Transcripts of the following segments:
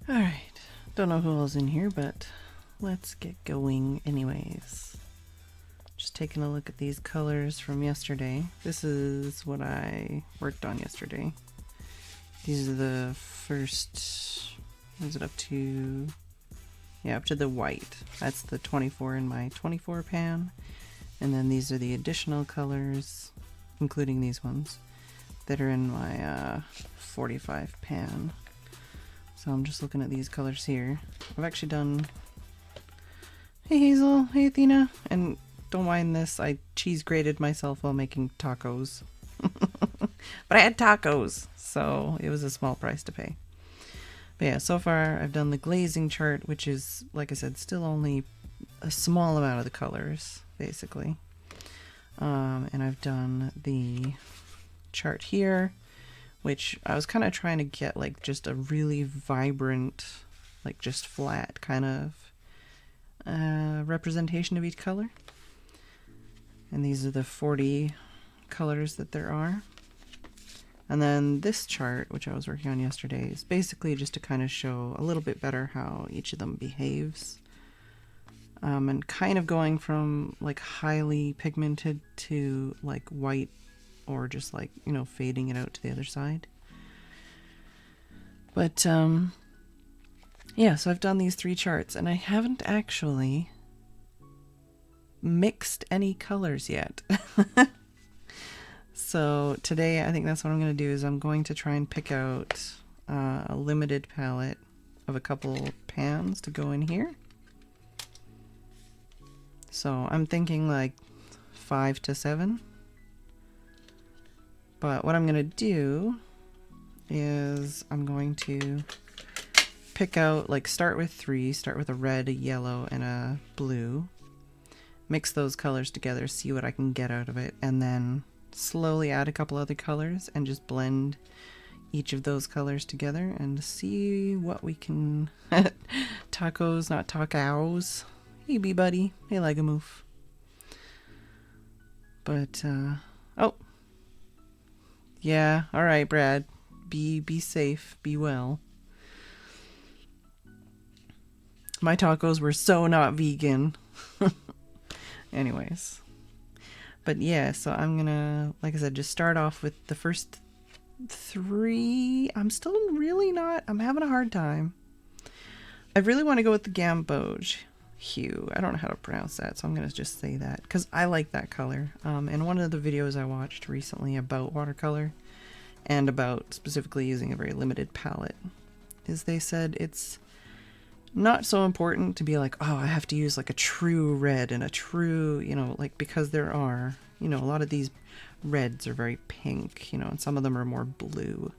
Alright, don't know who all's in here, but let's get going anyways. Just taking a look at these colors from yesterday. This is what I worked on yesterday. These are the first, what is it up to? Yeah, up to the white. That's the 24 in my 24 pan. And then these are the additional colors, including these ones, that are in my 45 pan. So I'm just looking at these colors here. I've actually done... Hey Hazel, hey Athena, and don't mind this, I cheese grated myself while making tacos. But I had tacos, so it was a small price to pay. But yeah, so far I've done the glazing chart, which is, like I said, still only a small amount of the colors, basically. And I've done the chart here, which I was kind of trying to get like just a really vibrant, like just flat kind of representation of each color. And these are the 40 colors that there are. And then this chart, which I was working on yesterday, is basically just to kind of show a little bit better how each of them behaves. And kind of going from like highly pigmented to like white, or just like, you know, fading it out to the other side. But yeah, so I've done these 3 charts and I haven't actually mixed any colors yet. So today I think that's what I'm going to do, is I'm going to try and pick out a limited palette of a couple pans to go in here. So I'm thinking like 5 to 7. But what I'm going to do is I'm going to pick out, like start with 3, start with a red, a yellow, and a blue. Mix those colors together, see what I can get out of it, and then slowly add a couple other colors and just blend each of those colors together and see what we can... Tacos, not tacos. Hey, bee buddy. Hey, Legamoof. But, oh. Yeah, alright, Brad. Be safe. Be well. My tacos were so not vegan. Anyways. But yeah, so I'm gonna, like I said, just start off with the first 3. I'm still really not... I'm having a hard time. I really want to go with the gamboge hue. I don't know how to pronounce that, so I'm going to just say that, because I like that color. And one of the videos I watched recently about watercolor, and about specifically using a very limited palette, is they said it's not so important to be like, oh, I have to use like a true red and a true, you know, like, because there are, you know, a lot of these reds are very pink, you know, and some of them are more blue.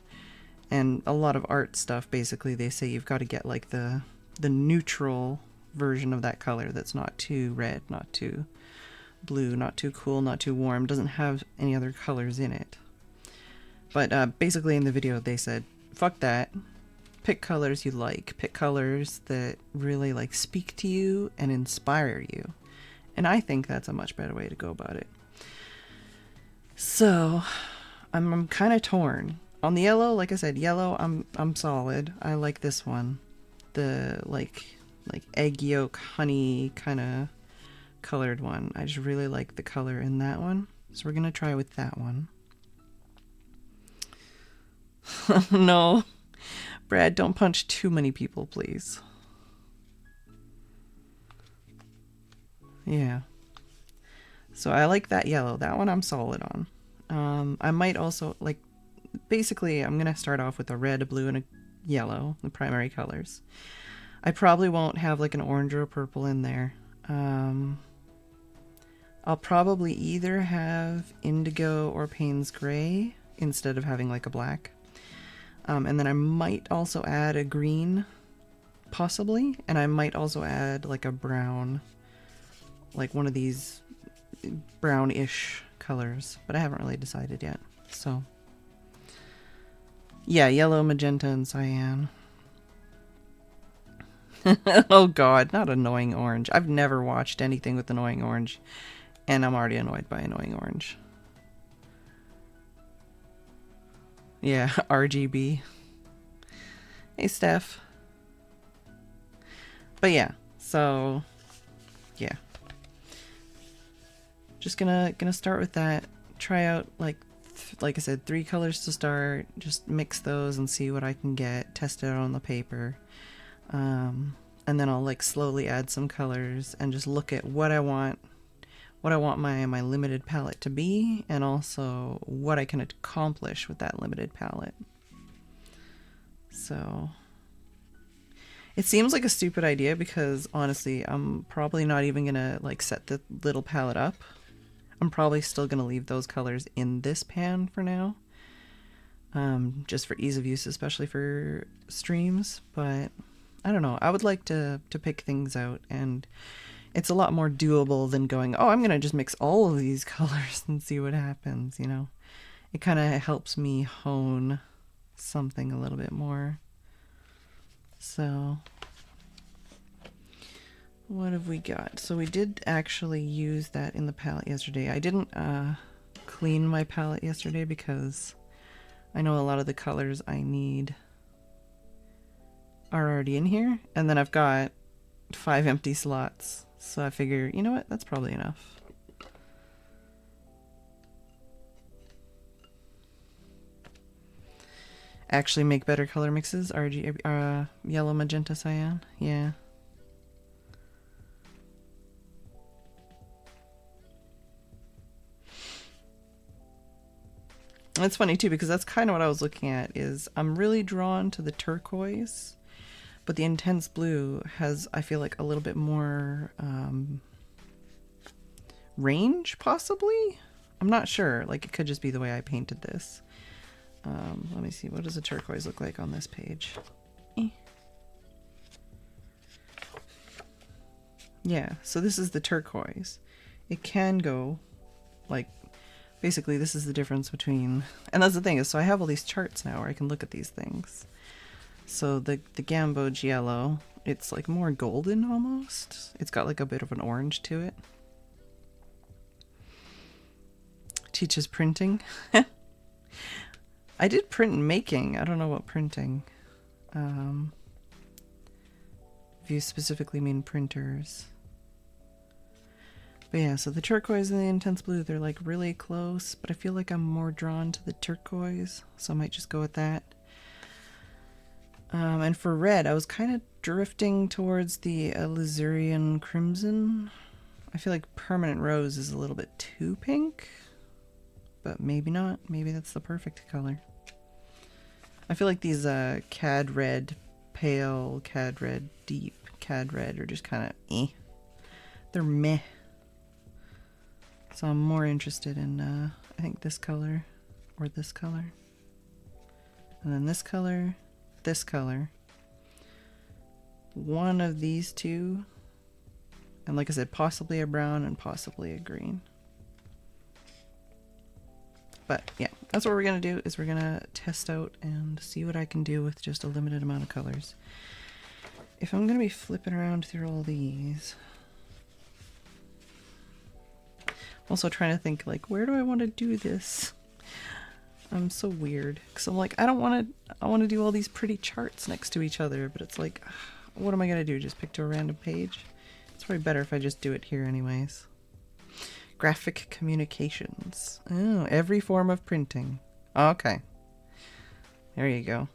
And a lot of art stuff, basically, they say you've got to get like the neutral version of that color that's not too red, not too blue, not too cool, not too warm, doesn't have any other colors in it. But basically in the video they said, fuck that, pick colors you like, pick colors that really like speak to you and inspire you. And I think that's a much better way to go about it. So I'm kind of torn. On the yellow, like I said, yellow, I'm solid. I like this one. The like egg yolk honey kind of colored one. I just really like the color in that one. So we're going to try with that one. No. Brad, don't punch too many people, please. Yeah. So I like that yellow. That one I'm solid on. I might also, like, basically I'm going to start off with a red, a blue, and a yellow, the primary colors. I probably won't have like an orange or a purple in there. I'll probably either have indigo or Payne's gray instead of having like a black. And then I might also add a green, possibly, and I might also add like a brown, like one of these brownish colors, but I haven't really decided yet. So yeah, yellow, magenta, and cyan. Oh god, not annoying orange. I've never watched anything with annoying orange, and I'm already annoyed by annoying orange. Yeah, RGB. Hey, Steph. But yeah, so yeah. Just gonna start with that. Try out like I said, 3 colors to start. Just mix those and see what I can get. Test it out on the paper. And then I'll like slowly add some colors and just look at what I want my limited palette to be, and also what I can accomplish with that limited palette. So it seems like a stupid idea because honestly, I'm probably not even gonna like set the little palette up. I'm probably still gonna leave those colors in this pan for now. Just for ease of use, especially for streams, but I don't know. I would like to pick things out, and it's a lot more doable than going, oh, I'm gonna just mix all of these colors and see what happens, you know. It kind of helps me hone something a little bit more. So what have we got? So we did actually use that in the palette yesterday. I didn't clean my palette yesterday because I know a lot of the colors I need are already in here, and then I've got 5 empty slots, so I figure, you know what, that's probably enough. Actually make better color mixes. RG, yellow, magenta, cyan. Yeah. It's funny too because that's kind of what I was looking at. Is I'm really drawn to the turquoise, but the intense blue has, I feel like, a little bit more range, possibly. I'm not sure. Like, it could just be the way I painted this. Let me see. What does a turquoise look like on this page? Yeah, so this is the turquoise. It can go, like, basically this is the difference between, and that's the thing is, so I have all these charts now where I can look at these things. So the Gamboge yellow, it's like more golden almost. It's got like a bit of an orange to it. Teaches printing. I did print and making. I don't know what printing. If you specifically mean printers. But yeah, so the turquoise and the intense blue, they're like really close, but I feel like I'm more drawn to the turquoise, so I might just go with that. And for red, I was kind of drifting towards the Alizurian crimson. I feel like permanent rose is a little bit too pink, but maybe not. Maybe that's the perfect color. I feel like these cad red, pale, cad red, deep, cad red are just kind of eh. They're meh. So I'm more interested in, I think this color, or this color. And then this color, this color. One of these two. And like I said, possibly a brown and possibly a green. But yeah, that's what we're going to do, is we're going to test out and see what I can do with just a limited amount of colors. If I'm going to be flipping around through all these... Also trying to think, like, where do I want to do this? I'm so weird. Because I'm like, I want to do all these pretty charts next to each other, but it's like, what am I going to do? Just pick to a random page? It's probably better if I just do it here anyways. Graphic communications. Oh, every form of printing. Okay. There you go.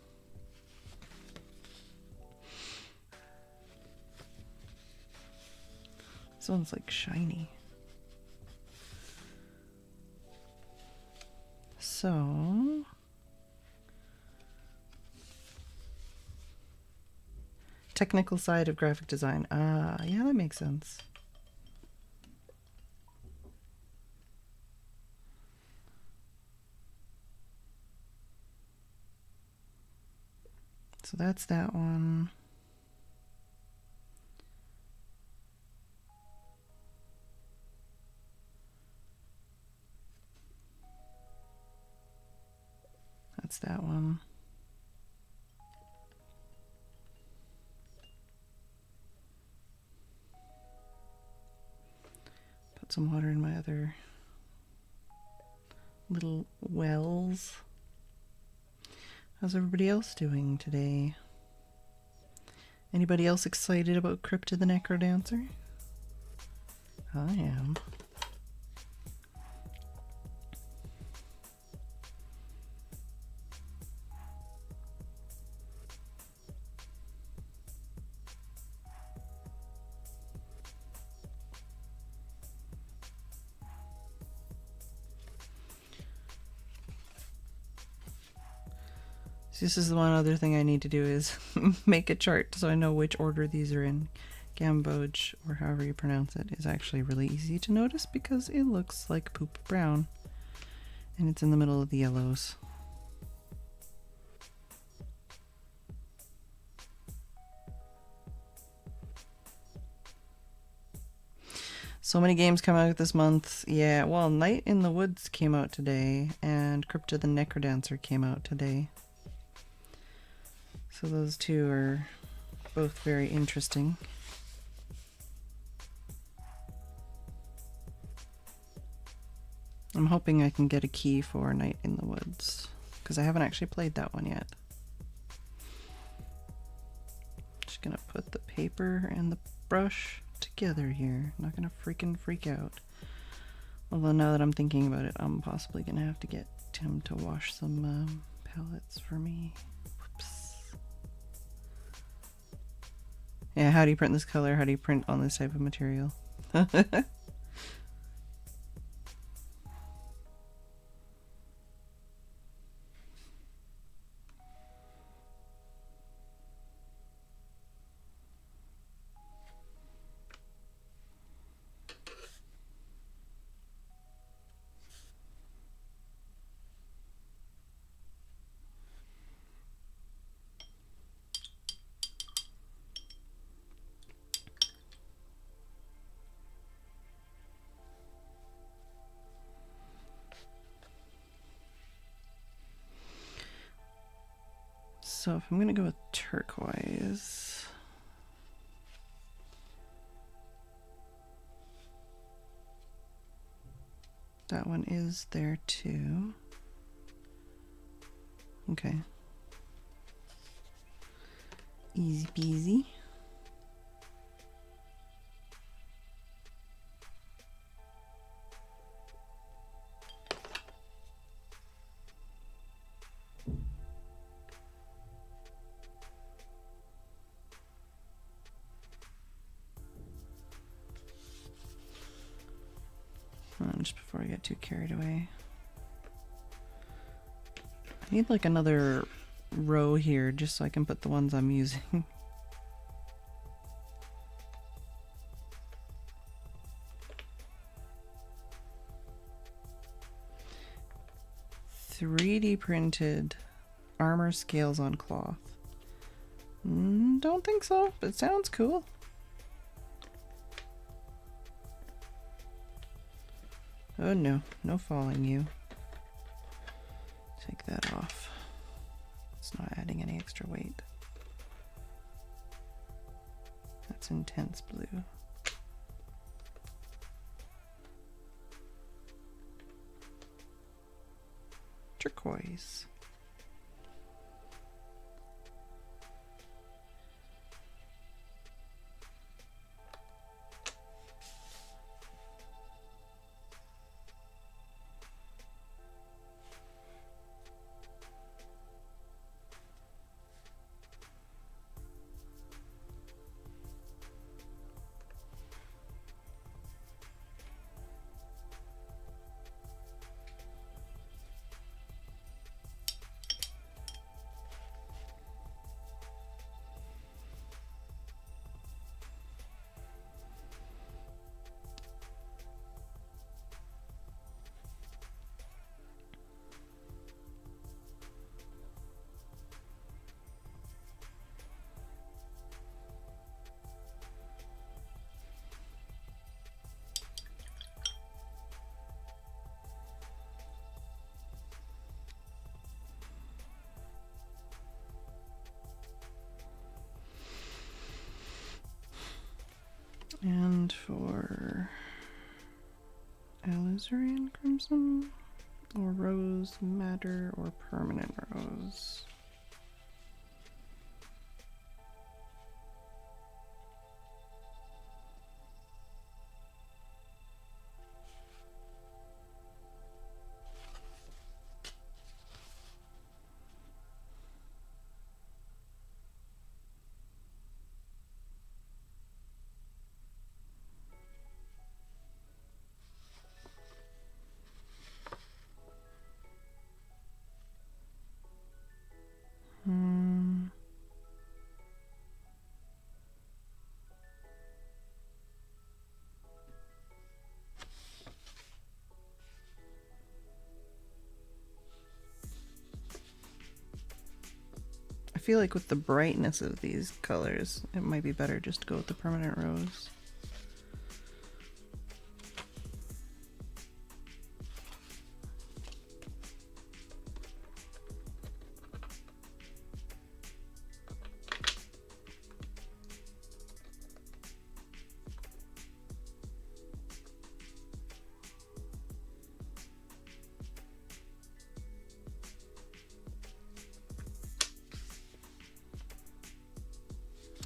This one's like shiny. So, technical side of graphic design. Yeah, that makes sense. So that's that one. That's that one. Put some water in my other little wells. How's everybody else doing today? Anybody else excited about Crypt the NecroDancer? I am. This is the one other thing I need to do is make a chart so I know which order these are in. Gamboge, or however you pronounce it, is actually really easy to notice because it looks like poop brown and it's in the middle of the yellows. So many games come out this month. Yeah, well, Night in the Woods came out today and Crypt the NecroDancer came out today. So those two are both very interesting. I'm hoping I can get a key for Night in the Woods, because I haven't actually played that one yet. Just gonna put the paper and the brush together here. Not gonna freaking freak out. Although now that I'm thinking about it, I'm possibly gonna have to get Tim to wash some palettes for me. Yeah, how do you print this color? How do you print on this type of material? So if I'm gonna go with turquoise, that one is there too. Okay. Easy peasy. Just before I get too carried away. I need like another row here just so I can put the ones I'm using. 3D printed armor scales on cloth. Don't think so, but it sounds cool. Oh no, no falling you. Take that off. It's not adding any extra weight. That's intense blue. Turquoise. And for alizarin crimson or rose madder or permanent rose. feel like with the brightness of these colors, it might be better just to go with the permanent rose.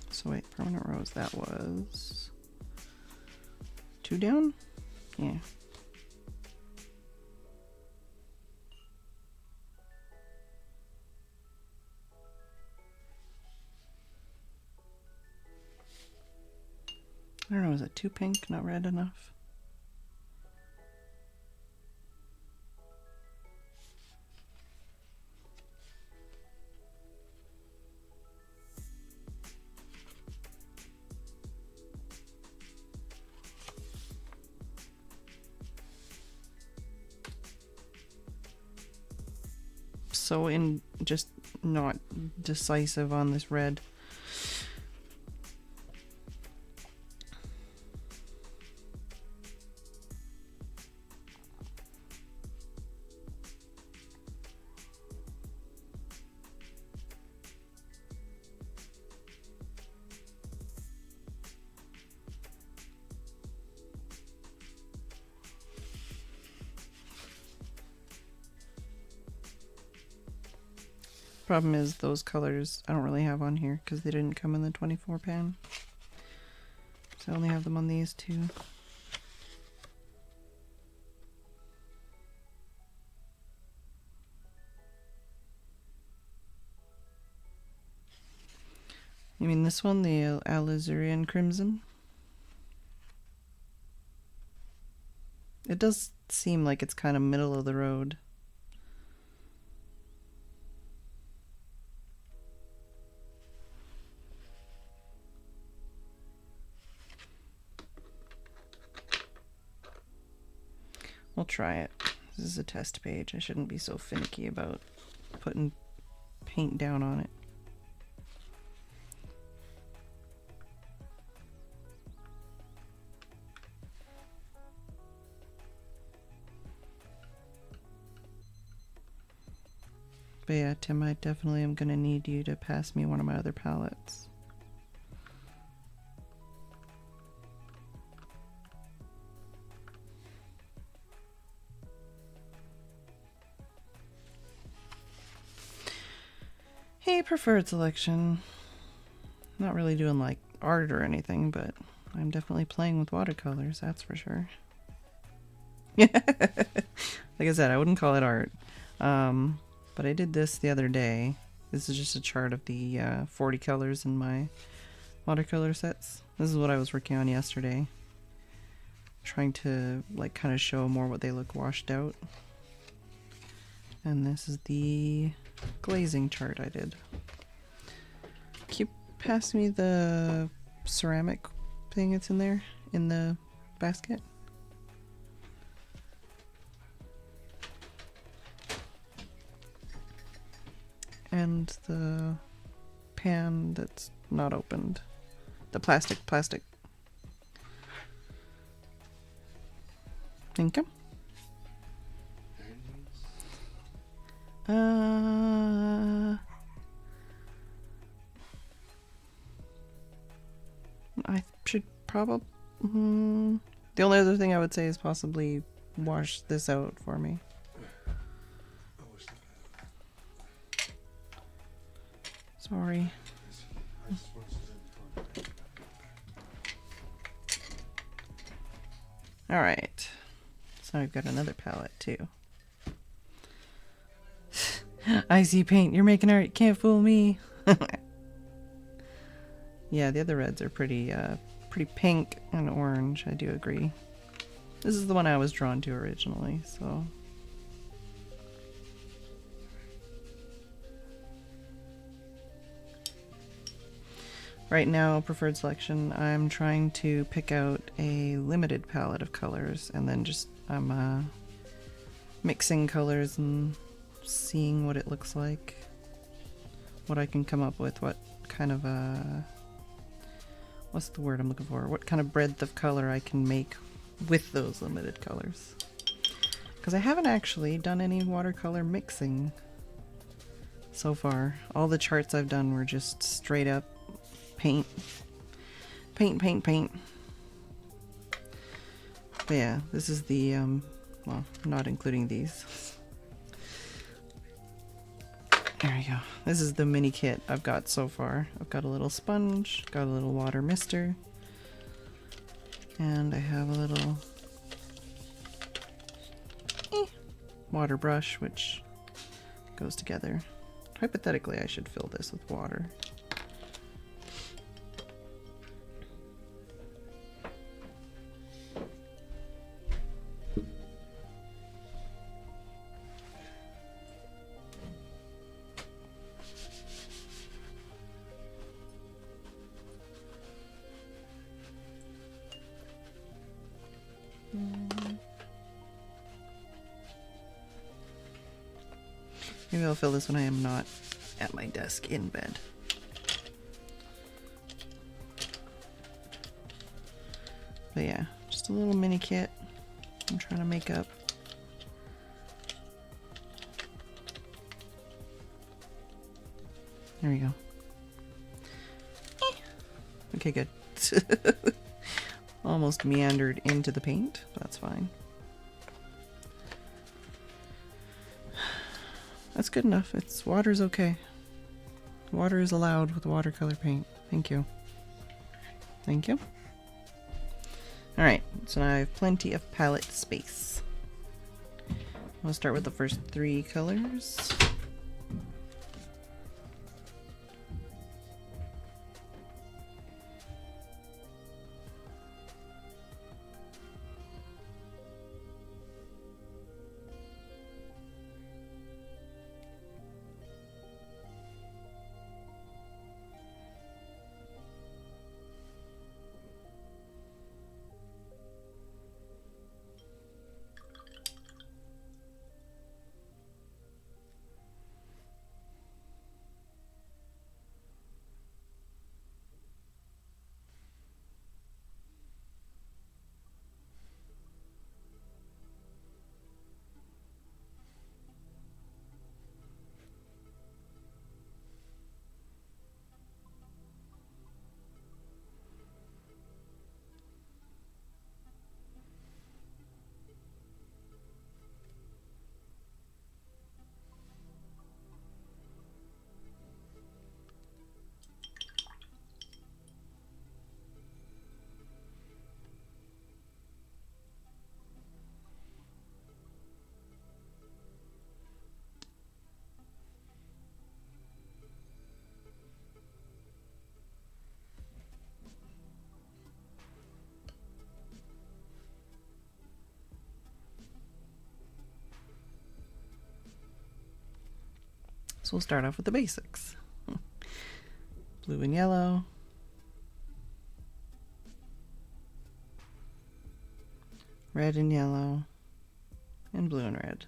So wait, permanent rose, that was 2 down? Yeah. I don't know, is it too pink, not red enough? So just not decisive on this red. Problem is those colors I don't really have on here because they didn't come in the 24 pan. So I only have them on these two. You mean this one, the Alizarin Crimson? It does seem like it's kind of middle of the road. We'll try it. This is a test page. I shouldn't be so finicky about putting paint down on it. But yeah, Tim, I definitely am going to need you to pass me one of my other palettes. Hey, preferred selection. Not really doing like art or anything, but I'm definitely playing with watercolors, that's for sure. Like I said, I wouldn't call it art. But I did this the other day. This is just a chart of the 40 colors in my watercolor sets. This is what I was working on yesterday. Trying to like kind of show more what they look washed out. And this is the glazing chart I did. Can you pass me the ceramic thing that's in there in the basket? And the pan that's not opened. The plastic. Thank you. I should probably... The only other thing I would say is possibly wash this out for me. Sorry. Alright. So I've got another palette too. I see paint. You're making art. You can't fool me. Yeah, the other reds are pretty pink and orange. I do agree. This is the one I was drawn to originally, so... Right now, preferred selection, I'm trying to pick out a limited palette of colors, and then just I'm mixing colors and seeing what it looks like. what I can come up with, what kind of what's the word I'm looking for? What kind of breadth of color I can make with those limited colors. Because I haven't actually done any watercolor mixing so far. All the charts I've done were just straight up paint. Paint, paint, paint. But yeah, this is the, well, not including these. There we go. This is the mini kit I've got so far. I've got a little sponge, got a little water mister, and I have a little water brush, which goes together. Hypothetically, I should fill this with water. Maybe I'll fill this when I am not at my desk in bed. But yeah, just a little mini kit I'm trying to make up. There we go. Okay, good. Almost meandered into the paint. That's fine. That's good enough. It's water's okay. Water is allowed with watercolor paint. Thank you. Thank you. Alright, so now I have plenty of palette space. I'll start with the first 3 colors. So we'll start off with the basics. Blue and yellow. Red and yellow. And blue and red.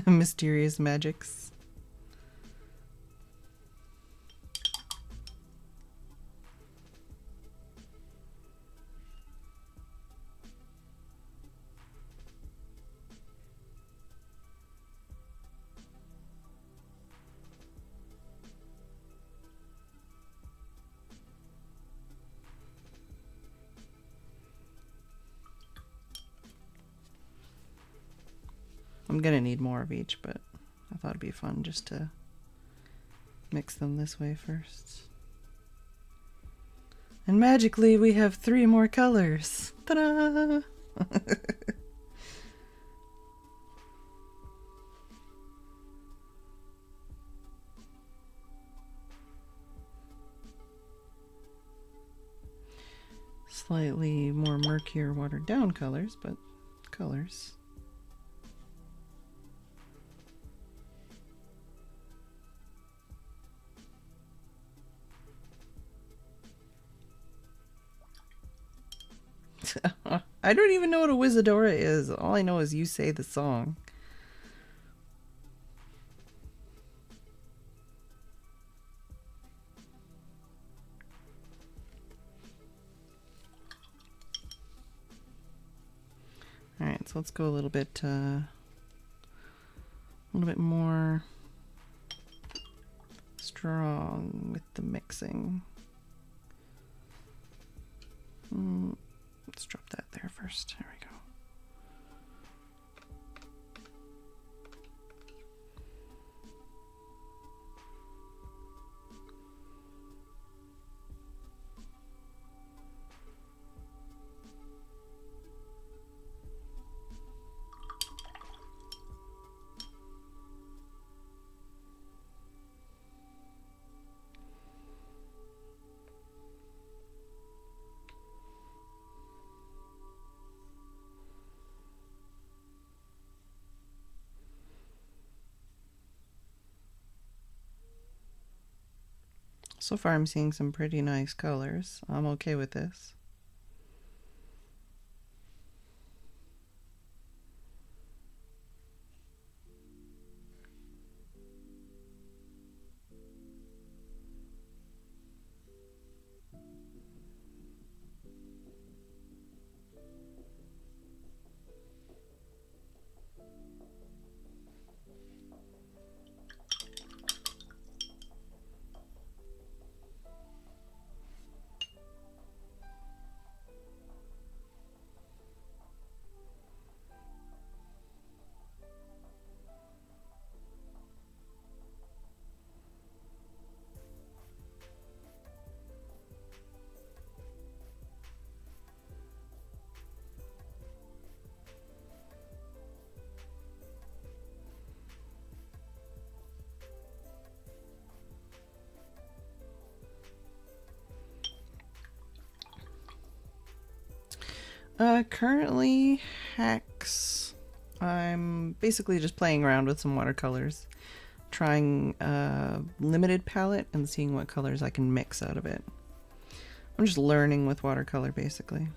Mysterious magics. I'm gonna need more of each, but I thought it'd be fun just to mix them this way first. And magically we have 3 more colors. Ta-da! Slightly more murkier, watered down colors, but colors. I don't even know what a Wizardora is. All I know is you say the song. All right, so let's go a little bit more strong with the mixing. Let's drop that there first. There we go. So far I'm seeing some pretty nice colors. I'm okay with this. Currently hacks. I'm basically just playing around with some watercolors, trying a limited palette and seeing what colors I can mix out of it. I'm just learning with watercolor basically.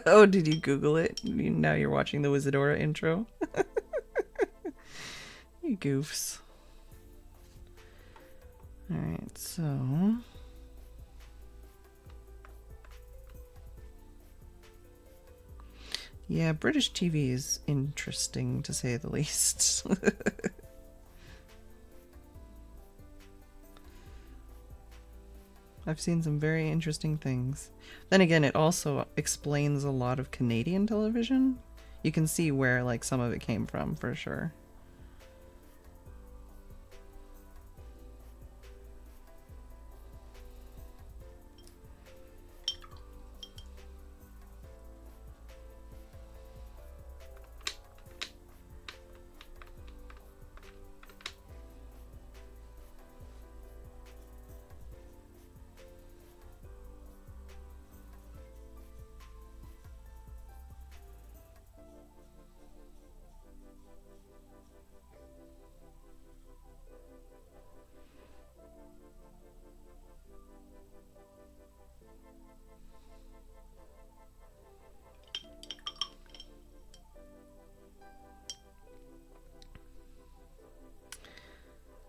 Oh, did you Google it? Now you're watching the Wizardora intro? You goofs. Alright, so... yeah, British TV is interesting to say the least. I've seen some very interesting things. Then again, it also explains a lot of Canadian television. You can see where like some of it came from for sure.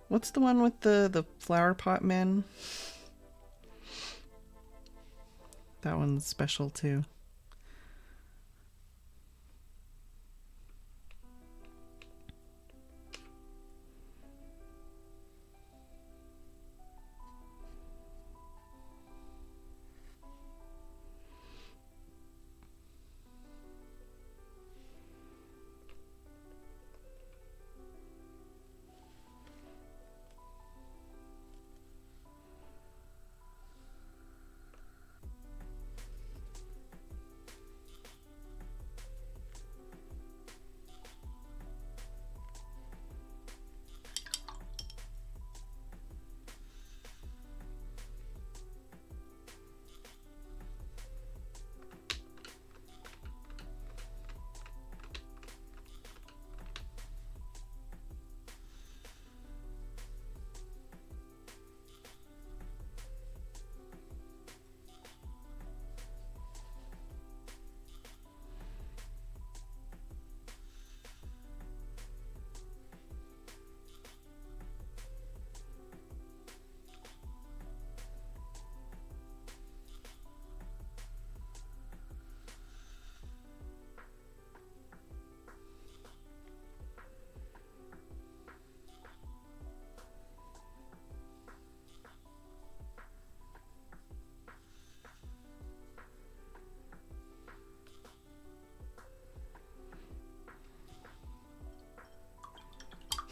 What's the one with the flower pot men? That one's special too.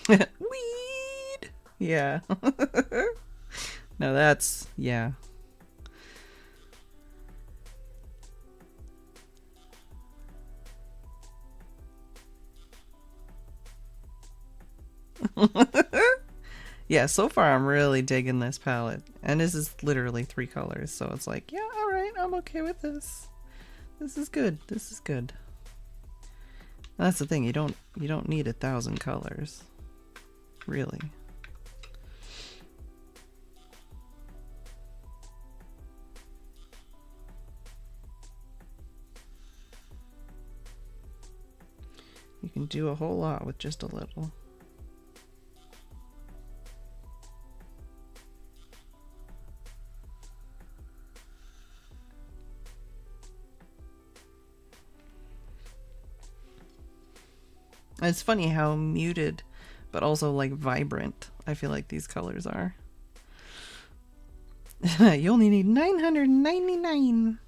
Weed! Yeah. No, that's... yeah. Yeah, so far I'm really digging this palette. And this is literally 3 colors, so it's like, yeah, alright, I'm okay with this. This is good. This is good. And that's the thing, you don't need 1,000 colors. Really. You can do a whole lot with just a little. It's funny how muted, but also like vibrant, I feel like these colors are. You only need 999.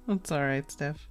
It's alright, Steph.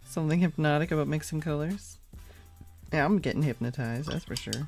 Something hypnotic about mixing colors. Yeah, I'm getting hypnotized, that's for sure.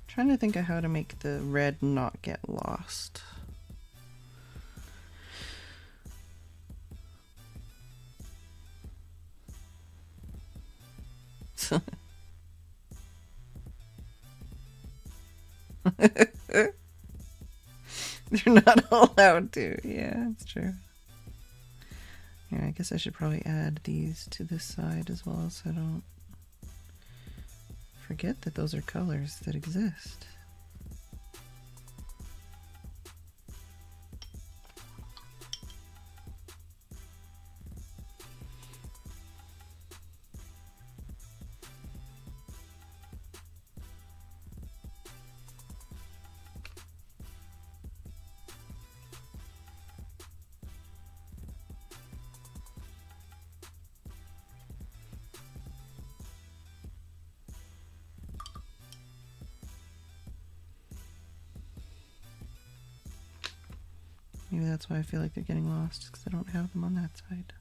Trying to think of how to make the red not get lost. They're not allowed to. Yeah, it's true. Yeah, I guess I should probably add these to this side as well so I don't forget that those are colors that exist. Maybe that's why I feel like they're getting lost, because I don't have them on that side.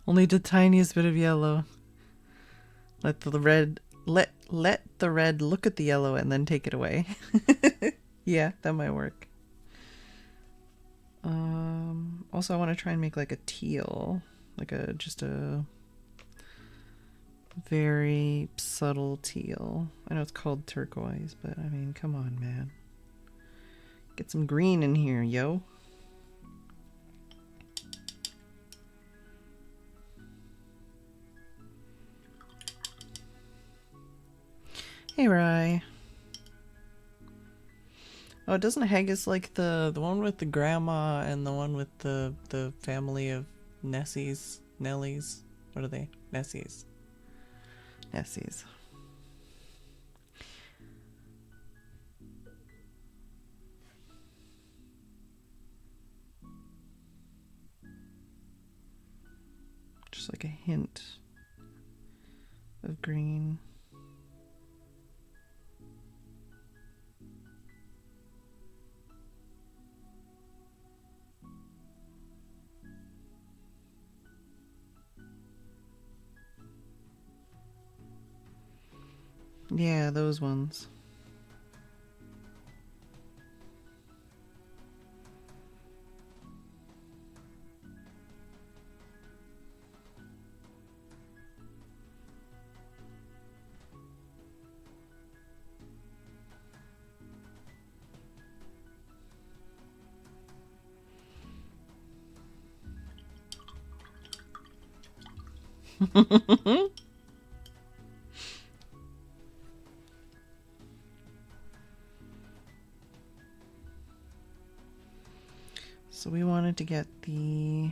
Only the tiniest bit of yellow. Let the red let the red look at the yellow and then take it away. Yeah, that might work. Also I want to try and make like a teal, like just a very subtle teal. I know it's called turquoise, but I mean, come on, man. Get some green in here, yo. Hey, Rye. Oh, doesn't Haggis like the one with the grandma and the one with the family of Nessies? Nellies? What are they? Nessies. Nessies. Just like a hint of green. Yeah, those ones. So we wanted to get the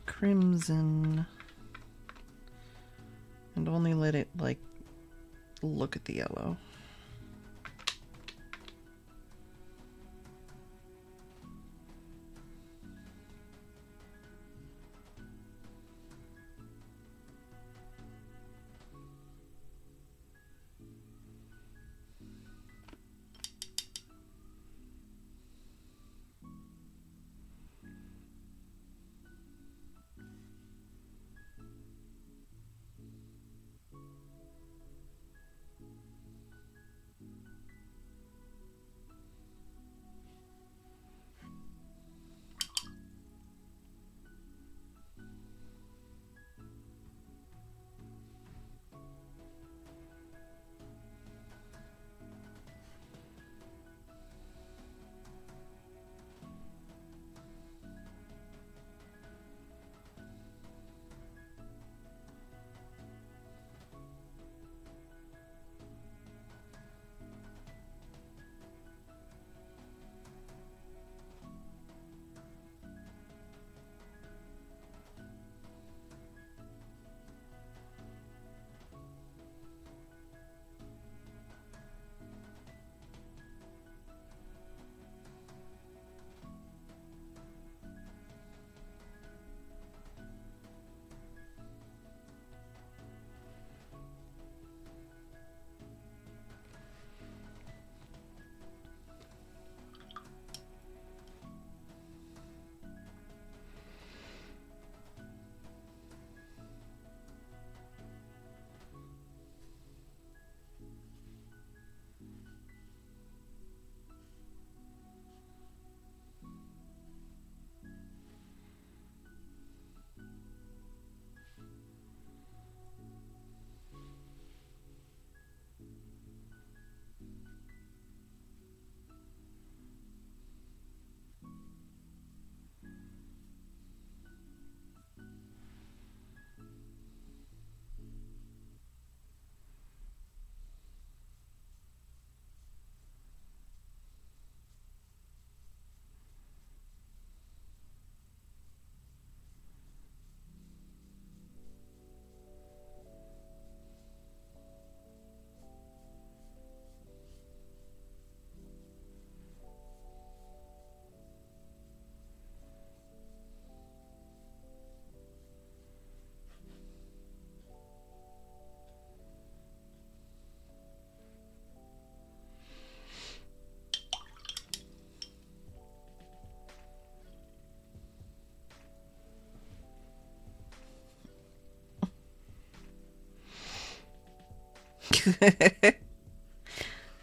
crimson and only let it like look at the yellow.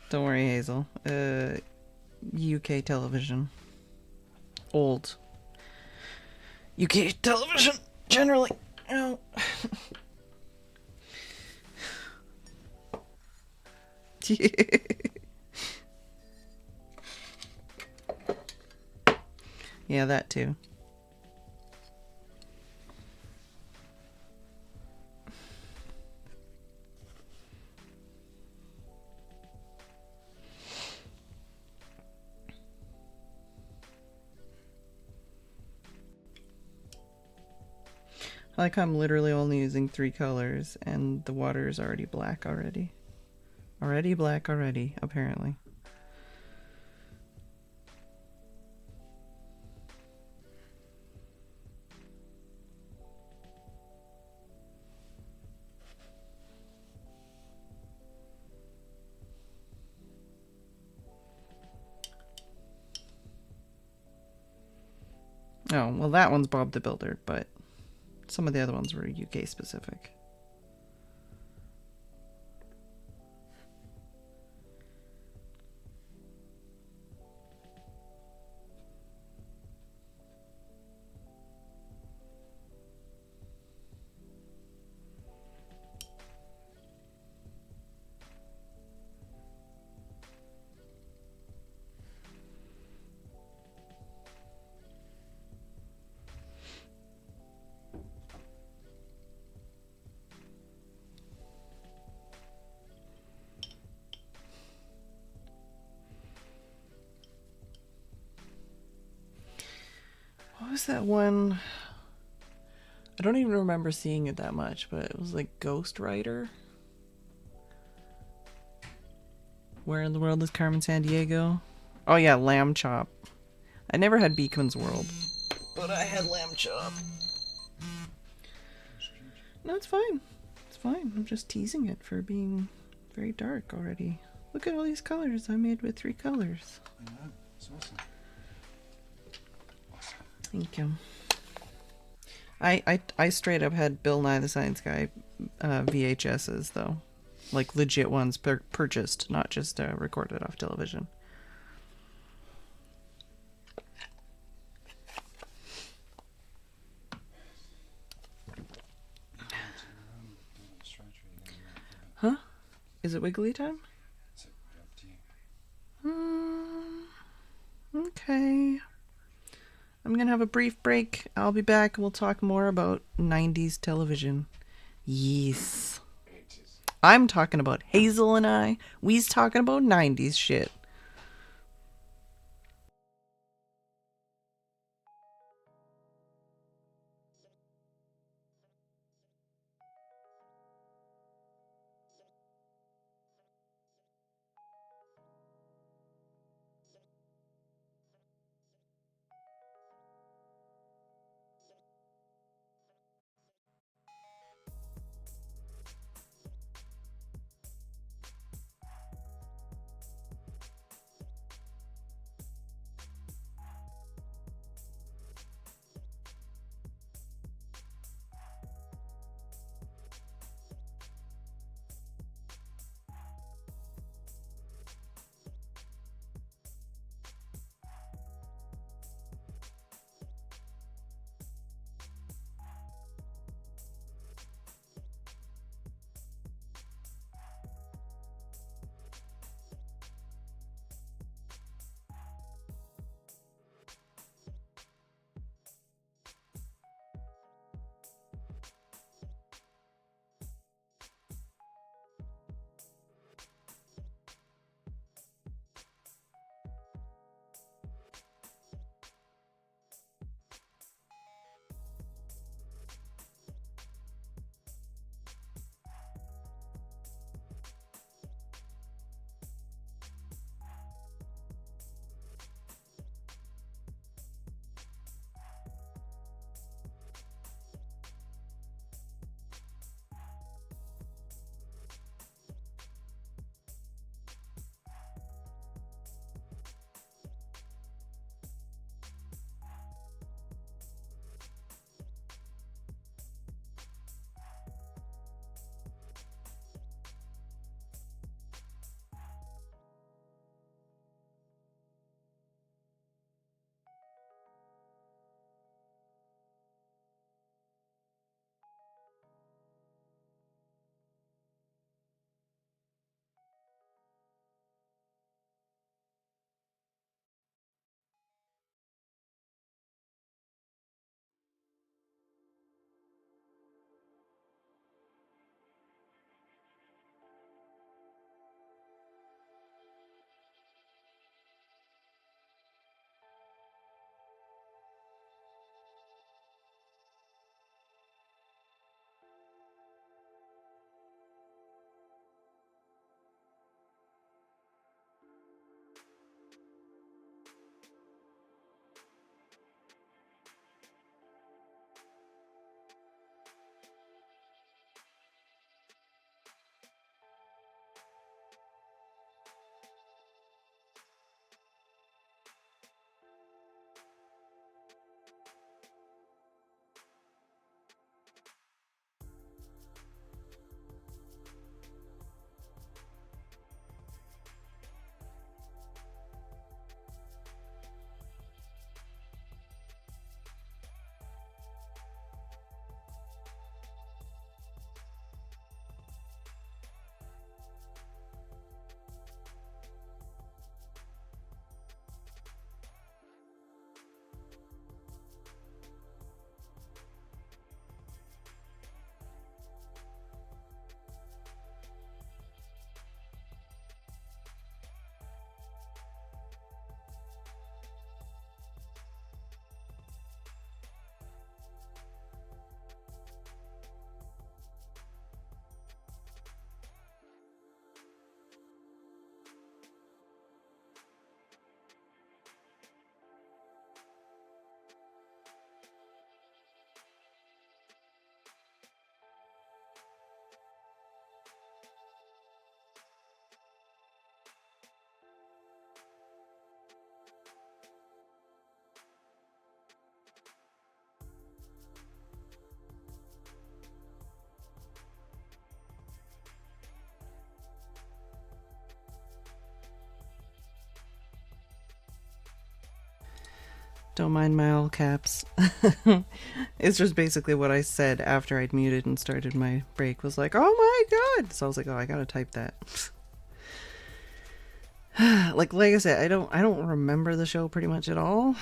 Don't worry, Hazel. UK television. Old. UK television, generally. Oh. Yeah, that too. I like how I'm literally only using 3 colors and the water is already black already. Already black already, apparently. Oh, well that one's Bob the Builder, but some of the other ones were UK specific. that one? I don't even remember seeing it that much, but it was like Ghost Rider. Where in the world is Carmen Sandiego? Oh yeah, Lamb Chop. I never had Beekman's World, but I had Lamb Chop. No, it's fine. It's fine. I'm just teasing it for being very dark already. Look at all these colors I made with 3 colors. Yeah, it's awesome. Thank you. I straight up had Bill Nye the Science Guy VHSs though, like legit ones purchased, not just recorded off television. Huh? Is it wiggly time? Okay. I'm gonna have a brief break. I'll be back and we'll talk more about 90s television. Yes. I'm talking about Hazel and I. We's talking about 90s shit. Don't mind my all caps. It's just basically what I said after I'd muted and started my break. Was like, oh my god! So I was like, oh, I gotta type that. like I said, I don't remember the show pretty much at all,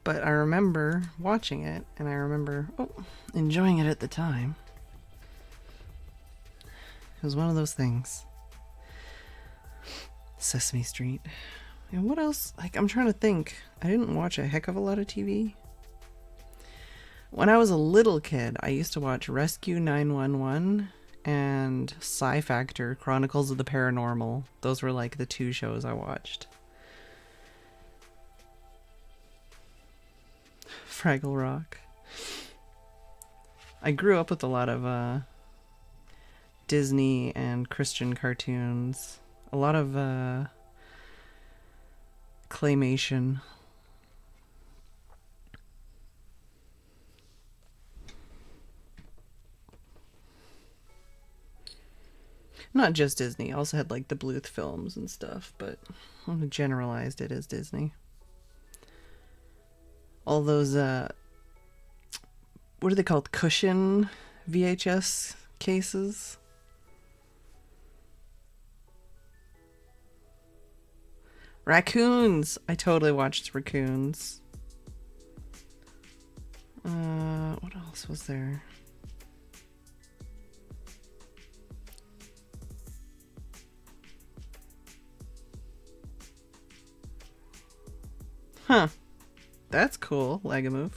but I remember watching it, and I remember enjoying it at the time. It was one of those things. Sesame Street. And what else? Like, I'm trying to think. I didn't watch a heck of a lot of TV. When I was a little kid, I used to watch Rescue 911 and Sci Factor, Chronicles of the Paranormal. Those were like the two shows I watched. Fraggle Rock. I grew up with a lot of Disney and Christian cartoons. A lot of claymation. Not just Disney. I also had like the Bluth films and stuff, but I generalized it as Disney. All those what are they called? Cushion VHS cases. Raccoons! I totally watched Raccoons. What else was there? Huh. That's cool, Legamove.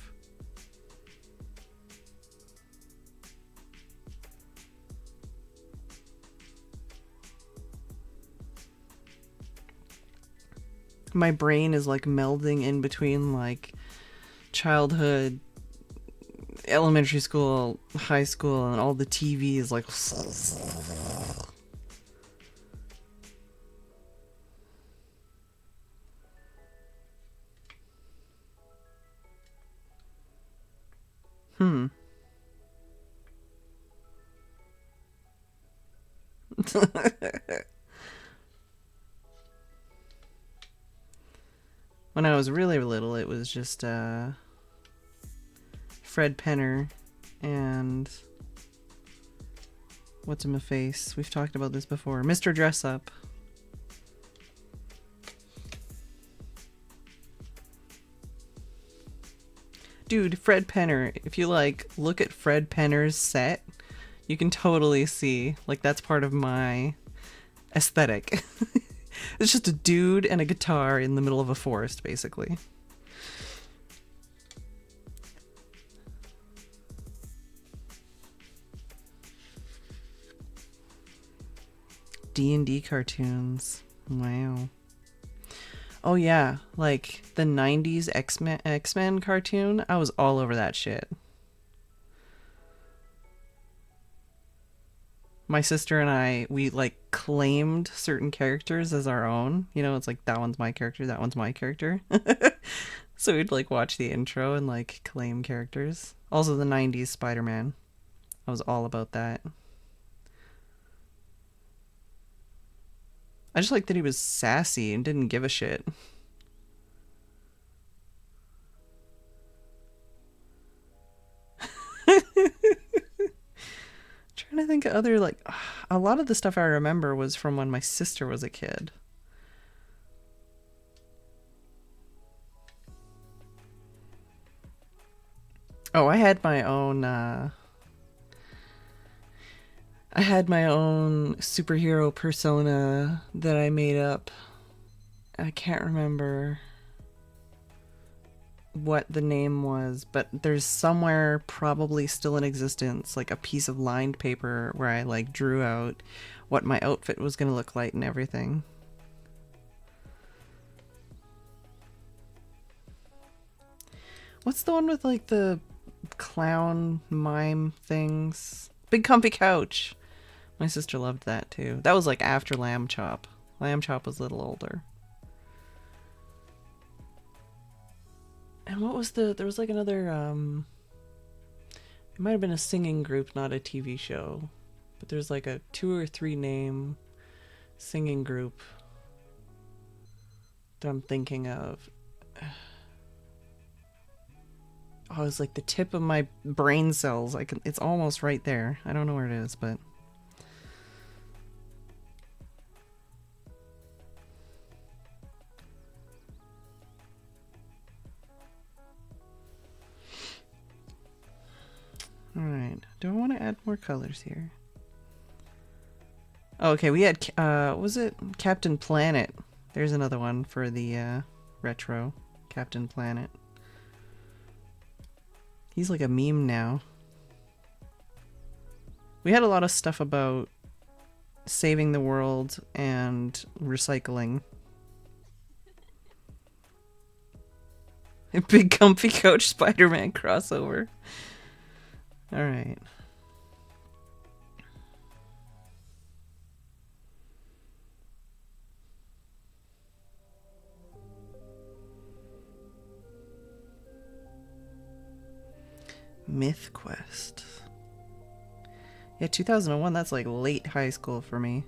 My brain is like melding in between like childhood, elementary school, high school, and all the TV is like When I was really little, it was just Fred Penner and what's-in-my-face. We've talked about this before. Mr. Dress Up. Dude, Fred Penner. If you like look at Fred Penner's set, you can totally see like that's part of my aesthetic. It's just a dude and a guitar in the middle of a forest, basically. D&D cartoons. Wow. Oh yeah, like the 90s X-Men cartoon. I was all over that shit. My sister and I, we like claimed certain characters as our own. You know, it's like that one's my character, that one's my character. So we'd like watch the intro and like claim characters. Also the 90s Spider-Man. I was all about that. I just liked that he was sassy and didn't give a shit. Trying to think of other, like, a lot of the stuff I remember was from when my sister was a kid. Oh, I had my own superhero persona that I made up. I can't remember what the name was, but there's somewhere probably still in existence like a piece of lined paper where I like drew out what my outfit was going to look like and everything. What's the one with like the clown mime things? Big Comfy Couch. My sister loved that too. That was like after Lamb Chop. Lamb Chop was a little older. And what was there was like another, it might have been a singing group, not a TV show. But there's like a 2 or 3 name singing group that I'm thinking of. Oh, it's like the tip of my brain cells. It's almost right there. I don't know where it is, but all right. Do I want to add more colors here? Oh, okay, we had what was it Captain Planet? There's another one for the retro Captain Planet. He's like a meme now. We had a lot of stuff about saving the world and recycling. Big comfy couch Spider-Man crossover. All right. Myth Quest. Yeah, 2001, that's like late high school for me.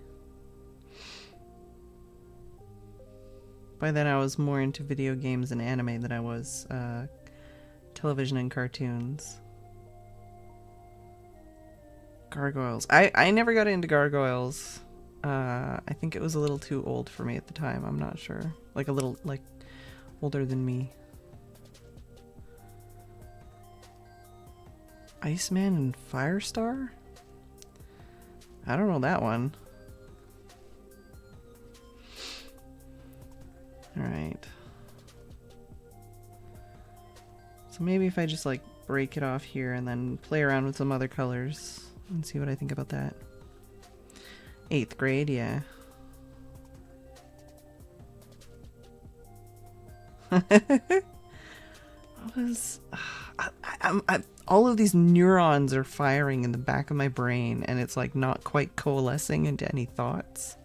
By then I was more into video games and anime than I was television and cartoons. Gargoyles. I never got into Gargoyles. I think it was a little too old for me at the time. I'm not sure. Like a little, like, older than me. Iceman and Firestar? I don't know that one. Alright. So maybe if I just like break it off here and then play around with some other colors and see what I think about that. 8th grade, yeah. All of these neurons are firing in the back of my brain and it's like not quite coalescing into any thoughts.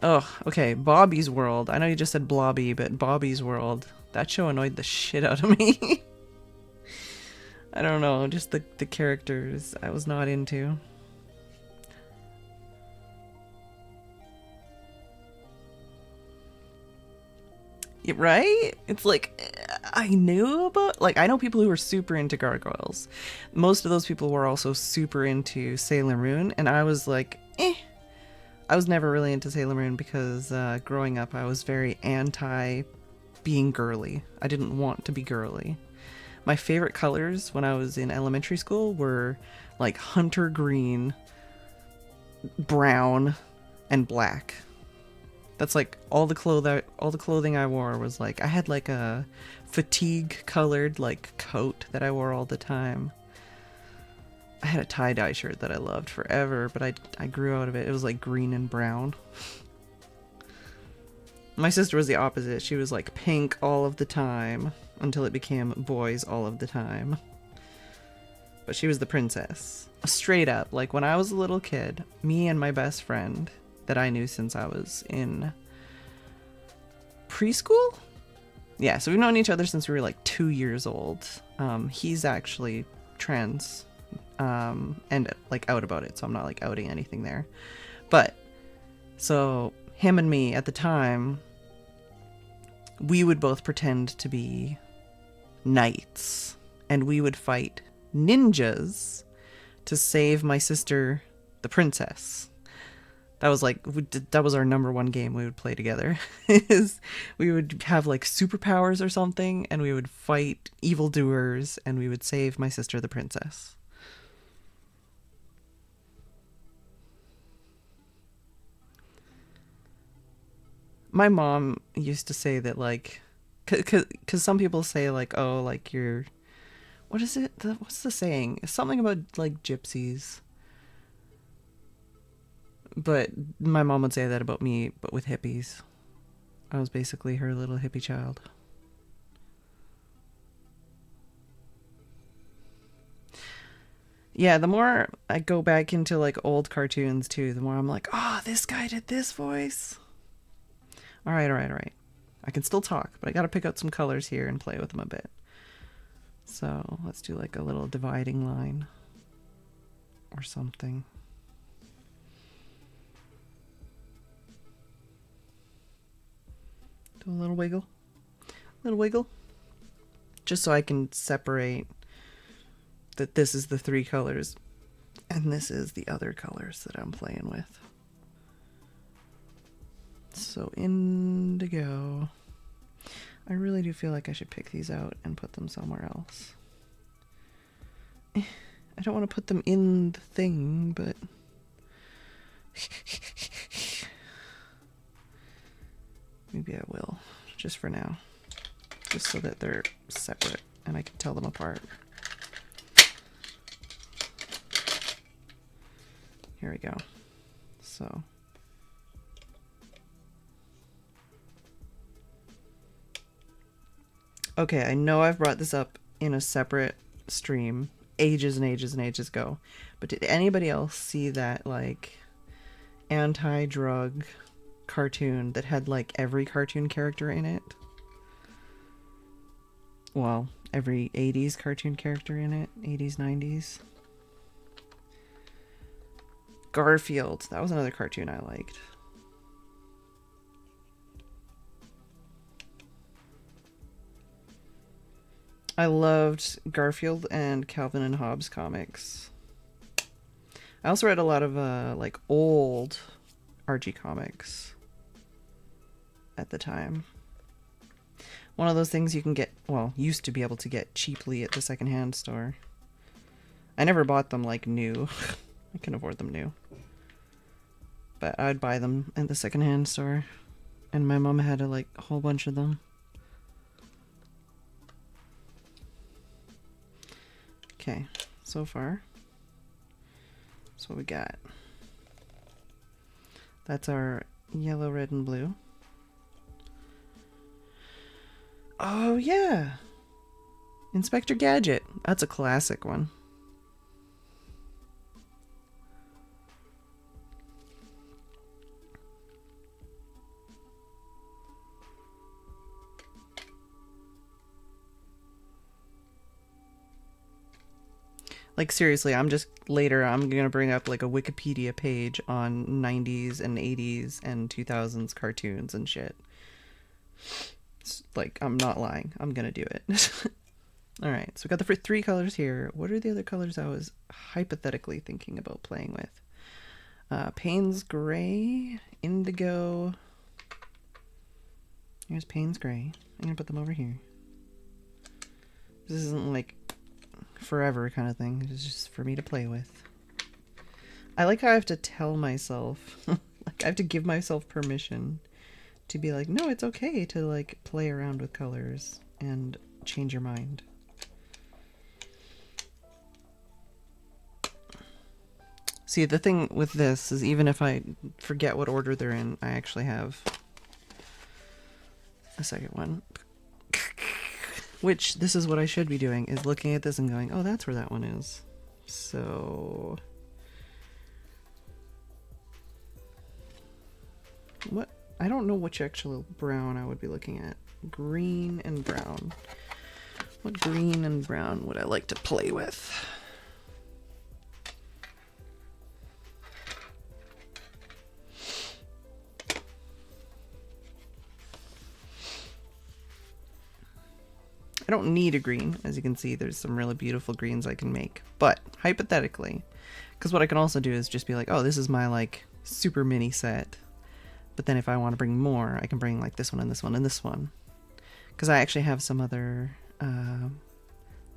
Oh, okay, Bobby's World. I know you just said Blobby, but Bobby's World. That show annoyed the shit out of me. I don't know, just the characters I was not into. Right? It's like, I knew about, like, I know people who were super into Gargoyles. Most of those people were also super into Sailor Moon, and I was like, eh. I was never really into Sailor Moon because growing up I was very anti being girly. I didn't want to be girly. My favorite colors when I was in elementary school were like hunter green, brown, and black. That's like all the clothing I wore was like, I had like a fatigue colored like coat that I wore all the time. I had a tie-dye shirt that I loved forever, but I grew out of it. It was like green and brown. My sister was the opposite. She was like pink all of the time until it became boys all of the time. But she was the princess. Straight up, like when I was a little kid, me and my best friend that I knew since I was in preschool? Yeah, so we've known each other since we were like 2 years old. He's actually trans. And like out about it, so I'm not like outing anything there. But so him and me at the time, we would both pretend to be knights and we would fight ninjas to save my sister, the princess. That was like, that was our number one game we would play together. Is we would have like superpowers or something and we would fight evildoers and we would save my sister, the princess. My mom used to say that like, cause some people say like, oh, like you're, what is it? What's the saying? Something about like gypsies. But my mom would say that about me, but with hippies. I was basically her little hippie child. Yeah, the more I go back into like old cartoons too, the more I'm like, oh, this guy did this voice. All right, all right, all right. I can still talk, but I got to pick out some colors here and play with them a bit. So let's do like a little dividing line or something. Do a little wiggle. Little wiggle. just so I can separate that this is the 3 colors and this is the other colors that I'm playing with. So indigo. I really do feel like I should pick these out and put them somewhere else. I don't want to put them in the thing, but maybe I will, just for now. Just so that they're separate and I can tell them apart. Here we go. So. Okay, I know I've brought this up in a separate stream ages and ages and ages ago, but did anybody else see that, like, anti-drug cartoon that had, like, every cartoon character in it? Well, every 80s cartoon character in it. 80s, 90s. Garfield. That was another cartoon I liked. I loved Garfield and Calvin and Hobbes comics. I also read a lot of like old Archie comics at the time. One of those things you can get, well, used to be able to get cheaply at the secondhand store. I never bought them like new. I can afford them new. But I'd buy them at the secondhand store. And my mom had a whole bunch of them. Okay, so far, that's what we got. That's our yellow, red, and blue. Oh, yeah. Inspector Gadget. That's a classic one. Like, seriously, I'm gonna bring up like a Wikipedia page on 90s and 80s and 2000s cartoons and shit. It's like, I'm not lying. I'm gonna do it. Alright, so we got the 3 colors here. What are the other colors I was hypothetically thinking about playing with? Payne's Gray, Indigo. Here's Payne's Gray. I'm gonna put them over here. This isn't like forever kind of thing. It's just for me to play with. I like how I have to tell myself, like I have to give myself permission to be like, no, it's okay to like play around with colors and change your mind. See, the thing with this is even if I forget what order they're in, I actually have a second one. Which, this is what I should be doing, is looking at this and going, oh, that's where that one is. So... what? I don't know which actual brown I would be looking at. Green and brown. What green and brown would I like to play with? I don't need a green. As you can see, there's some really beautiful greens I can make. But, hypothetically, because what I can also do is just be like, oh, this is my, like, super mini set. But then if I want to bring more, I can bring, like, this one and this one and this one. Because I actually have some other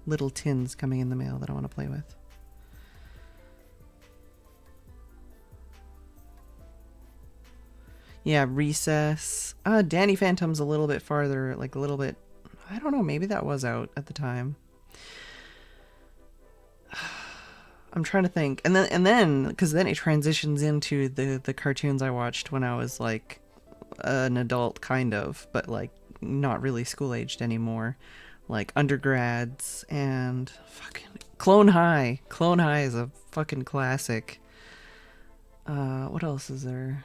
little tins coming in the mail that I want to play with. Yeah, Recess. Danny Phantom's a little bit farther, like, a little bit... I don't know, maybe that was out at the time. I'm trying to think. And then, because then it transitions into the cartoons I watched when I was, like, an adult, kind of, but, like, not really school-aged anymore. Like, undergrads and fucking... Clone High. Clone High is a fucking classic. What else is there?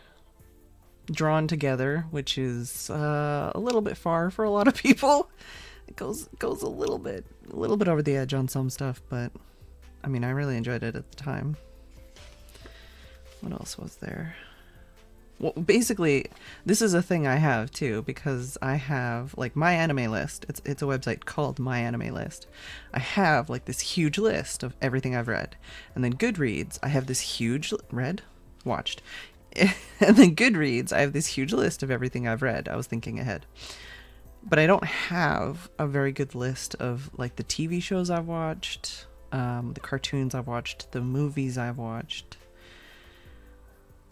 Drawn Together, which is a little bit far for a lot of people. It goes a little bit over the edge on some stuff, but I mean, I really enjoyed it at the time. What else was there? Well, basically, this is a thing I have too, because I have like my anime list. It's a website called My Anime List. I have like this huge list of everything I've read, and then Goodreads, I have this huge read, watched, and then Goodreads, I have this huge list of everything I've read. I was thinking ahead, but I don't have a very good list of like the TV shows I've watched, the cartoons I've watched, the movies I've watched,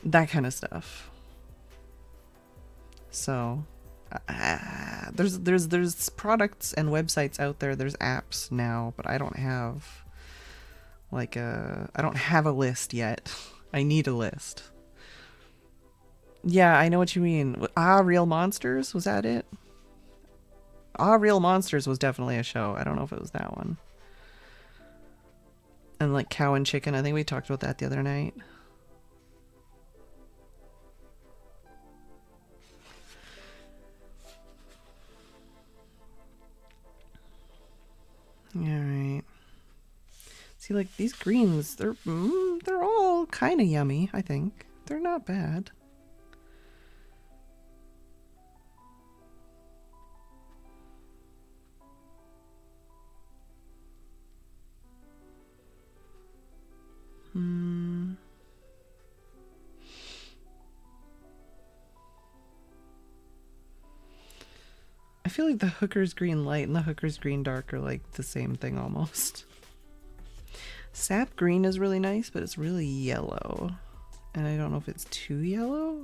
that kind of stuff. So there's products and websites out there. There's apps now, but I don't have I don't have a list yet. I need a list. Yeah, I know what you mean. Ah, Real Monsters, was that it? Ah, Real Monsters was definitely a show. I don't know if it was that one. And like Cow and Chicken, I think we talked about that the other night. All right. See, like these greens, they're all kind of yummy. I think they're not bad. I feel like the Hooker's Green Light and the Hooker's Green Dark are like the same thing almost. Sap Green is really nice, but it's really yellow. And I don't know if it's too yellow.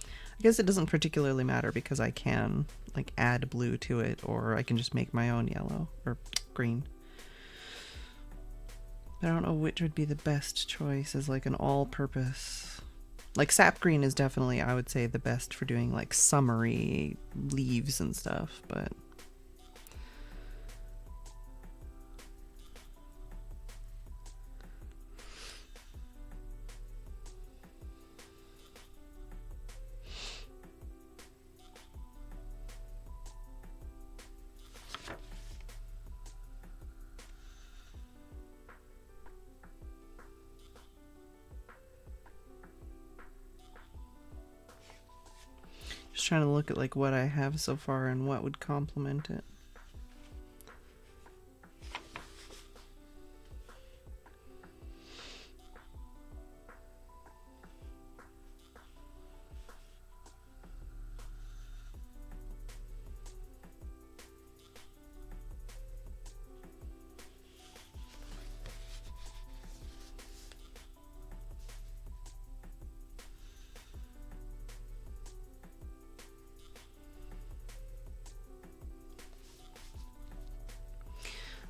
I guess it doesn't particularly matter because I can like add blue to it, or I can just make my own yellow or green. I don't know which would be the best choice as like an all-purpose. Like sap green is definitely, I would say, the best for doing like summery leaves and stuff, but just trying to look at like what I have so far and what would complement it.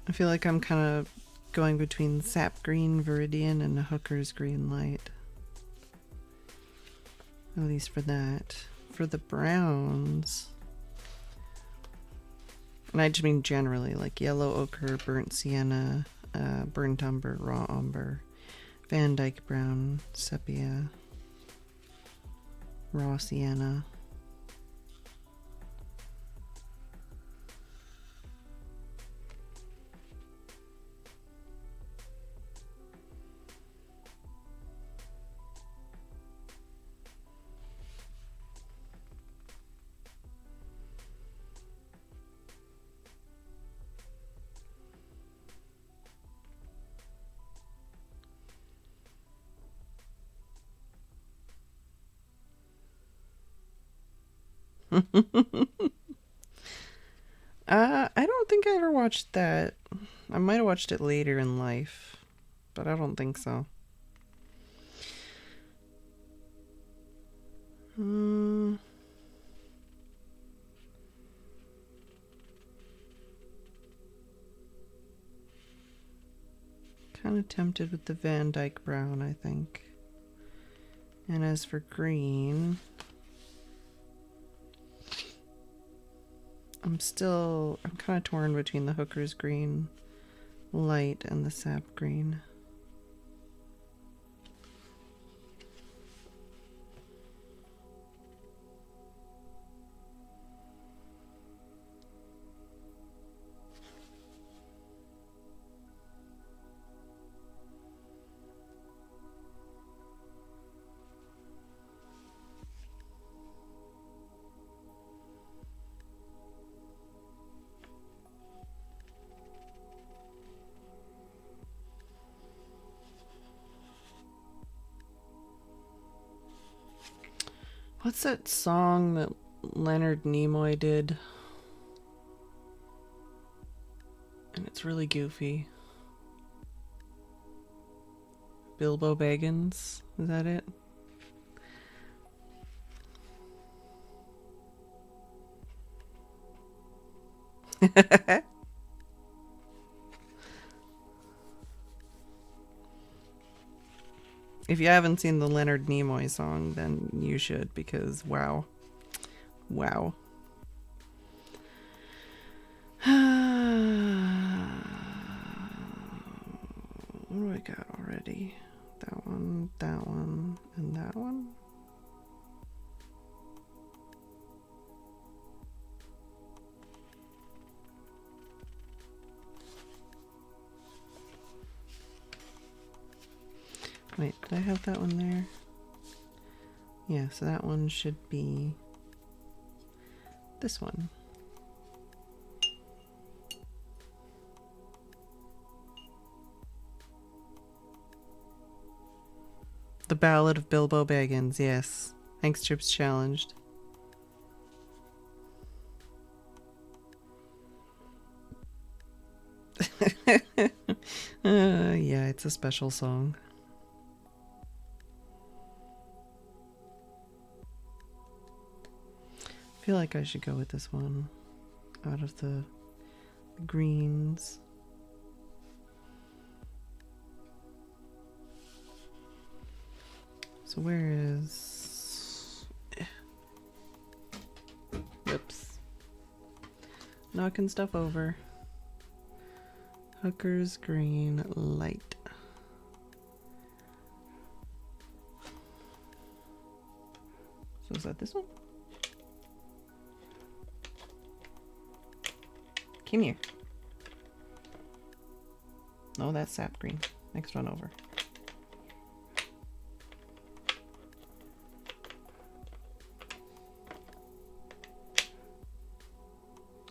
I feel like I'm kind of going between Sap Green Viridian and Hooker's Green Light. At least for that. For the browns, and I just mean generally, like yellow ochre, burnt sienna, burnt umber, raw umber, Van Dyke brown, sepia, raw sienna. I don't think I ever watched that. I might have watched it later in life, but I don't think so. Kind of tempted with the Van Dyke brown, I think. And as for green, I'm kind of torn between the Hooker's Green Light and the Sap Green. What's that song that Leonard Nimoy did? And it's really goofy. Bilbo Baggins, is that it? If you haven't seen the Leonard Nimoy song, then you should, because wow. Wow. What do I got already? That one, and that one. Wait, did I have that one there? Yeah, so that one should be this one. The Ballad of Bilbo Baggins, yes. Thanks, Chips Challenged. Yeah, it's a special song. I feel like I should go with this one out of the greens. So where is... Whoops. Knocking stuff over. Hooker's Green Light. So is that this one? Come here. No, that's sap green. Next one over.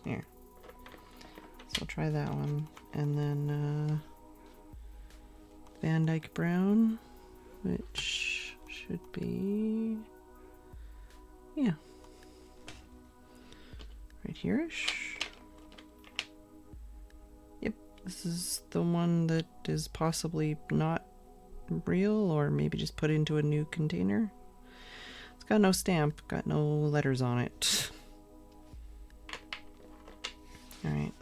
Here. So I'll try that one. And then Van Dyke Brown, which should be, yeah, right here-ish. Yep, this is the one that is possibly not real, or maybe just put into a new container. It's got no stamp, got no letters on it. All right.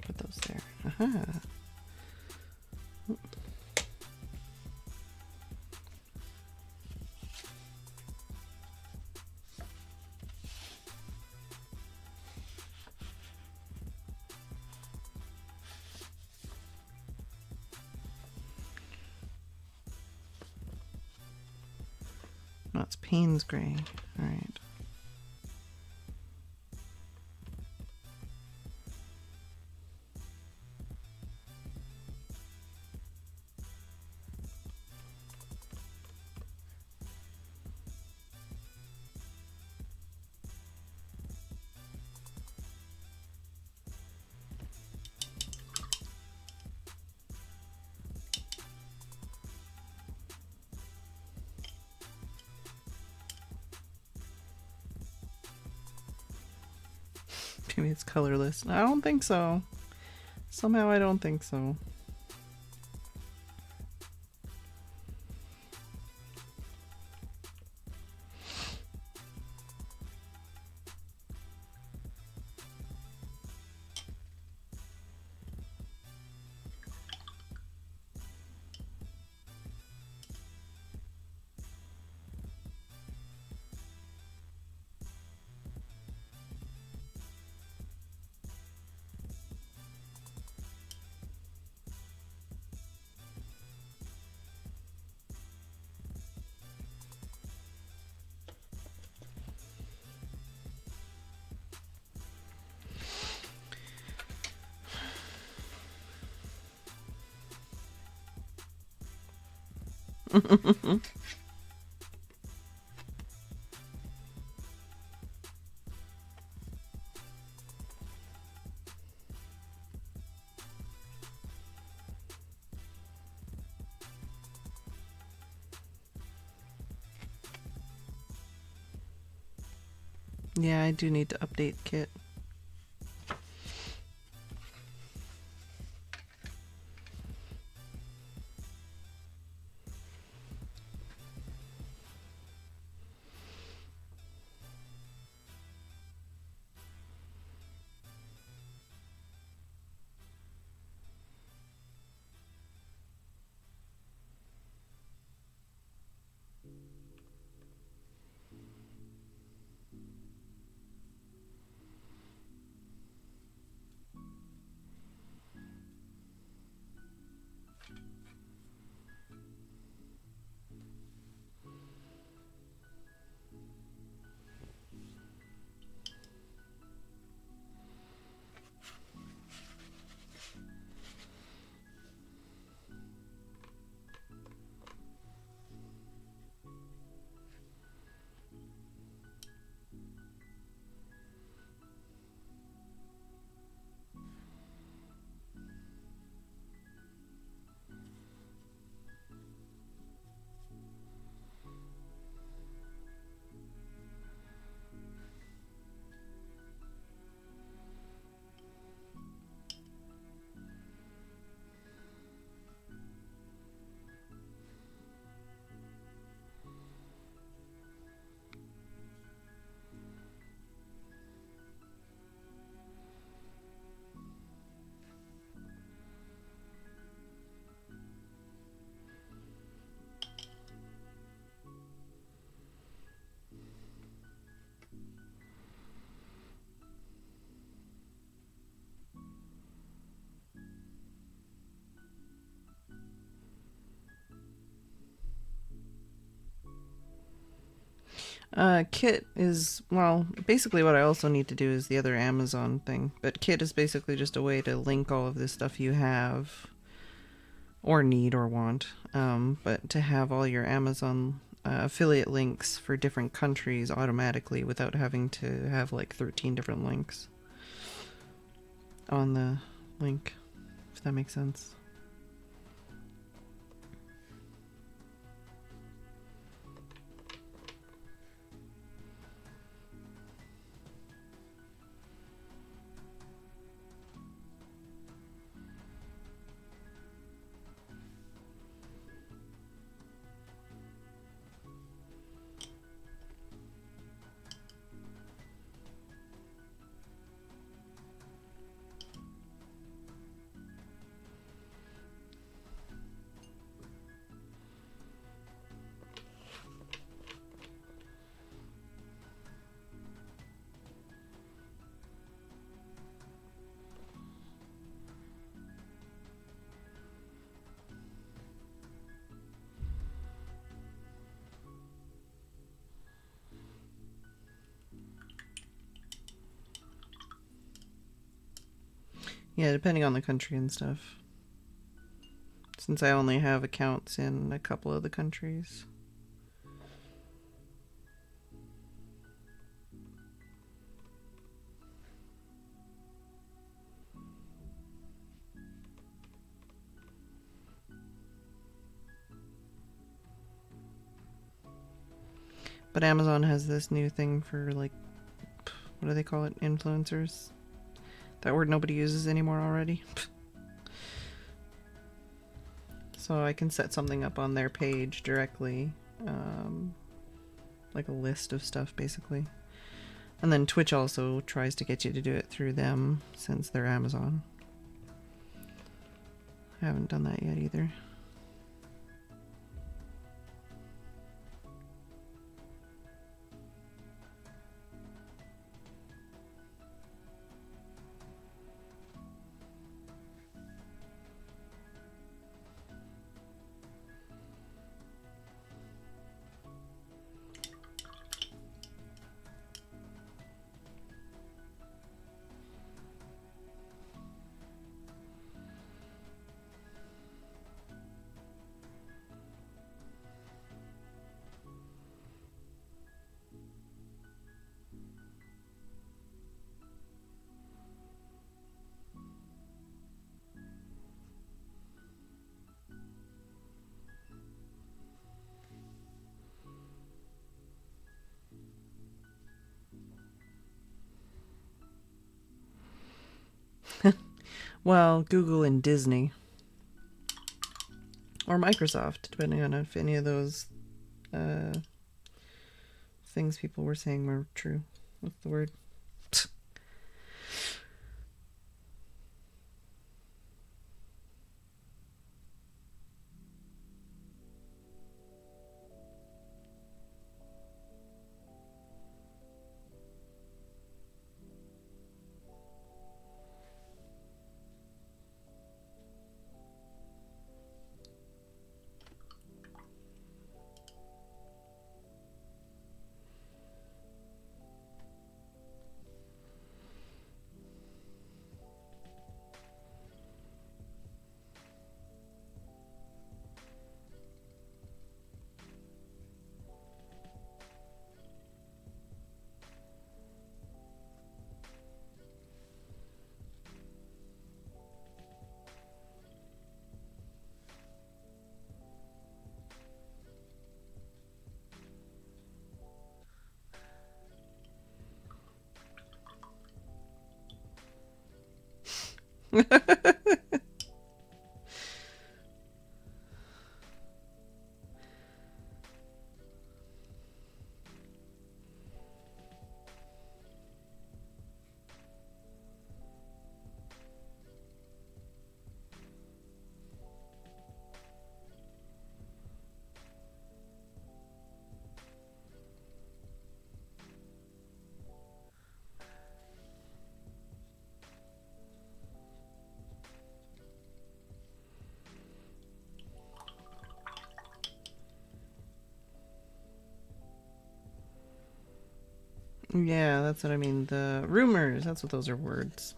Put those there. Aha. No, it's Payne's Gray. All right. Maybe it's colorless. I don't think so. Somehow I don't think so. Yeah, I do need to update Kit. Kit is, well, basically what I also need to do is the other Amazon thing. But Kit is basically just a way to link all of this stuff you have, or need, or want. But to have all your Amazon affiliate links for different countries automatically without having to have like 13 different links on the link, if that makes sense. Yeah, depending on the country and stuff. Since I only have accounts in a couple of the countries. But Amazon has this new thing for, like, what do they call it? Influencers? That word nobody uses anymore already. So I can set something up on their page directly. Like a list of stuff, basically. And then Twitch also tries to get you to do it through them, since they're Amazon. I haven't done that yet either. Well, Google and Disney. Or Microsoft, depending on if any of those things people were saying were true. What's the word? Yeah, that's what I mean. The rumors, that's what those are words.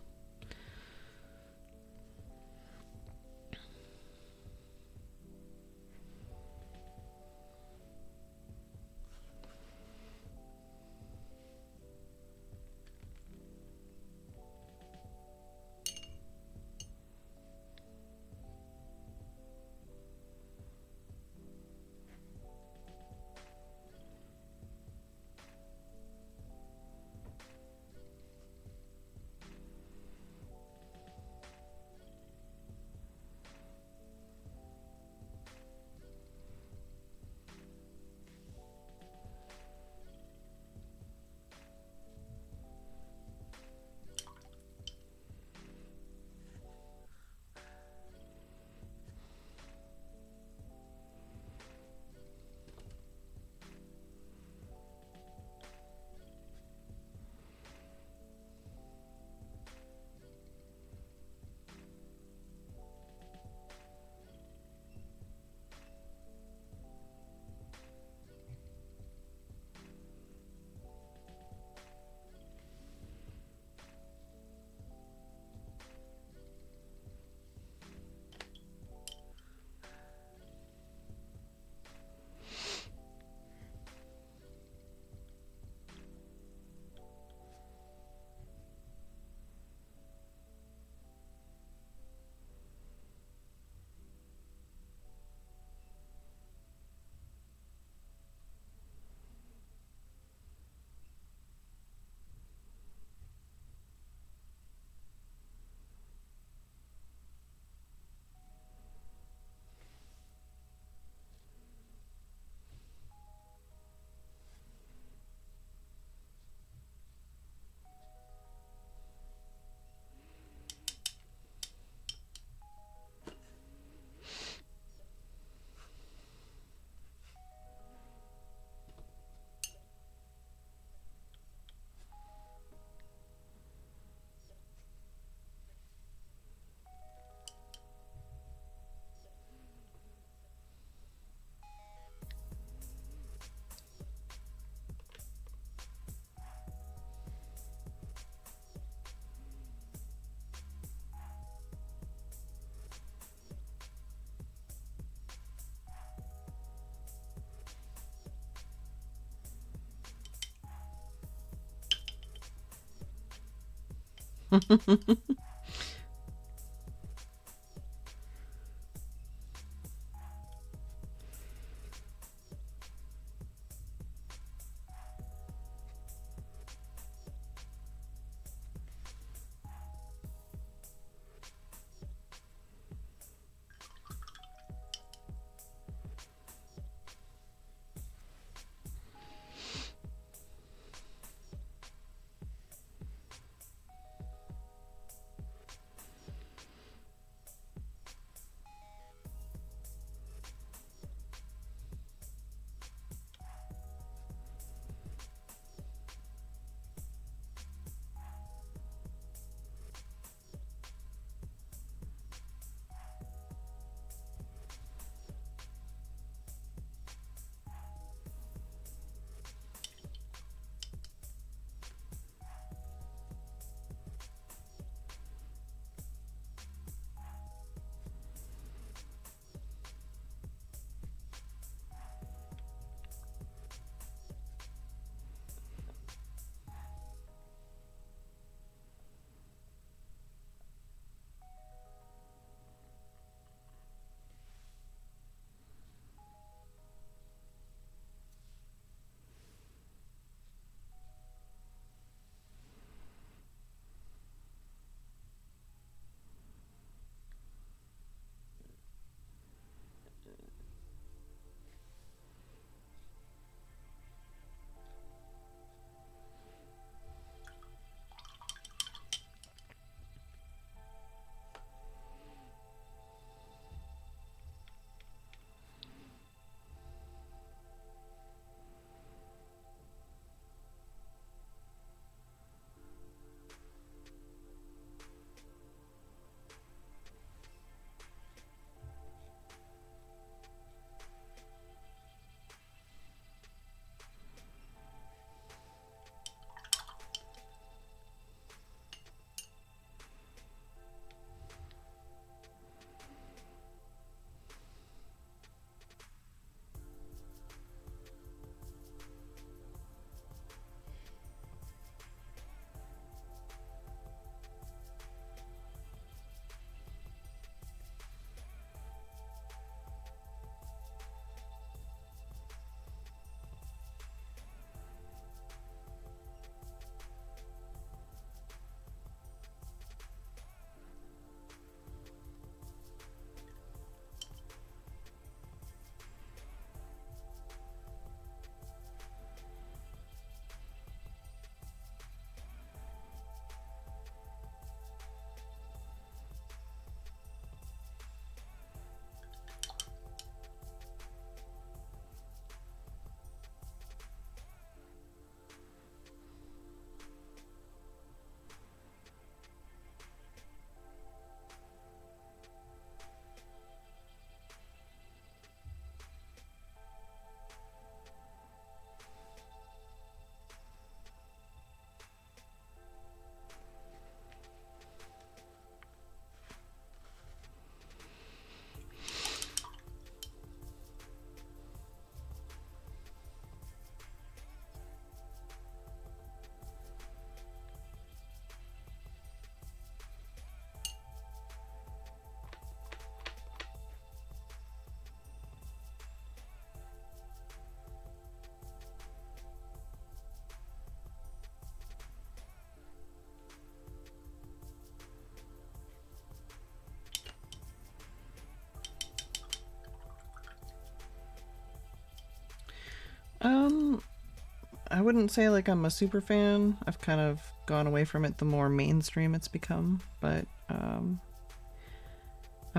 I wouldn't say like I'm a super fan. I've kind of gone away from it the more mainstream it's become, but I'm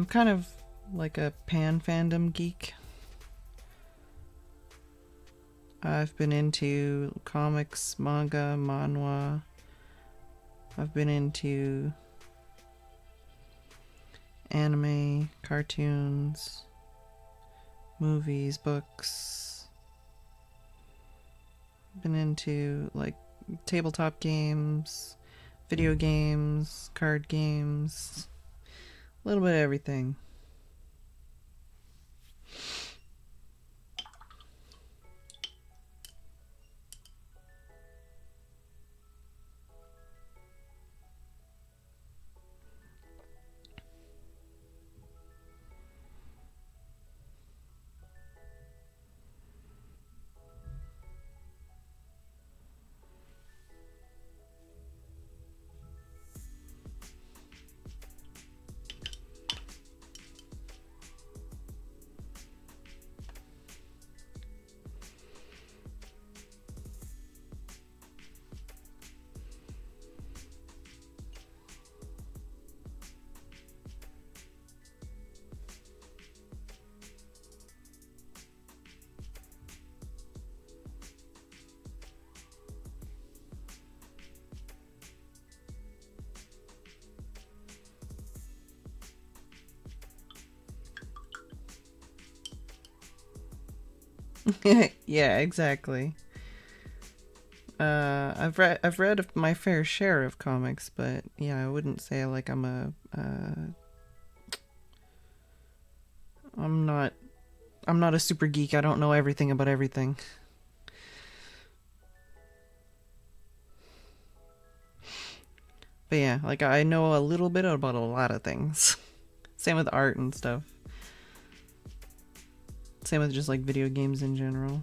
kind of like a pan fandom geek. I've been into comics, manga, manhwa. I've been into anime, cartoons, movies, books. Been into like tabletop games, video games, card games, a little bit of everything. Yeah, exactly. I've read my fair share of comics, but yeah, I wouldn't say like I'm not a super geek. I don't know everything about everything. But yeah, like I know a little bit about a lot of things. Same with art and stuff. Same with just like video games in general.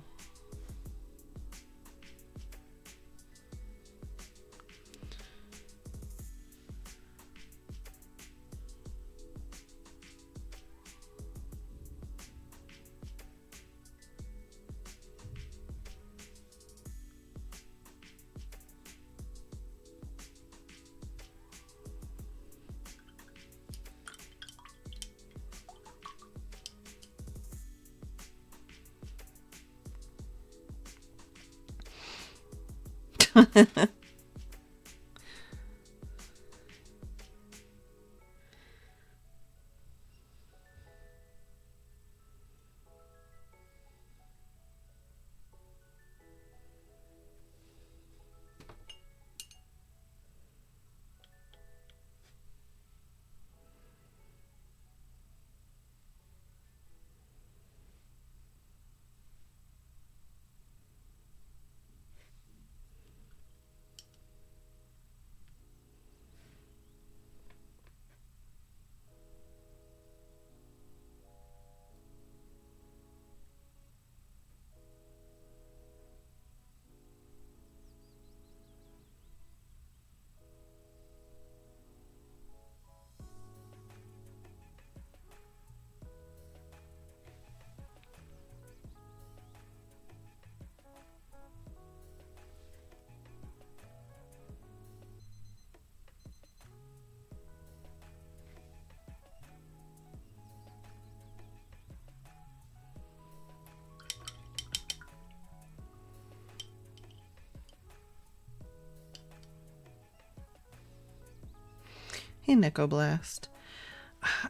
Hey, Necoblast.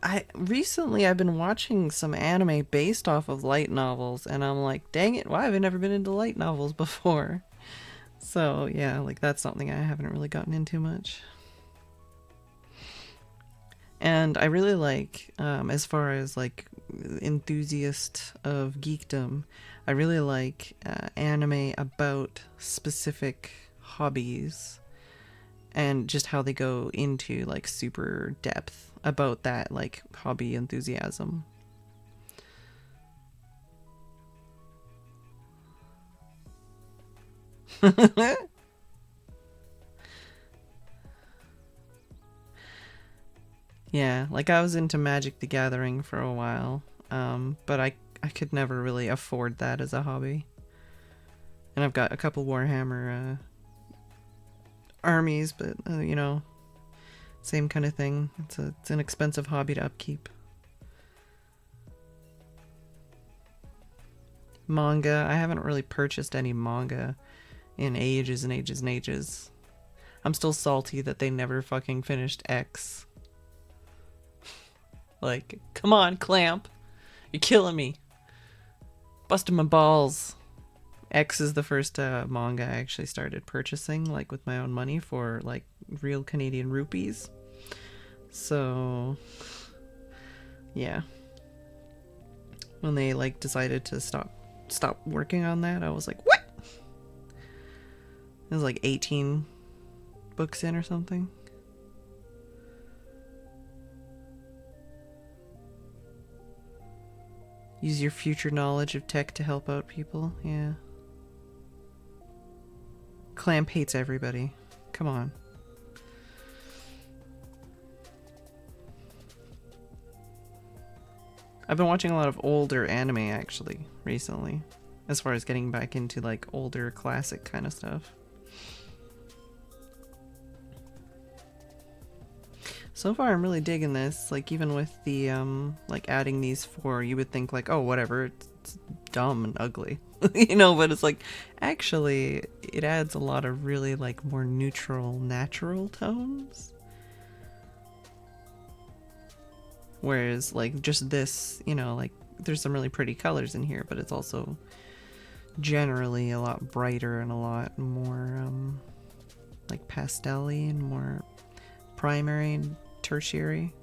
I've been watching some anime based off of light novels, and I'm like, dang it, why have I never been into light novels before? So yeah, like that's something I haven't really gotten into much. And I really like, as far as like enthusiast of geekdom, I really like anime about specific hobbies and just how they go into like super depth about that like hobby enthusiasm. Yeah, like I was into Magic the Gathering for a while, but I could never really afford that as a hobby. And I've got a couple Warhammer armies, but you know, same kind of thing. It's an expensive hobby to upkeep. Manga. I haven't really purchased any manga in ages and ages and ages. I'm still salty that they never fucking finished X. Like, come on, Clamp. You're killing me. Busting my balls. X is the first manga I actually started purchasing, like, with my own money for, like, real Canadian rupees. So, yeah. When they, like, decided to stop working on that, I was like, what? It was like 18 books in or something. Use your future knowledge of tech to help out people. Yeah. Clamp hates everybody. Come on. I've been watching a lot of older anime actually recently, as far as getting back into like older classic kind of stuff. So far I'm really digging this, like even with the like adding these 4, you would think like, oh whatever, it's dumb and ugly. You know, but it's like actually it adds a lot of really like more neutral, natural tones. Whereas like just this, you know, like there's some really pretty colors in here, but it's also generally a lot brighter and a lot more like pastel-y and more primary and tertiary.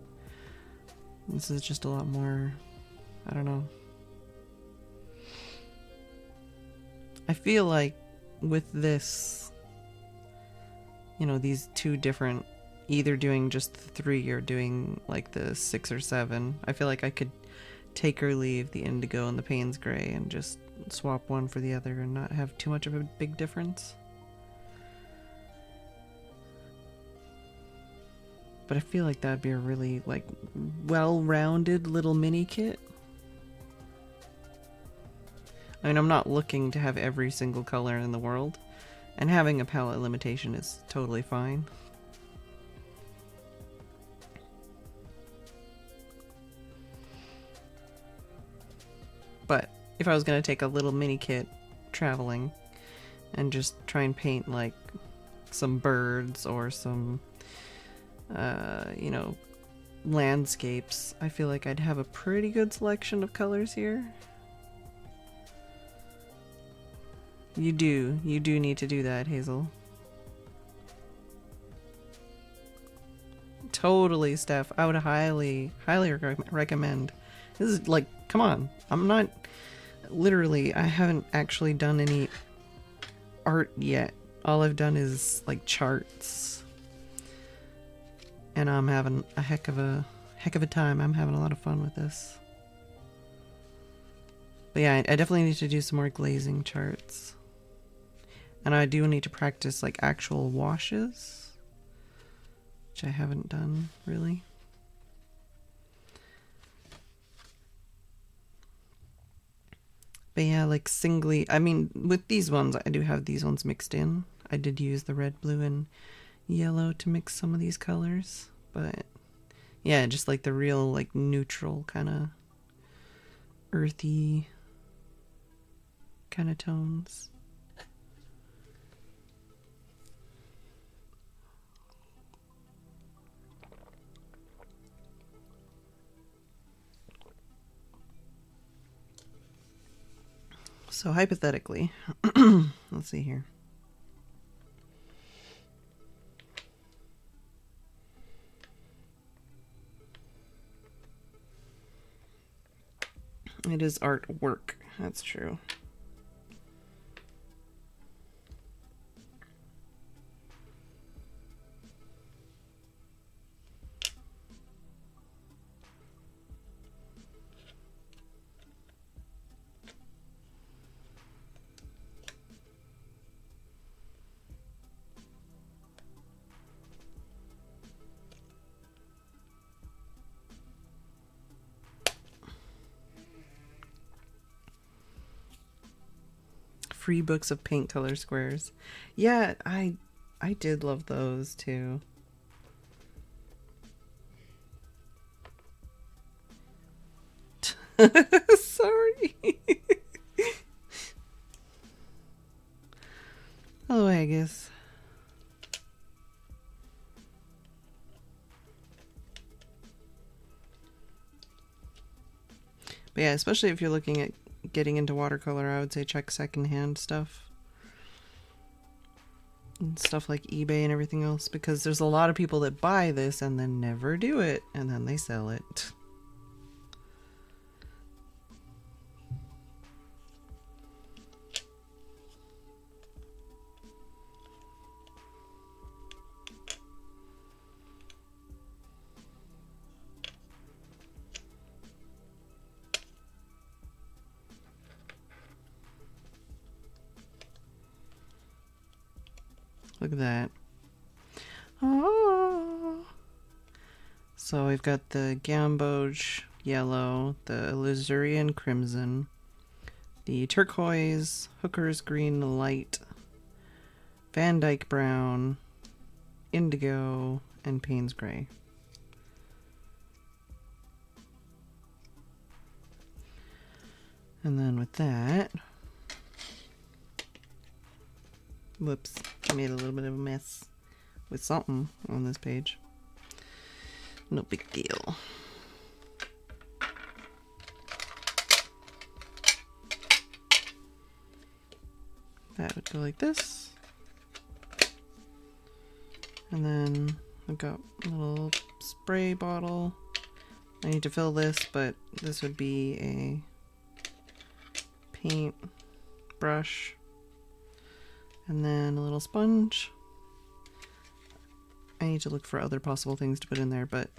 This is just a lot more, I don't know. I feel like with this, you know, these 2 different, either doing just the 3 or doing like the 6 or 7, I feel like I could take or leave the indigo and the Payne's gray and just swap one for the other and not have too much of a big difference. But I feel like that'd be a really like well-rounded little mini kit. I mean, I'm not looking to have every single color in the world, and having a palette limitation is totally fine. But if I was going to take a little mini kit traveling and just try and paint like some birds or some, you know, landscapes, I feel like I'd have a pretty good selection of colors here. You do need to do that, Hazel. Totally, Steph. I would highly recommend. This is like, come on. I'm not, literally, I haven't actually done any art yet. All I've done is like charts. And I'm having a heck of a time. I'm having a lot of fun with this. But yeah, I definitely need to do some more glazing charts. And I do need to practice like actual washes, which I haven't done really. But yeah, like singly, I mean, with these ones, I do have these ones mixed in. I did use the red, blue, and yellow to mix some of these colors. But yeah, just like the real like neutral kind of earthy kind of tones. So hypothetically, let's see here. It is artwork, that's true. 3 books of paint color squares. Yeah, I did love those too. Sorry. Hello, Haggis. But yeah, especially if you're looking at getting into watercolor, I would say check secondhand stuff. And stuff like eBay and everything else, because there's a lot of people that buy this and then never do it, and then they sell it. Look at that. Oh. So we've got the gamboge yellow, the Lasurian crimson, the turquoise, hooker's green light, Van Dyke brown, indigo, and Payne's gray. And then with that, whoops, I made a little bit of a mess with something on this page. No big deal. That would go like this. And then I've got a little spray bottle. I need to fill this, but this would be a paint brush. And then a little sponge. I need to look for other possible things to put in there, but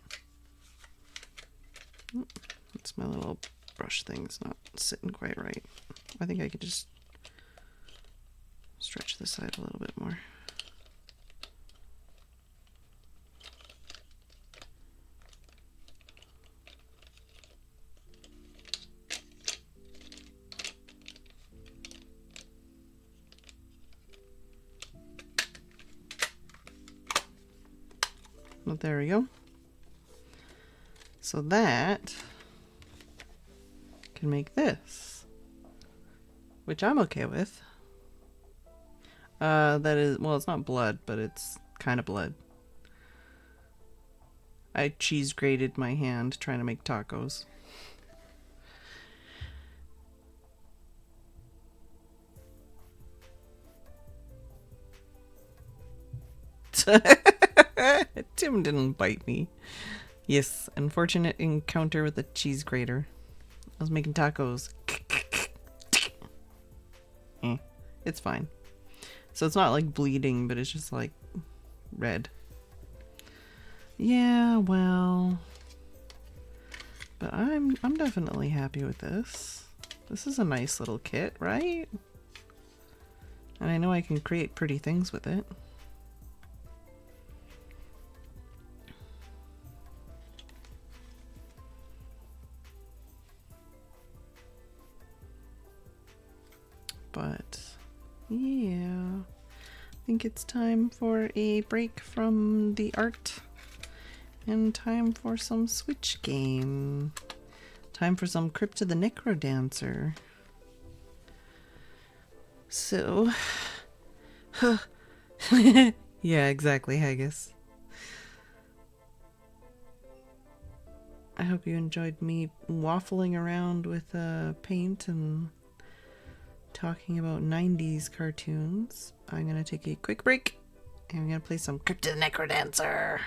it's my little brush thing's not sitting quite right. I think I could just stretch this side a little bit more. Well, there we go. So that can make this, which I'm okay with. That is, well, it's not blood, but it's kind of blood. I cheese grated my hand trying to make tacos. Tim didn't bite me. Yes, unfortunate encounter with a cheese grater. I was making tacos. It's fine. So it's not like bleeding, but it's just like red. Yeah, well, but I'm definitely happy with this. This is a nice little kit, right? And I know I can create pretty things with it. But yeah, I think it's time for a break from the art and time for some Switch game. Time for some Crypt the NecroDancer. So, yeah, exactly, Haggis. I hope you enjoyed me waffling around with paint and talking about 90s cartoons. I'm gonna take a quick break and I'm gonna play some Crypt the NecroDancer.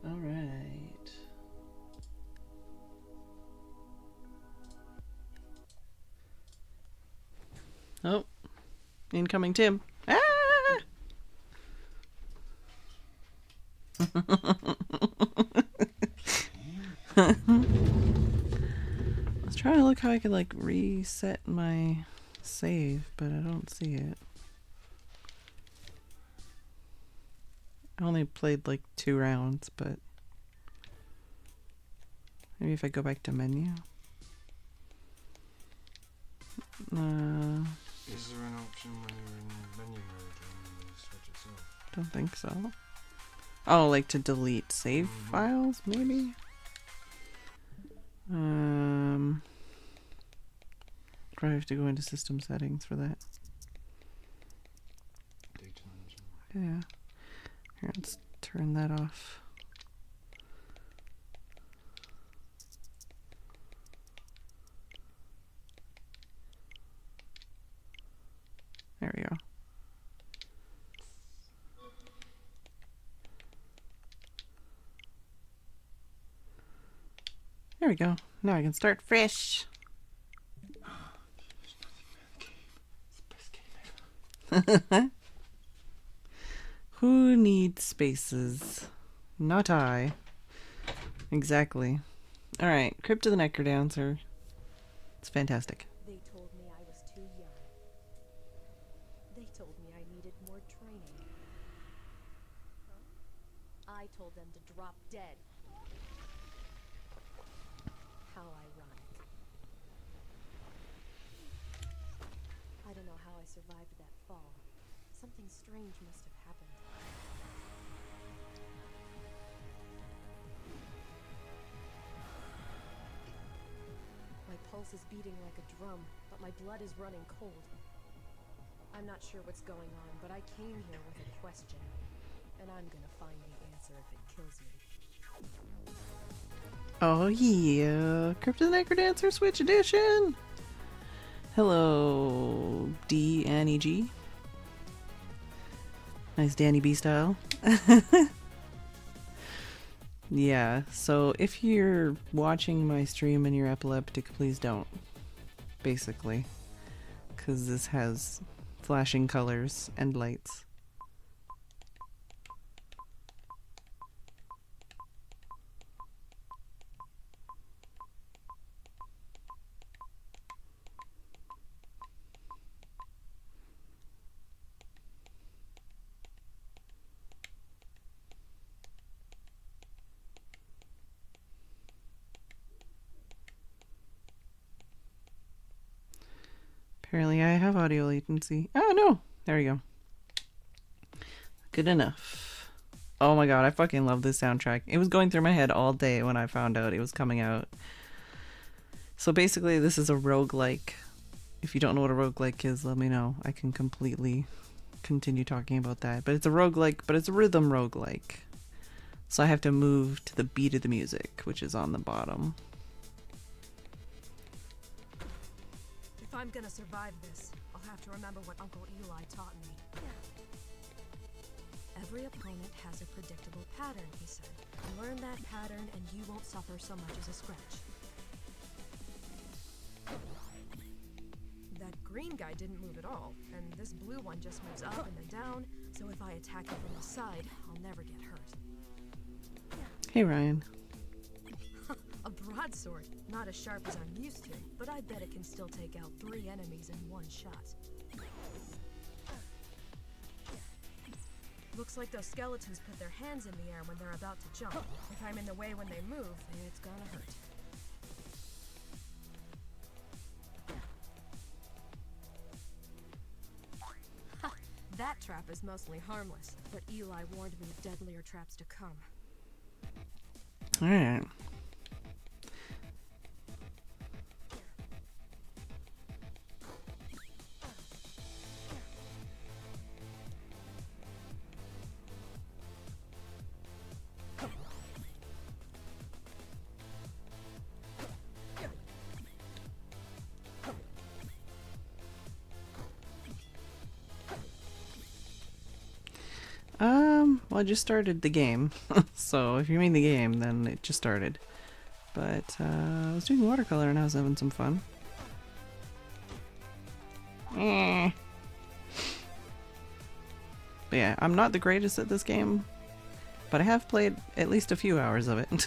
All right. Oh, incoming Tim. Ah! I was trying to look how I could like reset my save, but I don't see it. I only played like 2 rounds, but maybe if I go back to menu. Is there an option when you're in menu mode when you switch itself? Don't think so. Oh, like to delete save files, maybe? Do I have to go into system settings for that? Data management. Yeah. Here, let's turn that off. There we go. There we go. Now I can start fresh. Who needs spaces? Not I. Exactly. Alright, Crypt of the NecroDancer. It's fantastic. They told me I was too young. They told me I needed more training. I told them to drop dead. How ironic. I don't know how I survived that fall. Something strange must have happened. My pulse is beating like a drum, but my blood is running cold. I'm not sure what's going on, but I came here with a question, and I'm gonna find the answer if it kills me. Oh yeah, Crypt of the NecroDancer Switch Edition! Hello, D Annie G. Nice Danny B style. Yeah, so if you're watching my stream and you're epileptic, please don't. Basically. Because this has flashing colors and lights. Apparently I have audio latency. Oh no! There we go. Good enough. Oh my god, I fucking love this soundtrack. It was going through my head all day when I found out it was coming out. So basically this is a roguelike. If you don't know what a roguelike is, let me know. I can completely continue talking about that. But it's a roguelike, but it's a rhythm roguelike. So I have to move to the beat of the music, which is on the bottom. If I'm gonna survive this, I'll have to remember what Uncle Eli taught me. Every opponent has a predictable pattern, he said. Learn that pattern and you won't suffer so much as a scratch. That green guy didn't move at all, and this blue one just moves up and then down, so if I attack him from the side, I'll never get hurt. Hey Ryan. A broadsword, not as sharp as I'm used to, but I bet it can still take out 3 enemies in one shot. Looks like those skeletons put their hands in the air when they're about to jump. If I'm in the way when they move, it's gonna hurt. Ha! That trap is mostly harmless, but Eli warned me of deadlier traps to come. Alright. Well, I just started the game, so if you mean the game, then it just started. But I was doing watercolor and I was having some fun. But yeah, I'm not the greatest at this game, but I have played at least a few hours of it.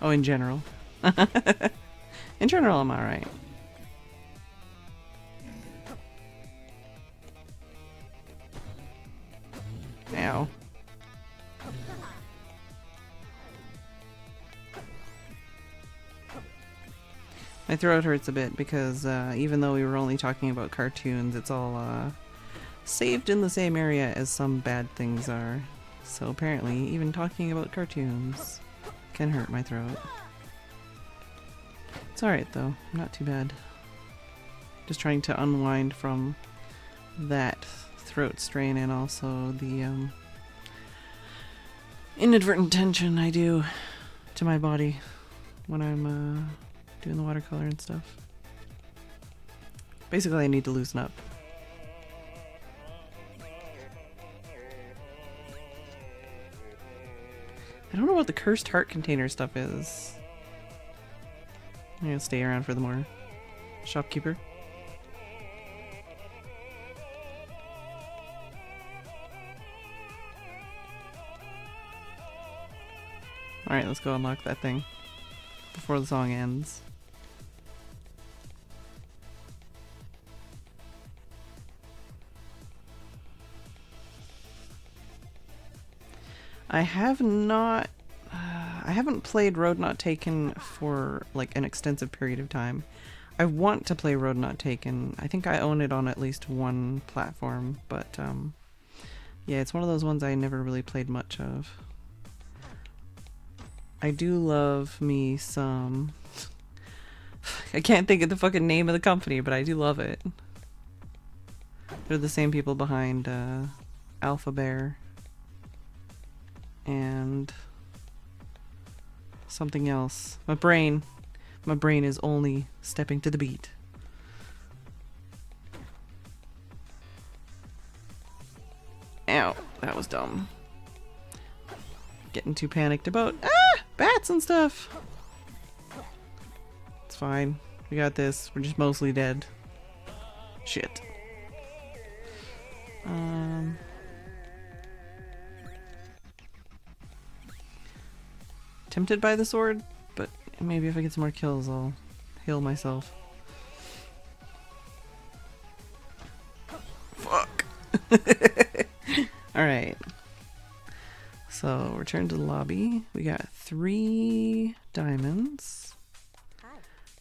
Oh, in general. In general, I'm alright. Ow. My throat hurts a bit because even though we were only talking about cartoons, it's all saved in the same area as some bad things are. So apparently, even talking about cartoons can hurt my throat. It's alright though, not too bad. Just trying to unwind from that throat strain and also the inadvertent tension I do to my body when I'm doing the watercolor and stuff. Basically, I need to loosen up. I don't know what the cursed heart container stuff is. I'm gonna stay around for the more shopkeeper. Alright, let's go unlock that thing before the song ends. I haven't played Road Not Taken for like an extensive period of time. I want to play Road Not Taken. I think I own it on at least one platform, but yeah, it's one of those ones I never really played much of. I do love me some... I can't think of the fucking name of the company, but I do love it. They're the same people behind Alpha Bear and something else. My brain is only stepping to the beat. Ow, that was dumb. Getting too panicked about bats and stuff. It's fine. We got this. We're just mostly dead. Shit. Tempted by the sword, but maybe if I get some more kills, I'll heal myself. Fuck. Alright. So, return to the lobby. We got 3 diamonds.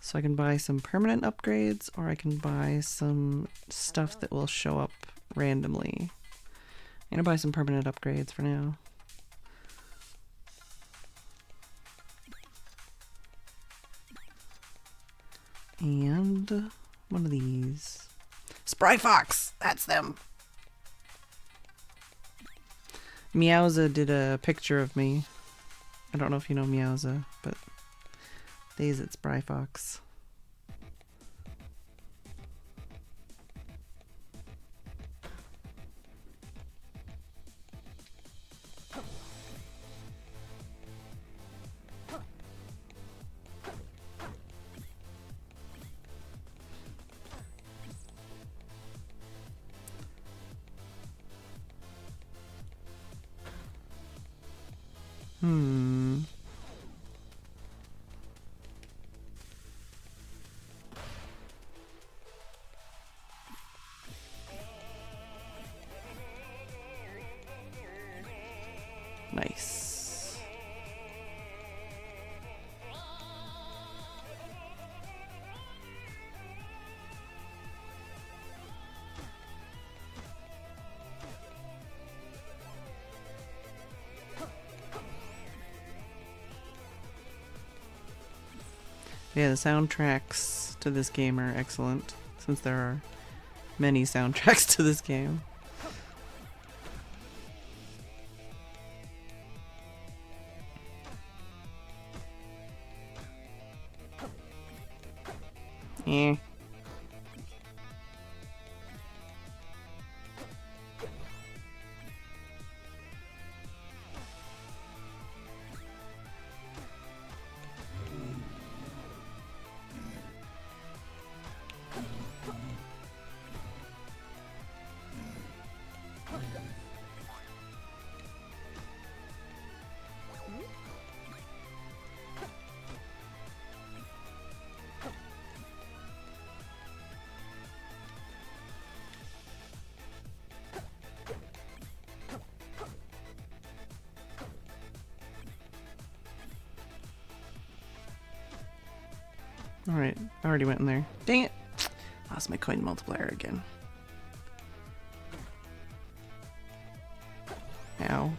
So I can buy some permanent upgrades, or I can buy some stuff that will show up randomly. I'm gonna buy some permanent upgrades for now. And one of these. Spry Fox! That's them! Meowza did a picture of me. I don't know if you know Meowza, but they's at Spry Fox. Nice. Yeah, the soundtracks to this game are excellent, since there are many soundtracks to this game. Eh. Alright, I already went in there. Dang it! Lost my coin multiplier again. Ow.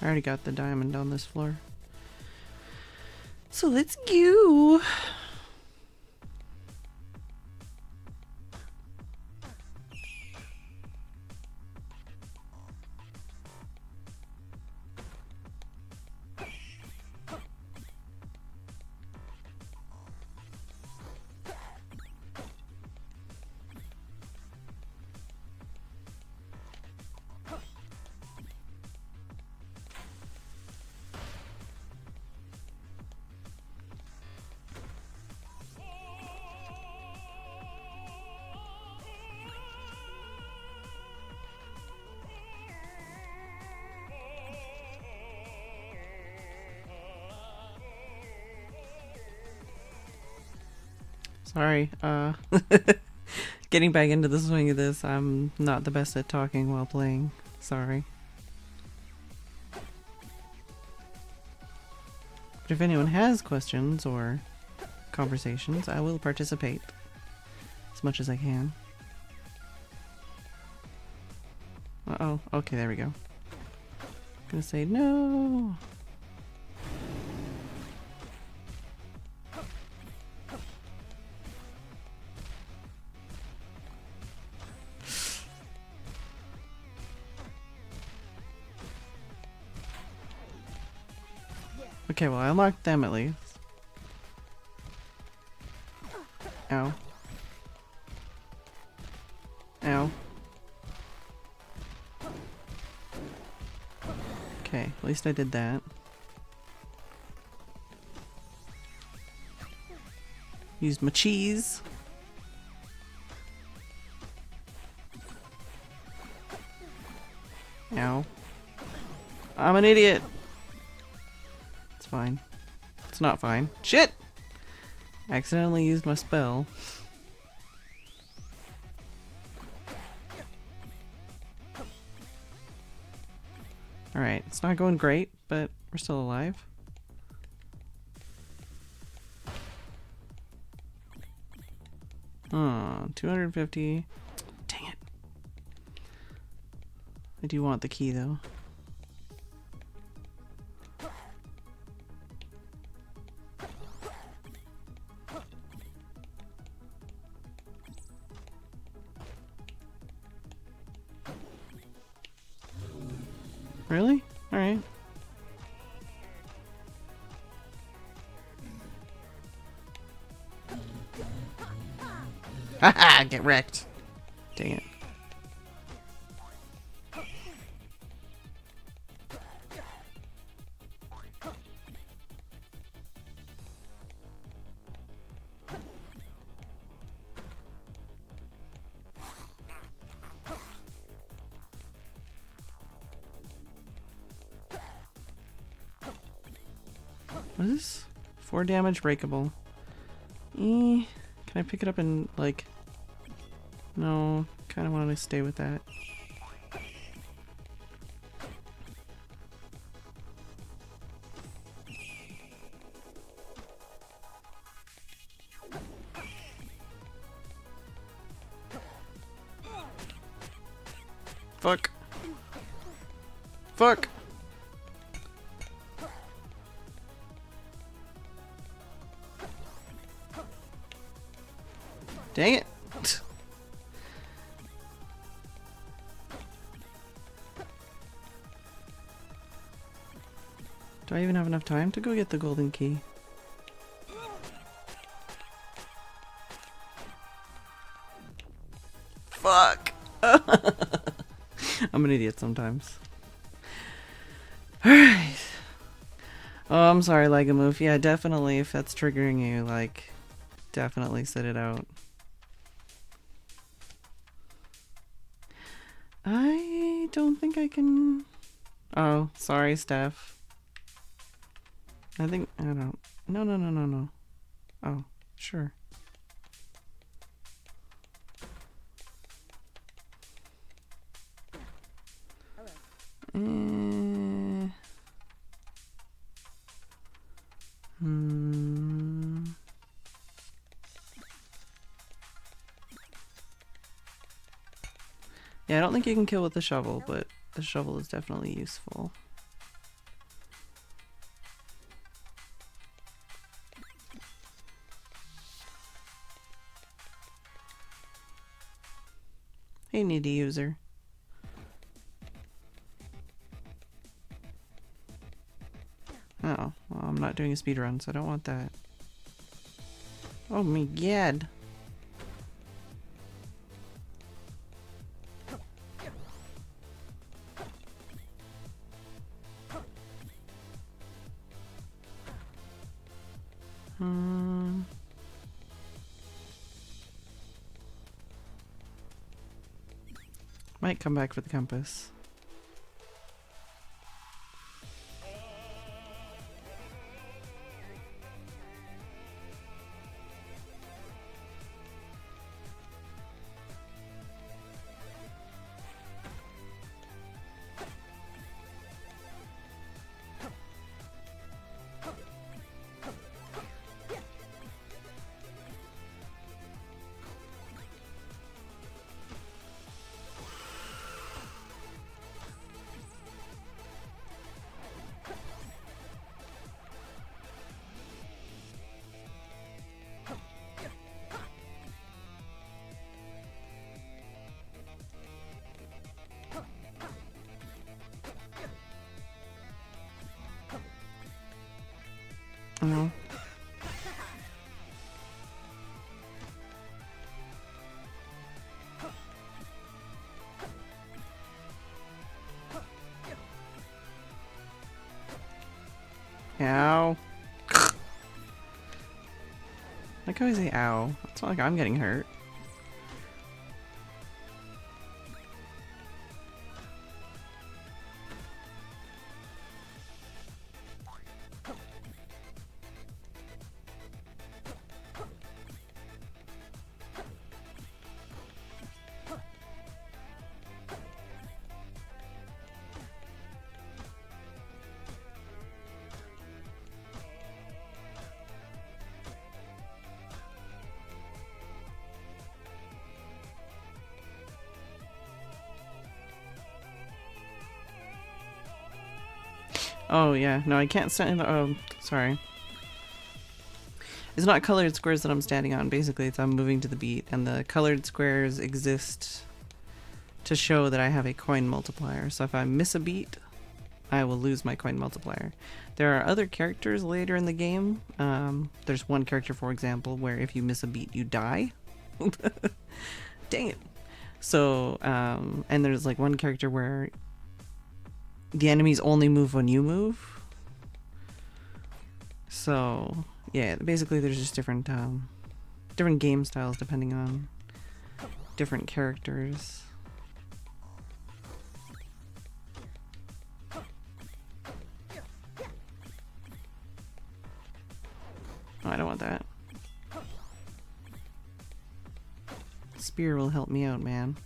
I already got the diamond on this floor. So let's go! Sorry, getting back into the swing of this, I'm not the best at talking while playing. Sorry. But if anyone has questions or conversations, I will participate as much as I can. Uh-oh. Okay, there we go. Gonna say no. Okay, well, I unlocked them at least. Ow. Ow. Okay, at least I did that. Used my cheese. Ow. I'm an idiot. It's fine. It's not fine. Shit! Accidentally used my spell. Alright, it's not going great, but we're still alive. Oh, 250. Dang it. I do want the key though. Really? Alright. Haha! Get wrecked. Dang it. What is this? 4 damage breakable. Can I pick it up and like... No, kind of want to stay with that. Fuck. Fuck. Dang it. Do I even have enough time to go get the golden key? Fuck! I'm an idiot sometimes. Alright. Oh, I'm sorry, Legamoof. Yeah, definitely, if that's triggering you, like, definitely sit it out. I don't think I can... Oh, sorry, Steph. I think... I don't... No. Oh, sure. Yeah, I don't think you can kill with the shovel, but the shovel is definitely useful. Hey, needy user. Oh, well, I'm not doing a speedrun, so I don't want that. Oh my god. Might come back for the compass. No. Ow. Like how I say ow. It's not like I'm getting hurt. Oh yeah, no, I can't stand. Oh, sorry. It's not colored squares that I'm standing on. Basically, it's I'm moving to the beat, and the colored squares exist to show that I have a coin multiplier. So if I miss a beat, I will lose my coin multiplier. There are other characters later in the game. There's one character, for example, where if you miss a beat, you die. Dang it. So, and there's like one character where the enemies only move when you move. So, yeah, basically there's just different different game styles depending on different characters. Oh, I don't want that. Spear will help me out, man.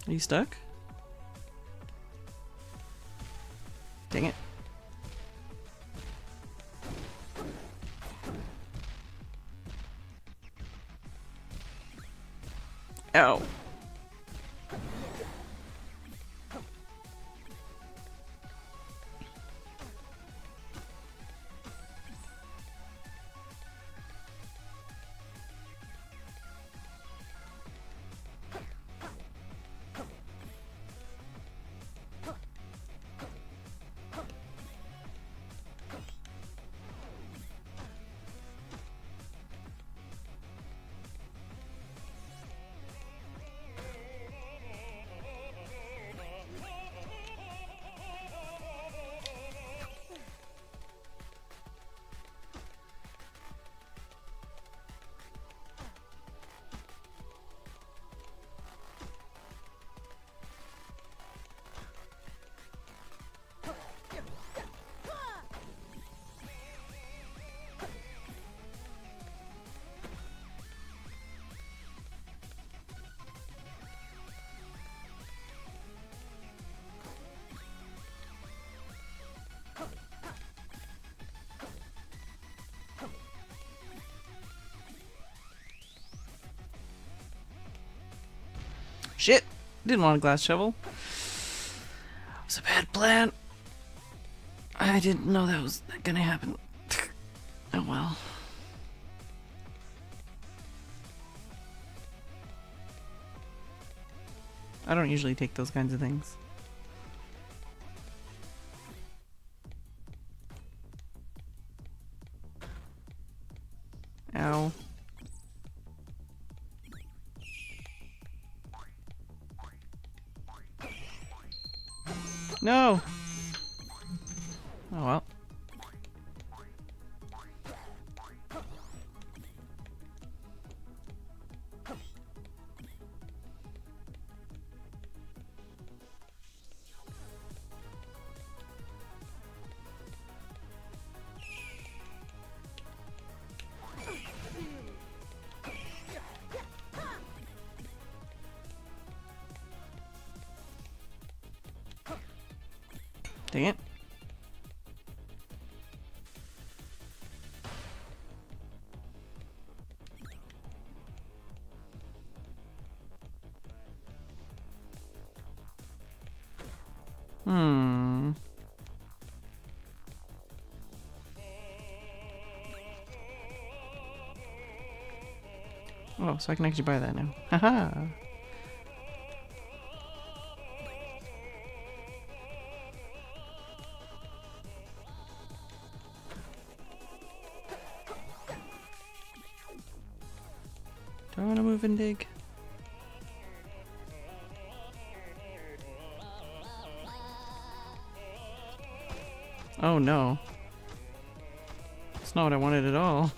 Are you stuck? Dang it. Ow. Shit! Didn't want a glass shovel. It was a bad plan. I didn't know that was gonna happen. Oh well. I don't usually take those kinds of things. Ow. No! Oh well. Dang it. Oh, so I can actually buy that now. Haha. Do I want to move and dig? Oh no. That's not what I wanted at all.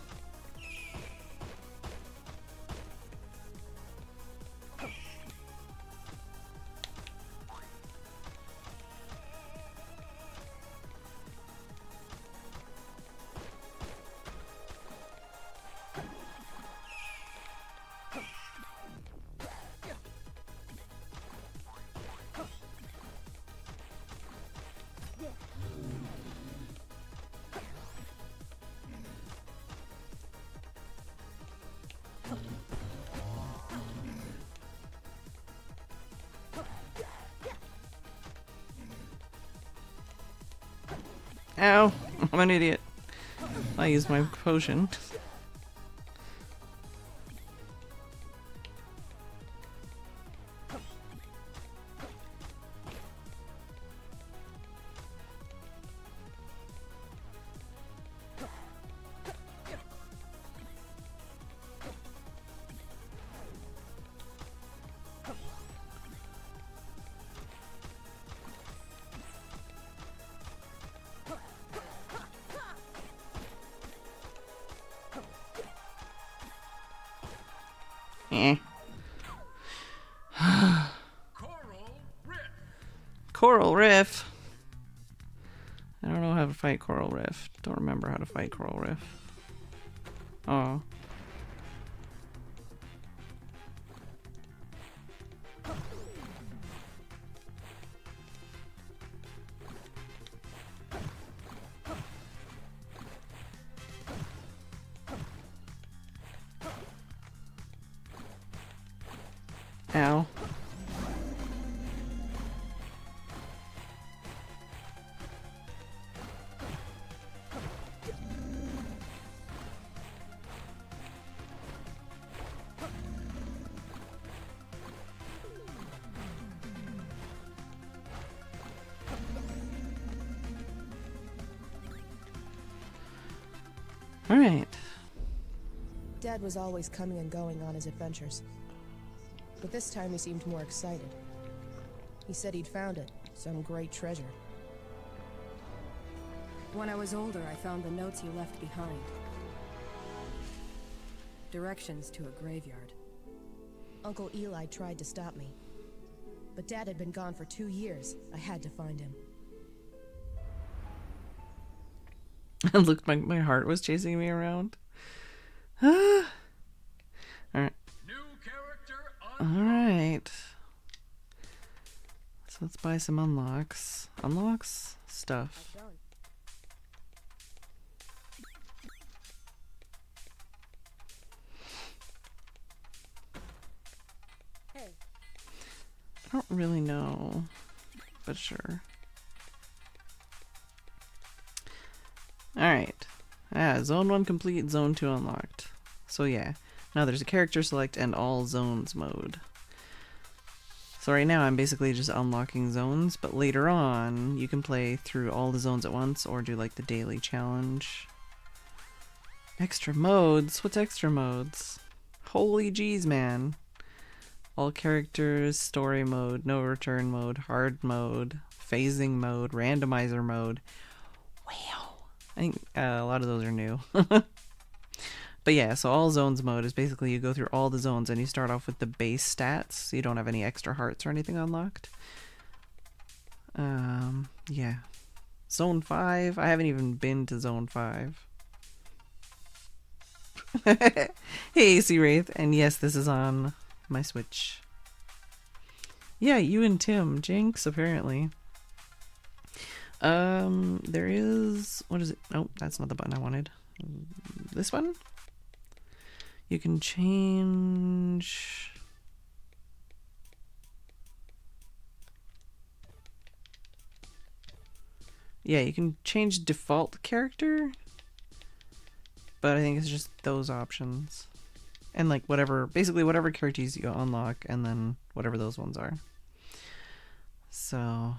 Ow! I'm an idiot. I used my potion. Eh. Coral Riff. I don't know how to fight Coral Riff. Don't remember how to fight Coral Riff. Oh. Ow. All right. Dad was always coming and going on his adventures. But this time he seemed more excited. He said he'd found it, some great treasure. When I was older, I found the notes you left behind. Directions to a graveyard. Uncle Eli tried to stop me. But Dad had been gone for 2 years. I had to find him. It looked like my heart was chasing me around. Alright. Alright. So let's buy some unlocks. Unlocks? Stuff. Hey. I don't really know, but sure. Alright. Zone 1 complete, Zone 2 unlocked. So yeah. Now there's a character select and all zones mode. So right now I'm basically just unlocking zones, but later on you can play through all the zones at once or do like the daily challenge. Extra modes? What's extra modes? Holy jeez, man. All characters, story mode, no return mode, hard mode, phasing mode, randomizer mode. Wow. I think a lot of those are new. But yeah, so all zones mode is basically you go through all the zones and you start off with the base stats, so you don't have any extra hearts or anything unlocked. Yeah. Zone 5, I haven't even been to Zone 5. Hey, Sea Wraith, and yes, this is on my Switch. Yeah, you and Tim, Jinx, apparently. There is, what is it? Nope, that's not the button I wanted. This one? You can change... Yeah, you can change default character, but I think it's just those options. And like whatever, basically whatever characters you unlock and then whatever those ones are. So...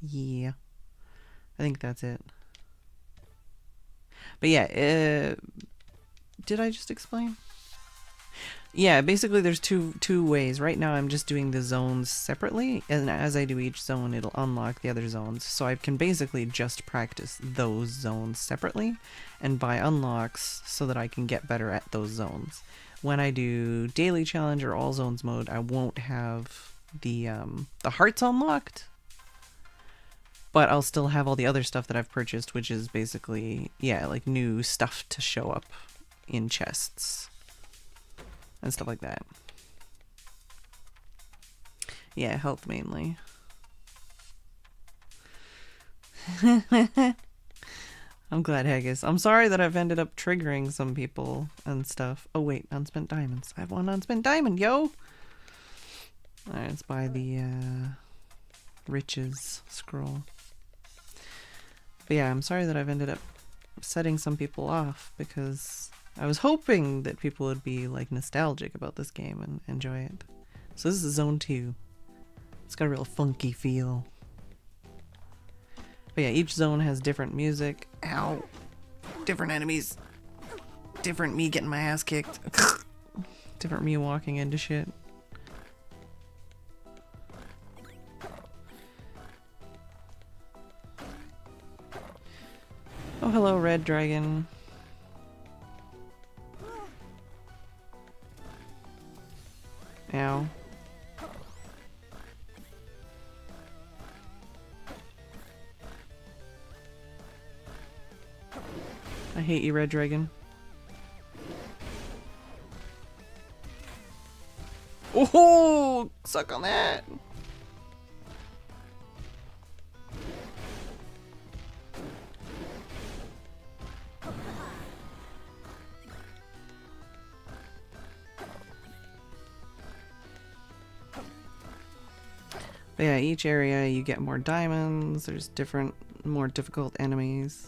yeah, I think that's it. But yeah, did I just explain? Yeah, basically there's two ways. Right now I'm just doing the zones separately, and as I do each zone it'll unlock the other zones. So I can basically just practice those zones separately and buy unlocks so that I can get better at those zones. When I do daily challenge or all zones mode, I won't have the hearts unlocked. But I'll still have all the other stuff that I've purchased, which is basically, yeah, like new stuff to show up in chests. And stuff like that. Yeah, health mainly. I'm glad, Haggis. I'm sorry that I've ended up triggering some people and stuff. Oh wait, unspent diamonds. I have one unspent diamond, yo! Alright, let's buy the riches scroll. But yeah, I'm sorry that I've ended up setting some people off because I was hoping that people would be like nostalgic about this game and enjoy it. So this is Zone 2. It's got a real funky feel. But yeah, each zone has different music. Ow! Different enemies. Different me getting my ass kicked. Different me walking into shit. Oh, hello, Red Dragon. Ow. I hate you, Red Dragon. Oh, suck on that. But yeah, each area you get more diamonds, there's different, more difficult enemies.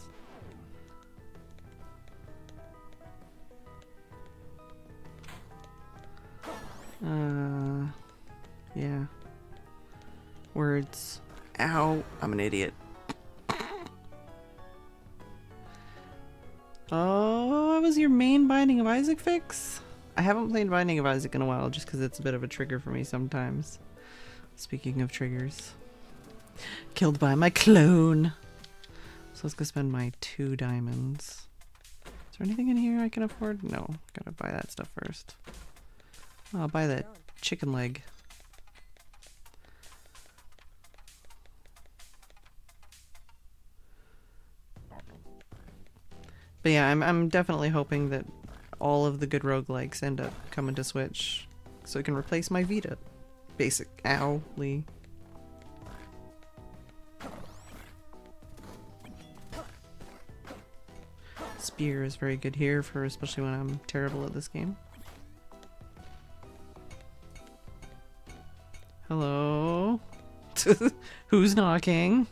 Yeah. Words. Ow, I'm an idiot. Oh, that was your main Binding of Isaac fix? I haven't played Binding of Isaac in a while just because it's a bit of a trigger for me sometimes. Speaking of triggers. Killed by my clone. So let's go spend my 2 diamonds. Is there anything in here I can afford? No, gotta buy that stuff first. I'll buy that chicken leg. But yeah, I'm definitely hoping that all of the good roguelikes end up coming to Switch so it can replace my Vita. Basic. Ow, Lee. Spear is very good here, for especially when I'm terrible at this game. Hello? Who's knocking?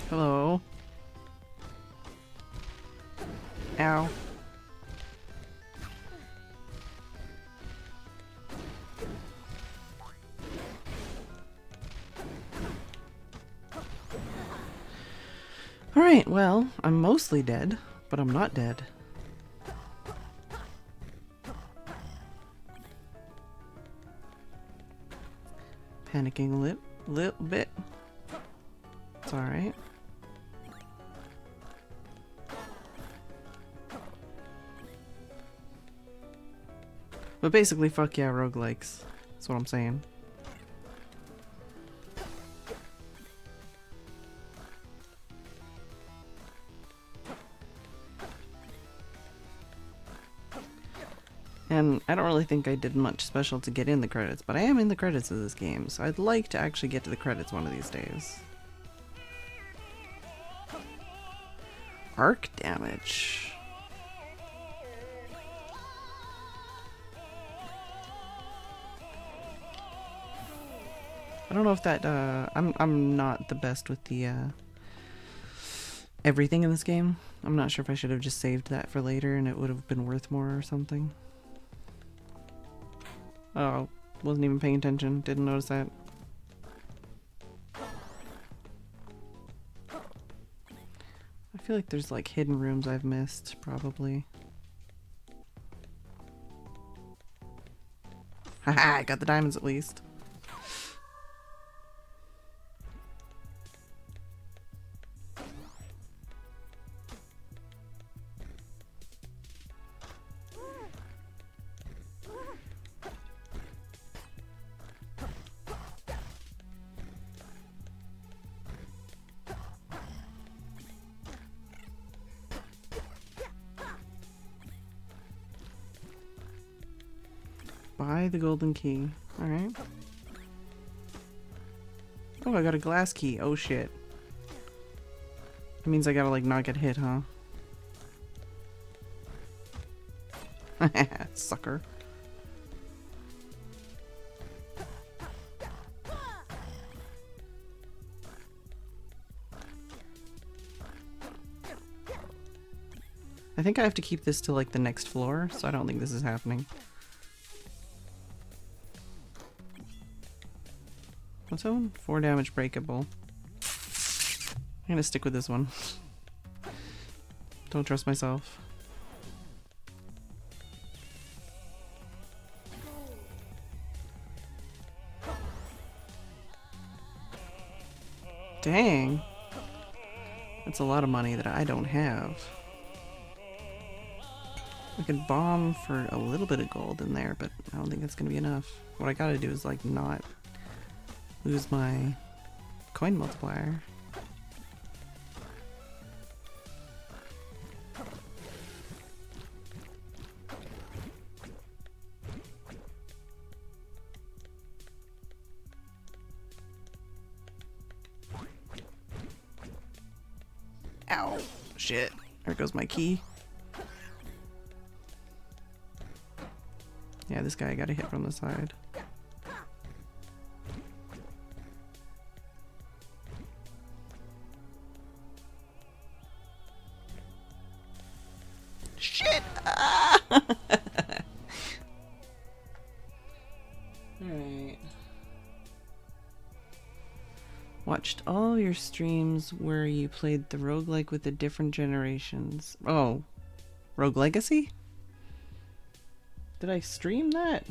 Hello? Ow. Alright, well, I'm mostly dead, but I'm not dead. Panicking a little bit. It's alright. But basically, fuck yeah, roguelikes. That's what I'm saying. And I don't really think I did much special to get in the credits, but I am in the credits of this game, so I'd like to actually get to the credits one of these days. Arc damage. I don't know if that, I'm not the best with the, everything in this game. I'm not sure if I should have just saved that for later and it would have been worth more or something. Oh, wasn't even paying attention, didn't notice that. I feel like there's like hidden rooms I've missed, probably. Haha, I got the diamonds at least. Buy the golden key. Alright. Oh, I got a glass key. Oh shit. That means I gotta like not get hit, huh? Sucker. I think I have to keep this to like the next floor, so I don't think this is happening. What's that one? 4 damage breakable. I'm gonna stick with this one. Don't trust myself. Dang. That's a lot of money that I don't have. I could bomb for a little bit of gold in there, but I don't think that's gonna be enough. What I gotta do is like not lose my coin multiplier. Ow! Shit. There goes my key. Yeah, this guy got a hit from the side. Shit! Ah! Alright. Watched all your streams where you played the roguelike with the different generations. Oh. Rogue Legacy? Did I stream that?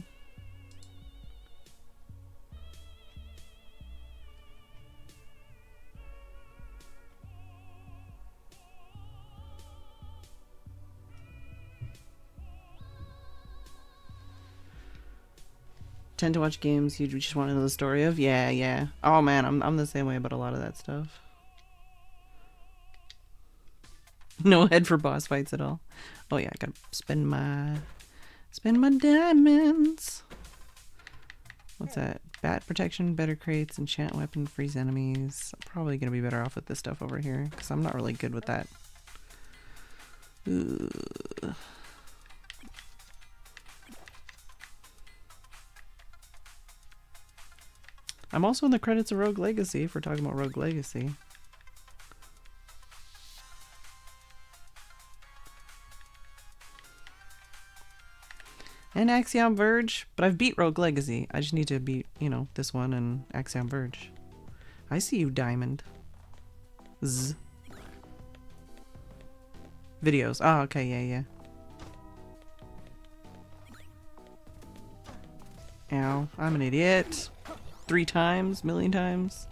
Tend to watch games you just want to know the story of? Yeah, yeah. Oh man, I'm the same way about a lot of that stuff. No head for boss fights at all. Oh yeah, I gotta spend my diamonds. What's that? Bat protection, better crates, enchant weapon, freeze enemies. I'm probably gonna be better off with this stuff over here because I'm not really good with that. Ugh. I'm also in the credits of Rogue Legacy if we're talking about Rogue Legacy. And Axiom Verge, but I've beat Rogue Legacy. I just need to beat, you know, this one and Axiom Verge. I see you, Diamond. Z. Videos. Oh, okay, yeah, yeah. Ow, I'm an idiot. 3 times, million times.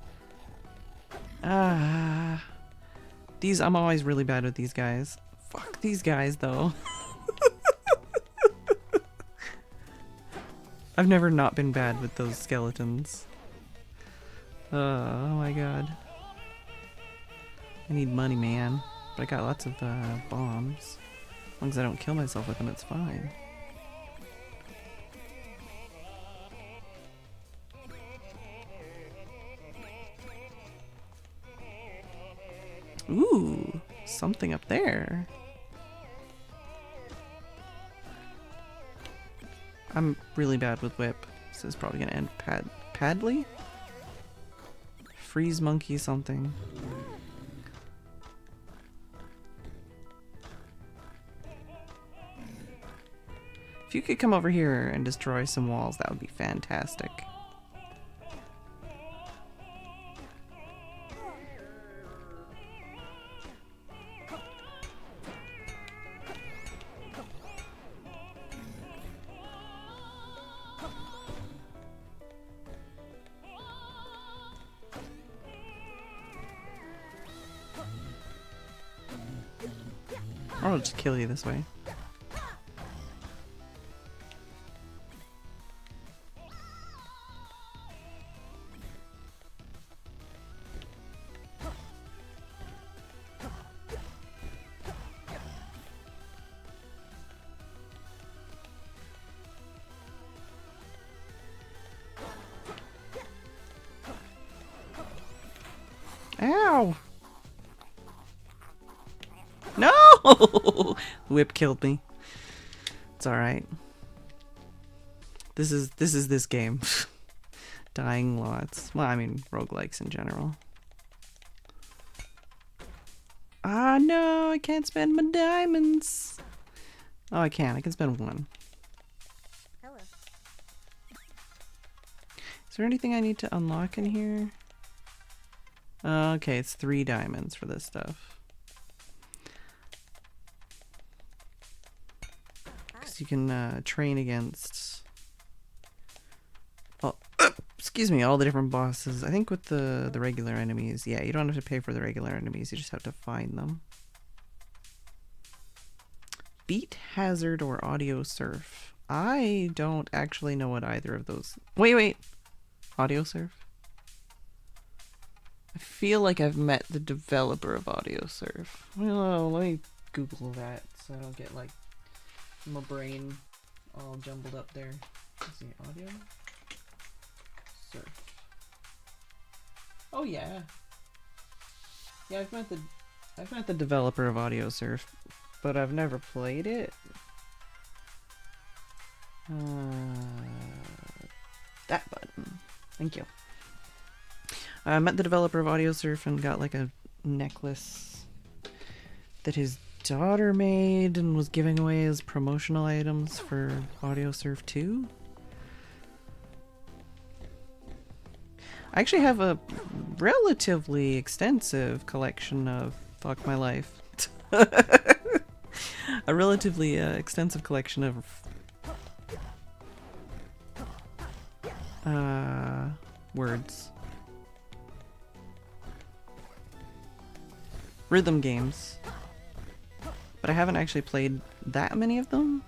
Ah. These, I'm always really bad with these guys. Fuck these guys, though. I've never not been bad with those skeletons. Oh my god. I need money, man. But I got lots of bombs. As long as I don't kill myself with them, it's fine. Ooh, something up there. I'm really bad with whip. This is probably gonna end Padley? Freeze monkey something. If you could come over here and destroy some walls, that would be fantastic. Or I'll just kill you this way. Ow! No! Whip killed me. It's alright. This is this game. Dying lots. Well, I mean, roguelikes in general. Ah, no, I can't spend my diamonds. Oh, I can. I can spend 1. Hello. Is there anything I need to unlock in here? Okay, it's 3 diamonds for this stuff. Because you can train against... Oh, excuse me, all the different bosses. I think with the regular enemies, yeah, you don't have to pay for the regular enemies. You just have to find them. Beat Hazard or Audio Surf. I don't actually know what either of those... Wait. Audio Surf? I feel like I've met the developer of Audio Surf. Well, let me Google that so I don't get like my brain all jumbled up there. Let's see, Audio Surf. Oh yeah. Yeah, I've met the I've met the developer of AudioSurf, but I've never played it. That button. Thank you. I met the developer of AudioSurf and got like a necklace that his daughter made and was giving away as promotional items for AudioSurf 2. I actually have a relatively extensive collection of fuck my life. A relatively extensive collection of words. Rhythm games. But I haven't actually played that many of them,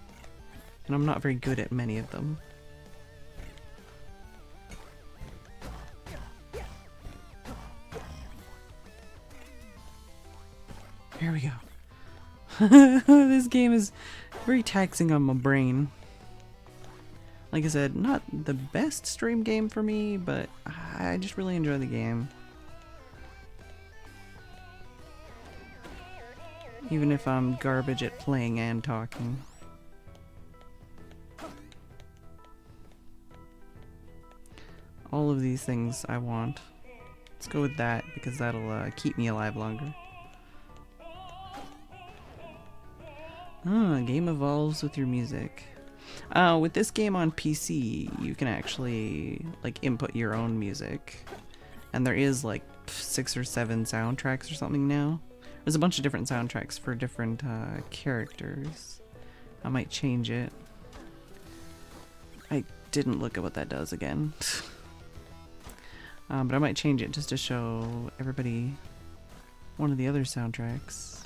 and I'm not very good at many of them. Here we go. This game is very taxing on my brain. Like I said, not the best stream game for me, but I just really enjoy the game. Even if I'm garbage at playing and talking. All of these things I want. Let's go with that because that'll keep me alive longer. Game evolves with your music. With this game on PC, you can actually like input your own music. And there is like 6 or 7 soundtracks or something now. There's a bunch of different soundtracks for different characters. I might change it. I didn't look at what that does again. But I might change it just to show everybody one of the other soundtracks.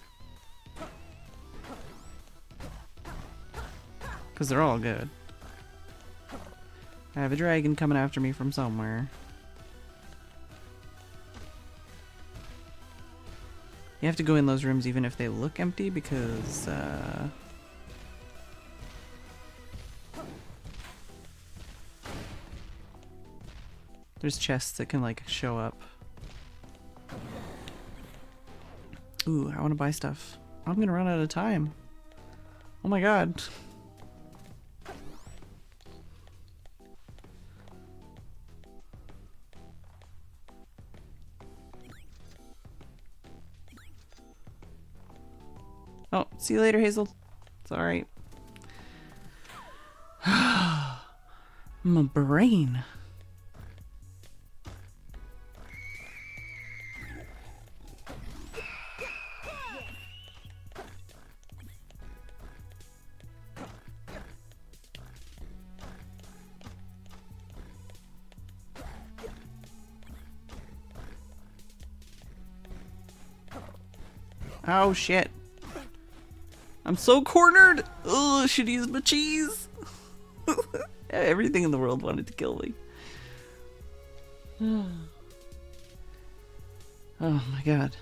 Because they're all good. I have a dragon coming after me from somewhere. You have to go in those rooms even if they look empty because there's chests that can like show up. Ooh, I want to buy stuff. I'm gonna run out of time. Oh my god. Oh, see you later, Hazel. It's alright. My brain. Oh shit. I'm so cornered! Ugh, I should use my cheese! Everything in the world wanted to kill me. Oh my god.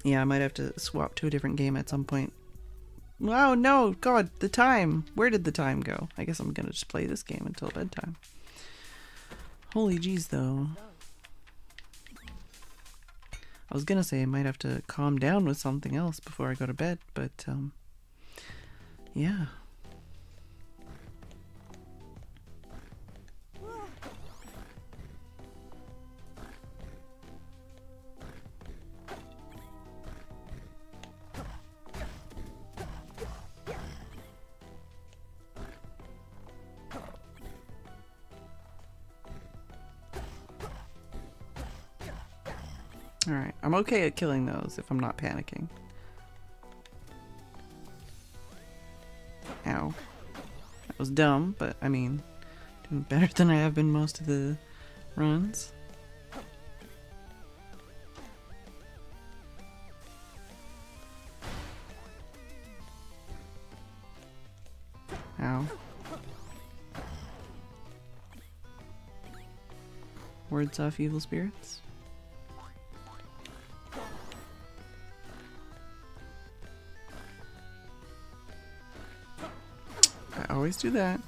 Yeah, I might have to swap to a different game at some point. Oh no, god, the time! Where did the time go? I guess I'm gonna just play this game until bedtime. Holy jeez though. I was gonna say I might have to calm down with something else before I go to bed, but yeah. Alright, I'm okay at killing those if I'm not panicking. Ow. That was dumb, but I mean, doing better than I have been most of the runs. Ow. Words off evil spirits. I always do that.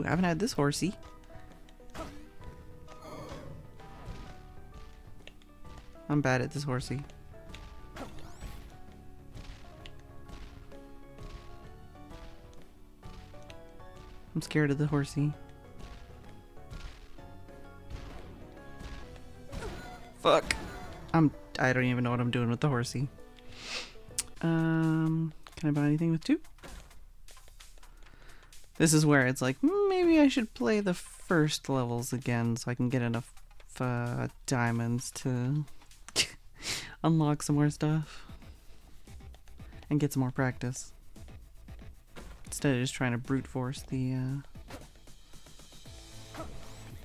I haven't had this horsey. I'm bad at this horsey. I'm scared of the horsey. Fuck. I don't even know what I'm doing with the horsey. Can I buy anything with 2? This is where it's like, maybe I should play the first levels again so I can get enough diamonds to unlock some more stuff and get some more practice. Instead of just trying to brute force the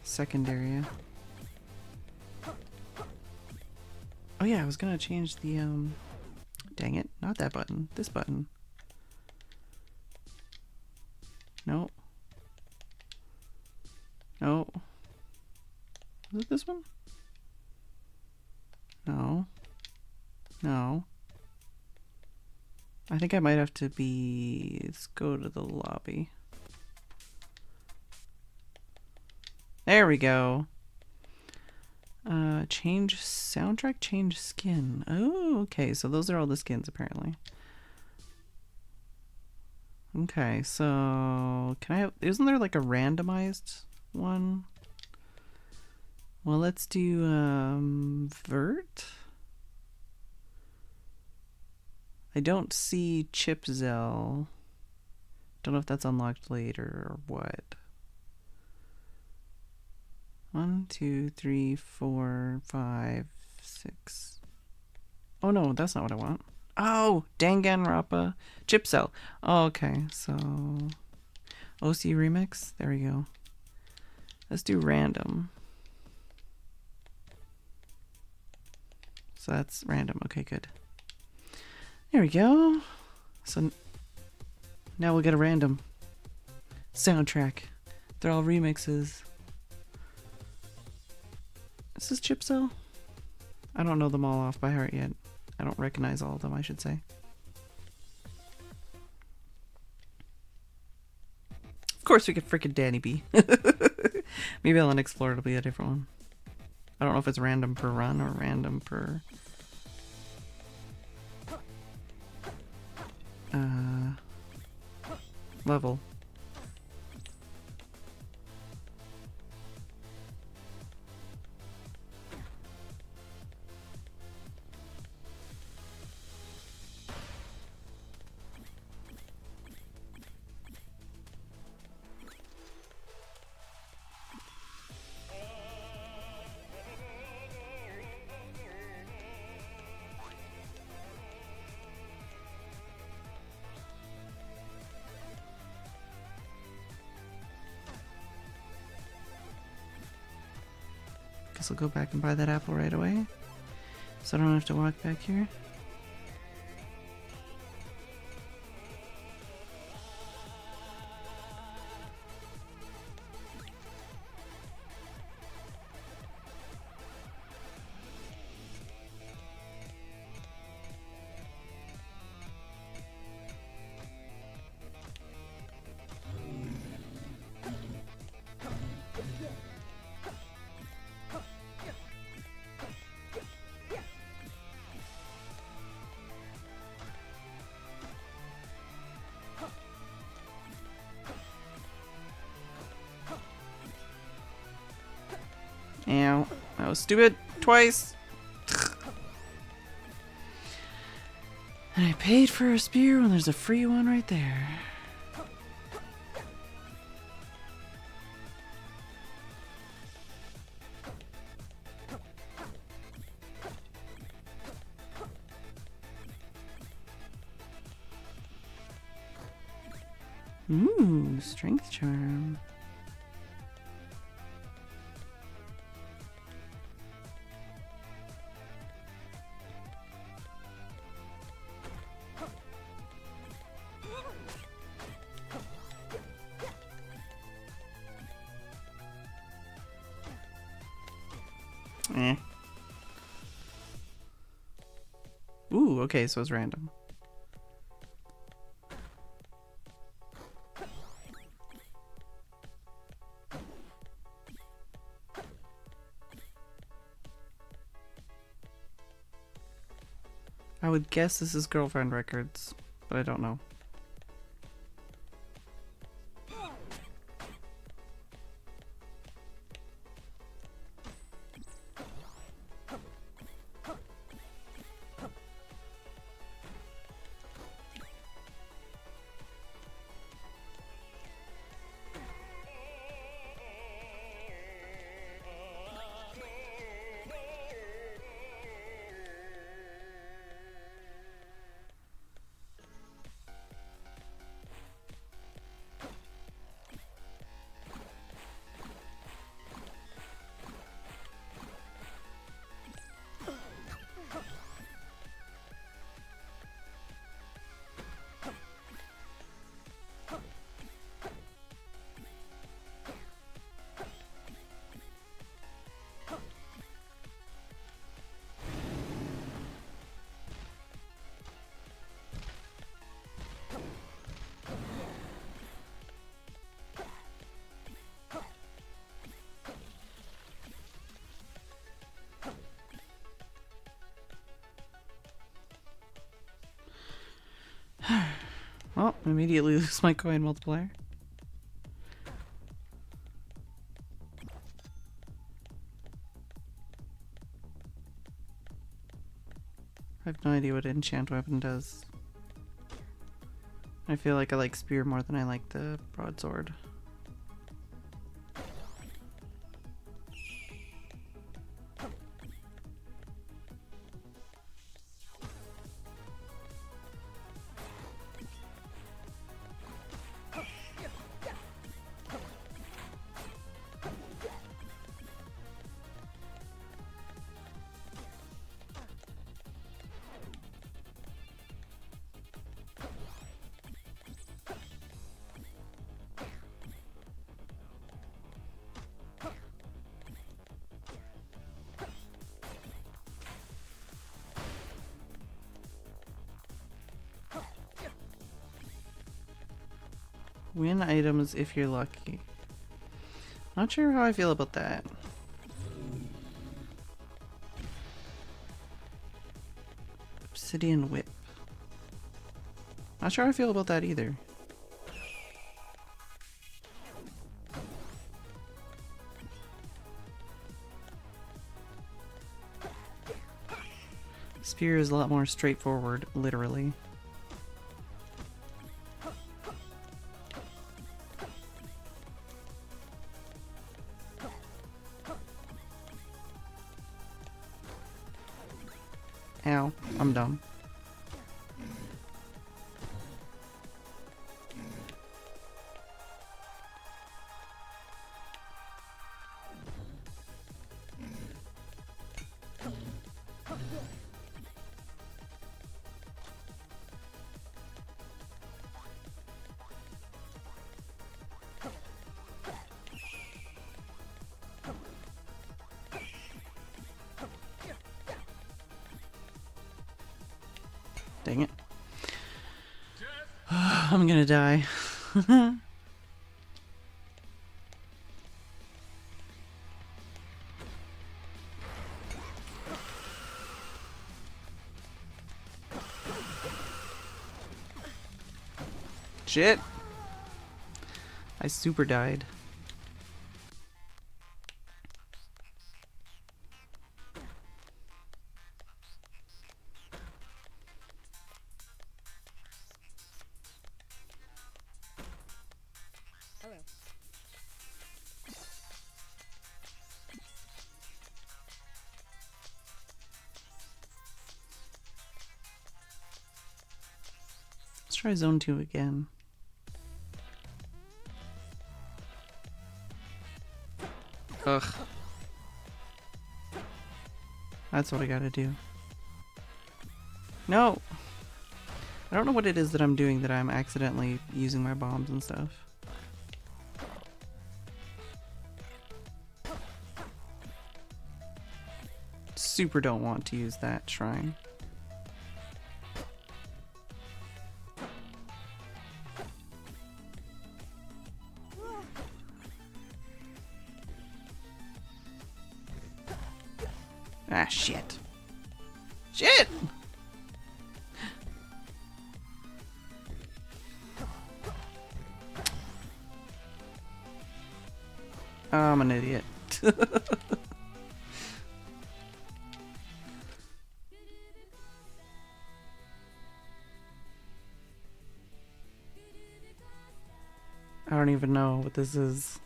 second area. Oh yeah, I was gonna change the dang it, not that button, this button. No. No. Is it this one? No. No. I think I might have to be... Let's go to the lobby. There we go. Change soundtrack, change skin. Oh, okay. So those are all the skins apparently. Okay, so can I have... Isn't there like a randomized one? Well, let's do Vert. I don't see Chipzel. Don't know if that's unlocked later or what. 1, 2, 3, 4, 5, 6. Oh no, that's not what I want. Oh, Danganronpa Chipzel. Oh, okay, so OC Remix. There we go. Let's do random. So that's random. Okay, good. There we go. So now we'll get a random soundtrack. They're all remixes. Is this Chipzel? I don't know them all off by heart yet. I don't recognize all of them, I should say. Of course we get freaking Danny B. Maybe I'll unexplore, it'll be a different one. I don't know if it's random per run or random per... level. Guess I'll go back and buy that apple right away, so I don't have to walk back here. Ow. That was stupid. Twice. And I paid for a spear when there's a free one right there. Ooh, strength charm. Eh. Ooh, okay, so it's random. I would guess this is Girlfriend Records, but I don't know. Well, immediately lose my coin multiplier. I have no idea what enchant weapon does. I feel like I like spear more than I like the broadsword. Win items if you're lucky. Not sure how I feel about that. Obsidian whip. Not sure how I feel about that either. Spear is a lot more straightforward, literally. Ow, I'm dumb. Dang it. I'm gonna die. Shit. I super died. Hello. Let's try zone 2 again. Ugh. That's what I gotta do. No! I don't know what it is that I'm doing that I'm accidentally using my bombs and stuff. Super don't want to use that shrine. Ah, shit. Shit! I'm an idiot. I don't even know what this is.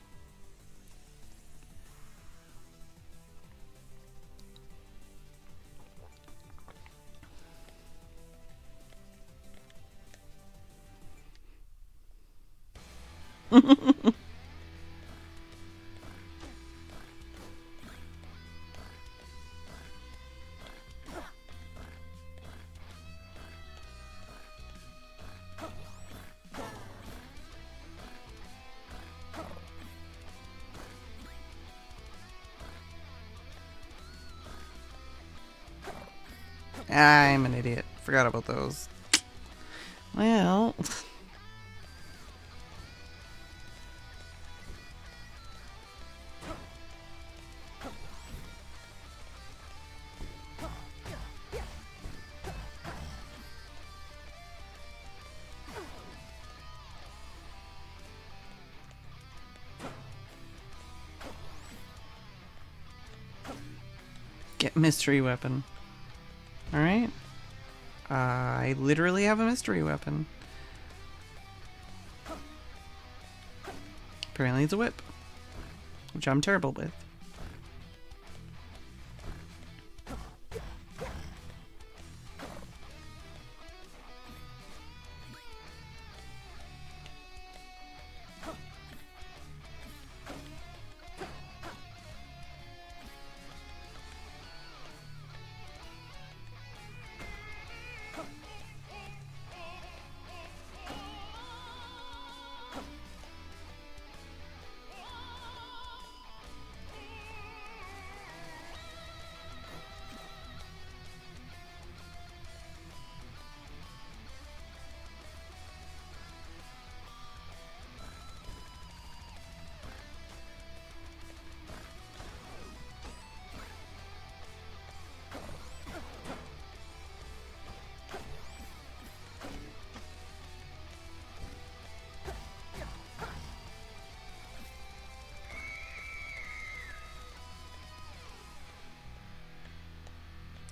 I'm an idiot. Forgot about those. Well. Get mystery weapon. Alright. I literally have a mystery weapon. Apparently it's a whip. Which I'm terrible with.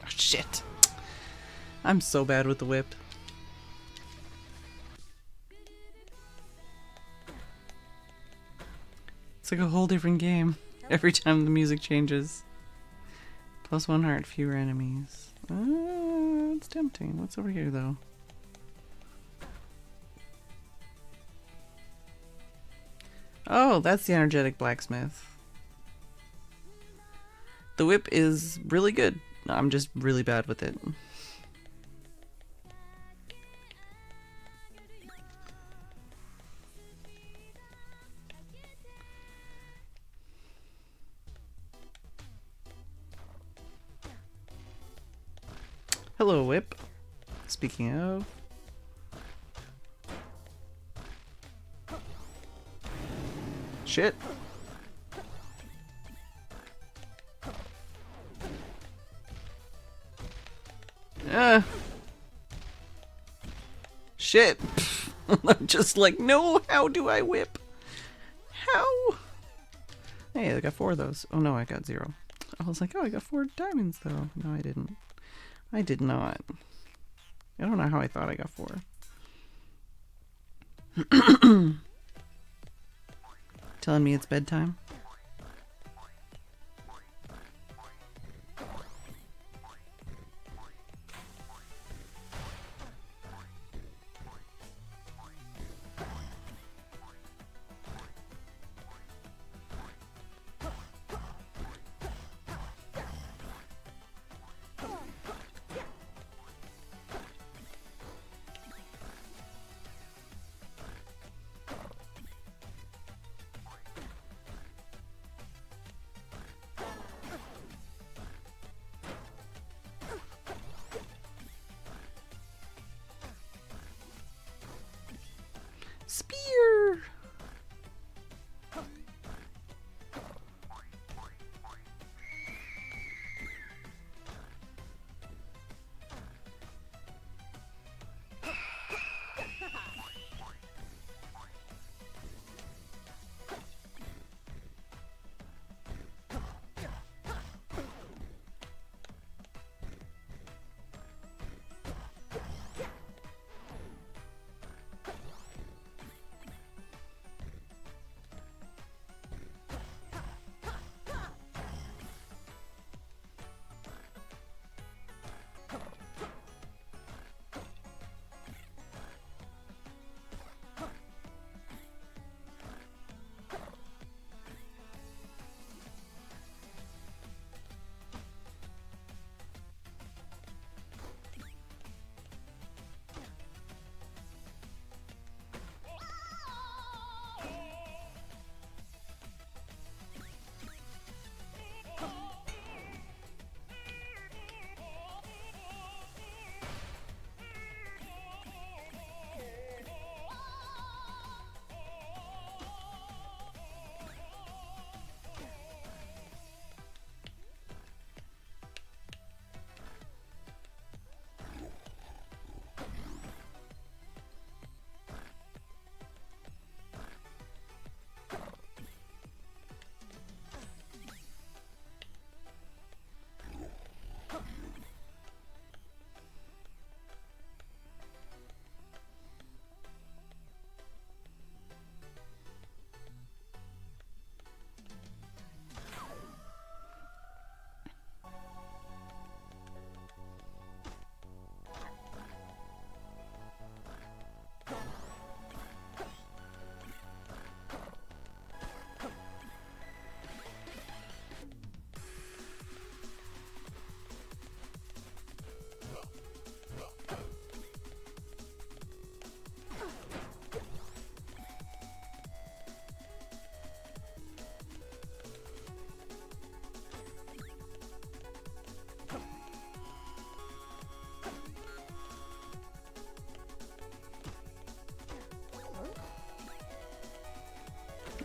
Oh, shit. I'm so bad with the whip. It's like a whole different game every time the music changes. +1 heart, fewer enemies. It's tempting. What's over here, though? Oh, that's the energetic blacksmith. The whip is really good. I'm just really bad with it. Hello, whip. Speaking of... Shit. Shit. I'm just like, no, how do I whip? How? Hey, I got 4 of those. Oh no, I got 0. I was like, oh, I got 4 diamonds though. No, I didn't. I did not. I don't know how I thought I got 4. Telling me it's bedtime?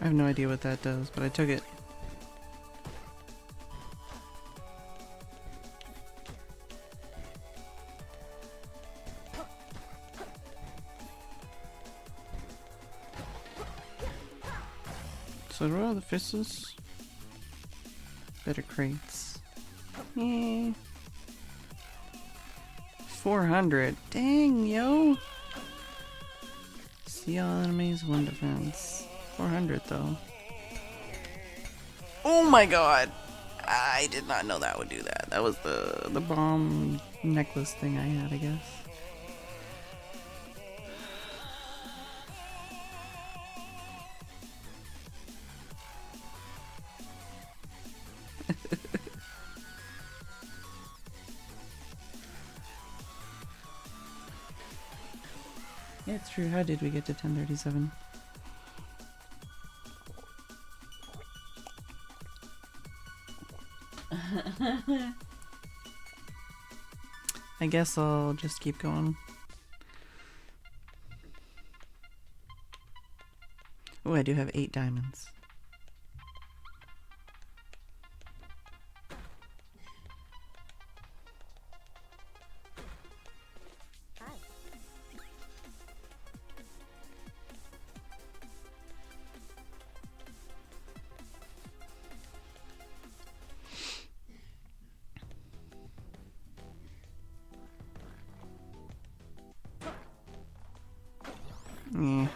have no idea what that does, but I took it. So what are the fists? Better crates. Yeah. 400. Dang, yo. See all enemies, 1 defense. 400 though. Oh my god! I did not know that would do that. That was the bomb necklace thing I had, I guess. Yeah, it's true. How did we get to 1037? I guess I'll just keep going. Oh, I do have 8 diamonds. Yeah.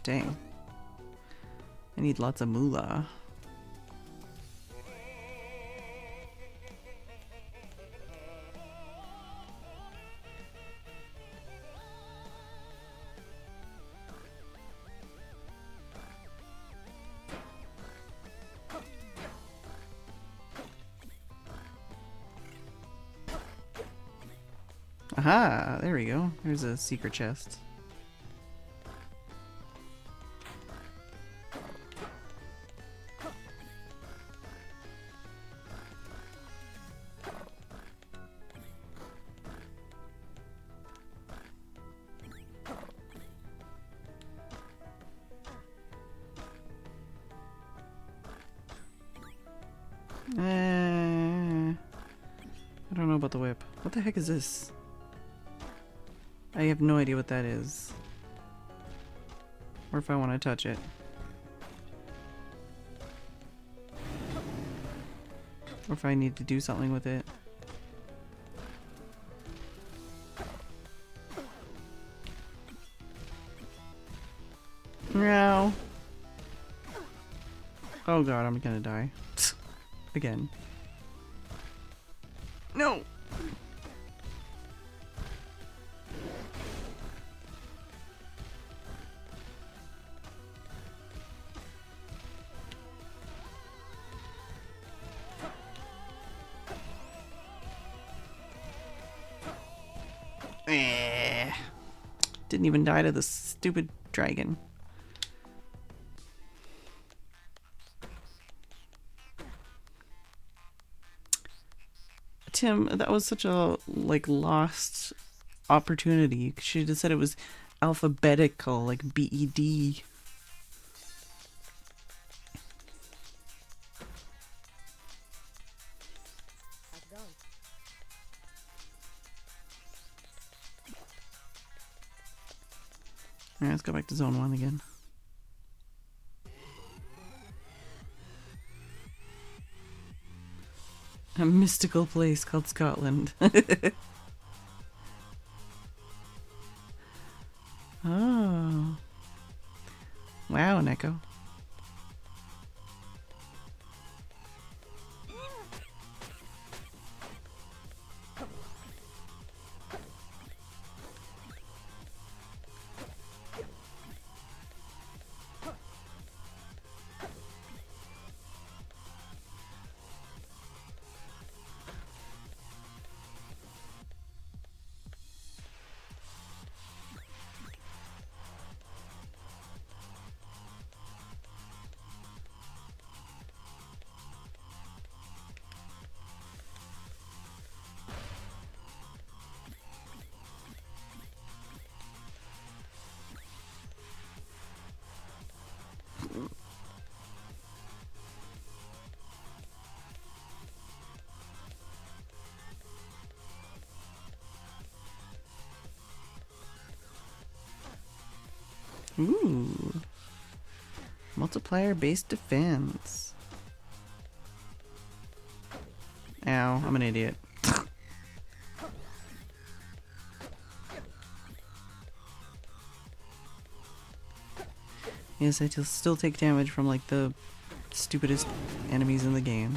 Dang. I need lots of moolah. Aha! There we go. There's a secret chest. I don't know about the whip. What the heck is this? I have no idea what that is. Or if I want to touch it. Or if I need to do something with it. Meow. Oh god, I'm gonna die. Again. No! Didn't even die to the stupid dragon. Tim, that was such a lost opportunity. You should have said it was alphabetical, like BED. Alright, let's go back to zone 1 again. A mystical place called Scotland. Oh. Wow, Neko. Ooh. Multiplier based defense. Ow, I'm an idiot. Yes, I still take damage from like the stupidest enemies in the game.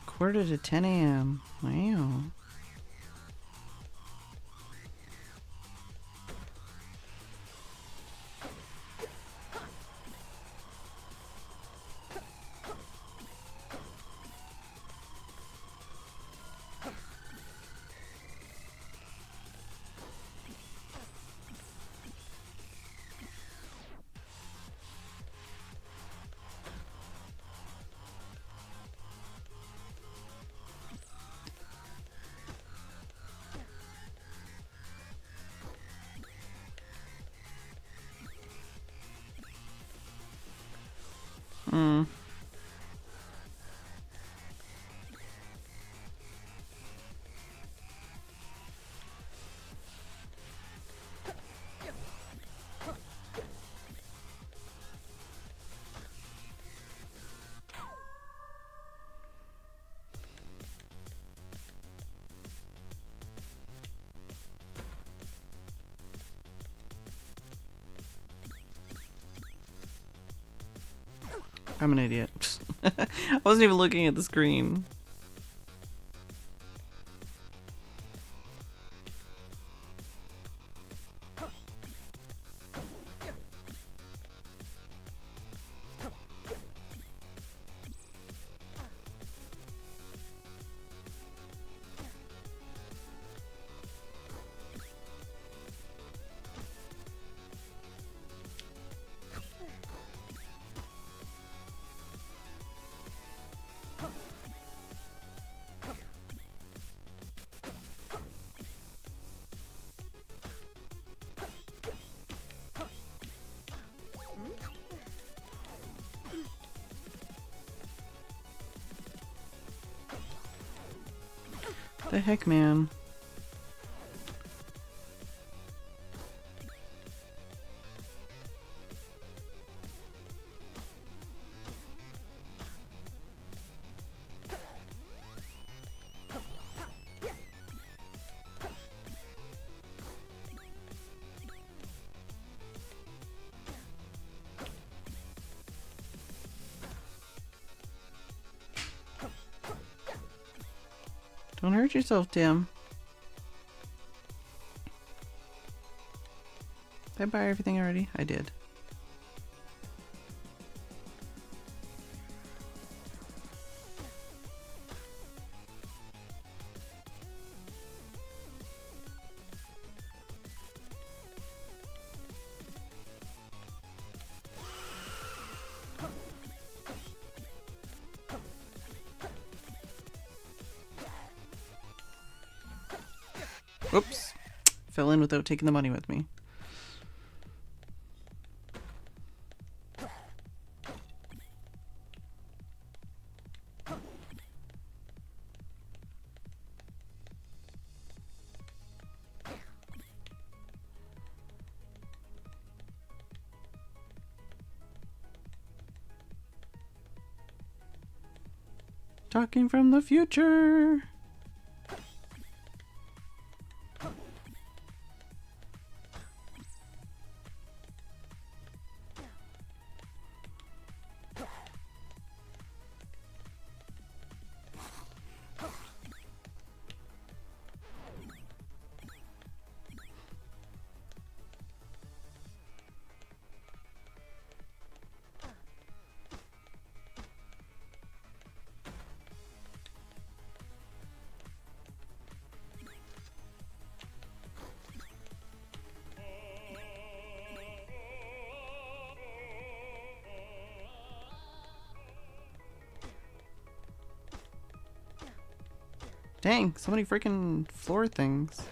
Quarter to 10 a.m. Wow. Hmm. I'm an idiot. I wasn't even looking at the screen. The heck, man. Don't hurt yourself, Tim. Did I buy everything already? I did. Oops. Fell in without taking the money with me. Talking from the future. Dang, so many freaking floor things.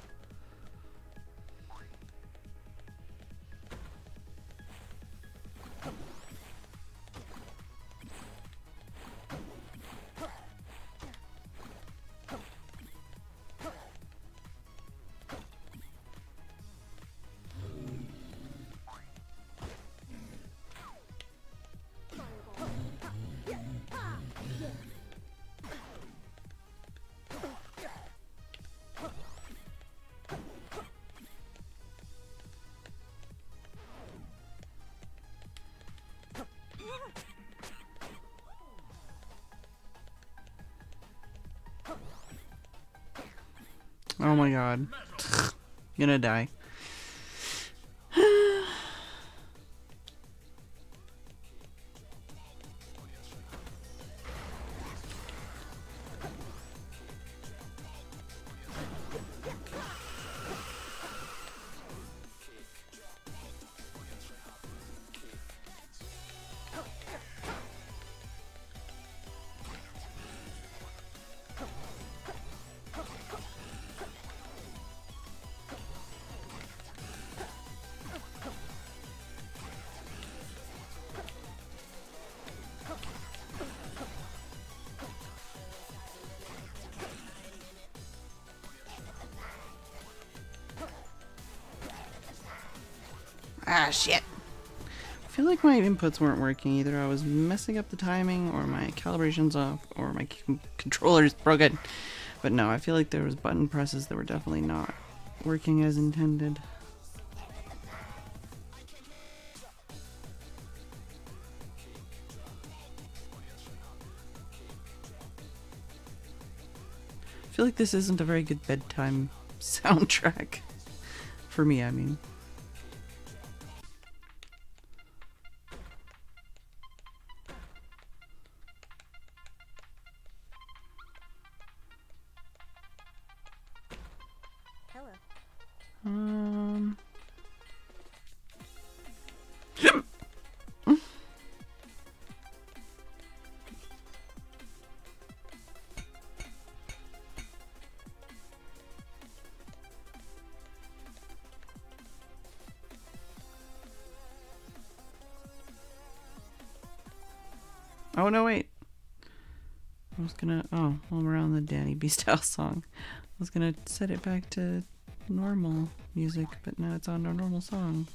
Oh my god. Gonna die. Ah, shit. I feel like my inputs weren't working. Either I was messing up the timing, or my calibration's off, or my controller's broken. But no, I feel like there was button presses that were definitely not working as intended. I feel like this isn't a very good bedtime soundtrack. For me, I mean. Hello. Oh no, wait. I was gonna, oh, while we're on the Danny B style song, I was gonna set it back to normal music, but now it's on a normal song.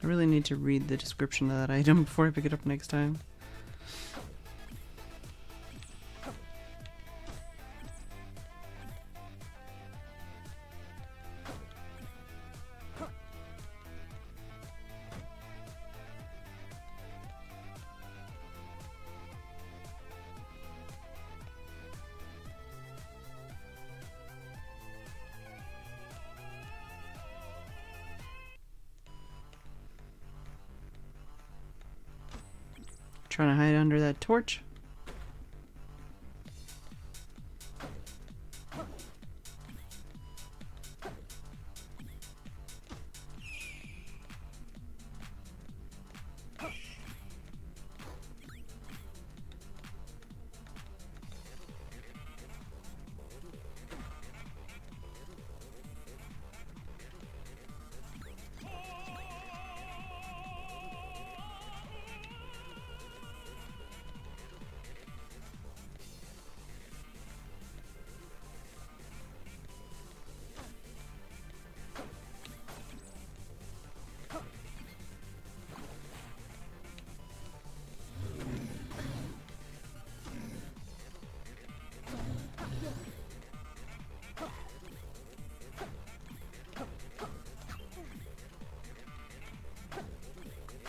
I really need to read the description of that item before I pick it up next time. Trying to hide under that torch.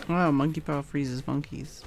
Wow, monkey paw freezes monkeys.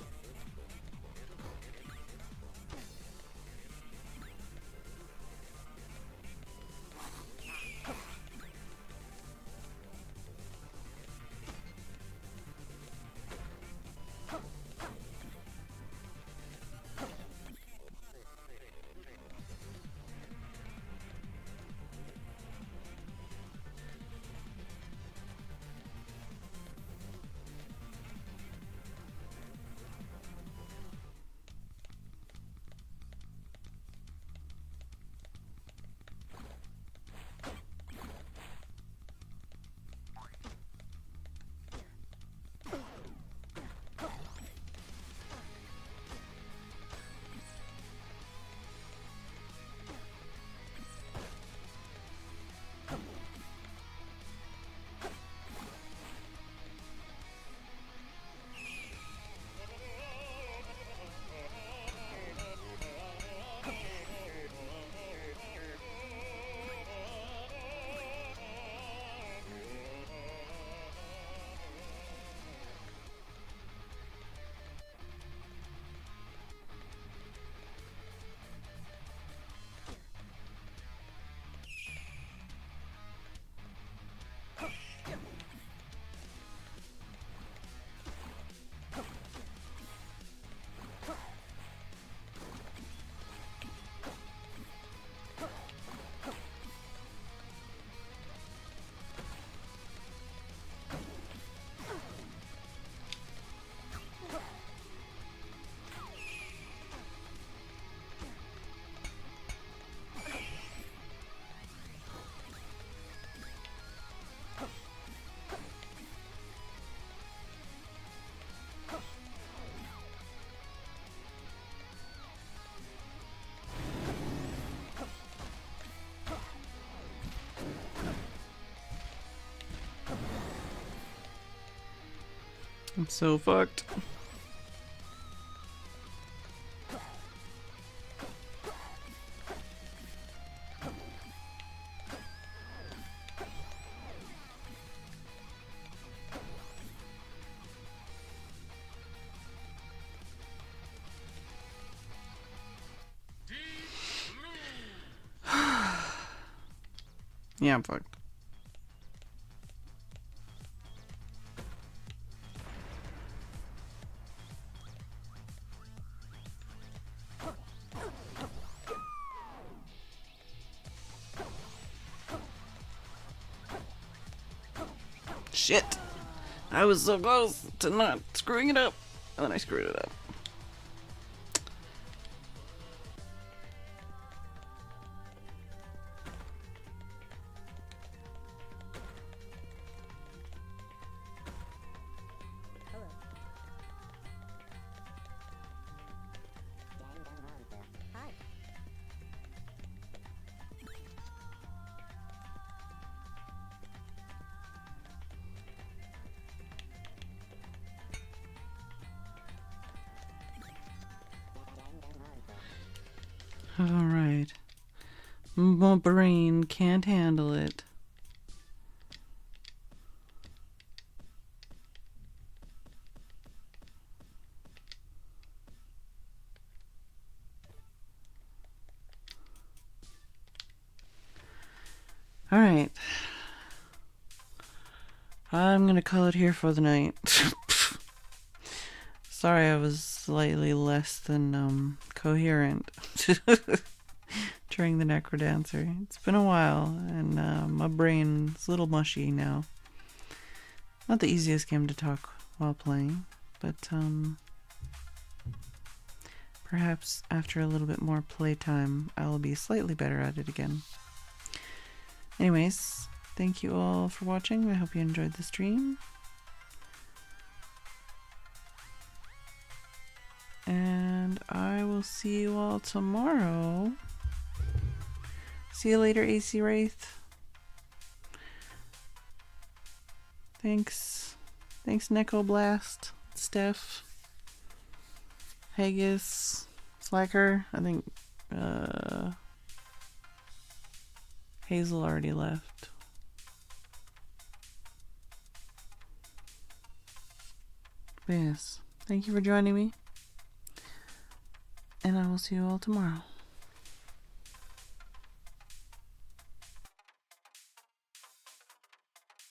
I'm so fucked. Yeah, I'm fucked. Shit! I was so close to not screwing it up, and then I screwed it up. Alright. My brain can't handle it. Alright. I'm gonna call it here for the night. Sorry I was slightly less than coherent during the NecroDancer. It's been a while, and my brain's a little mushy now. Not the easiest game to talk while playing, but perhaps after a little bit more playtime, I'll be slightly better at it again. Anyways, thank you all for watching. I hope you enjoyed the stream. And I will see you all tomorrow. See you later, AC Wraith. Thanks. Thanks, Necoblast, Steph, Haggis, Slacker. I think Hazel already left. But yes, thank you for joining me. And I will see you all tomorrow.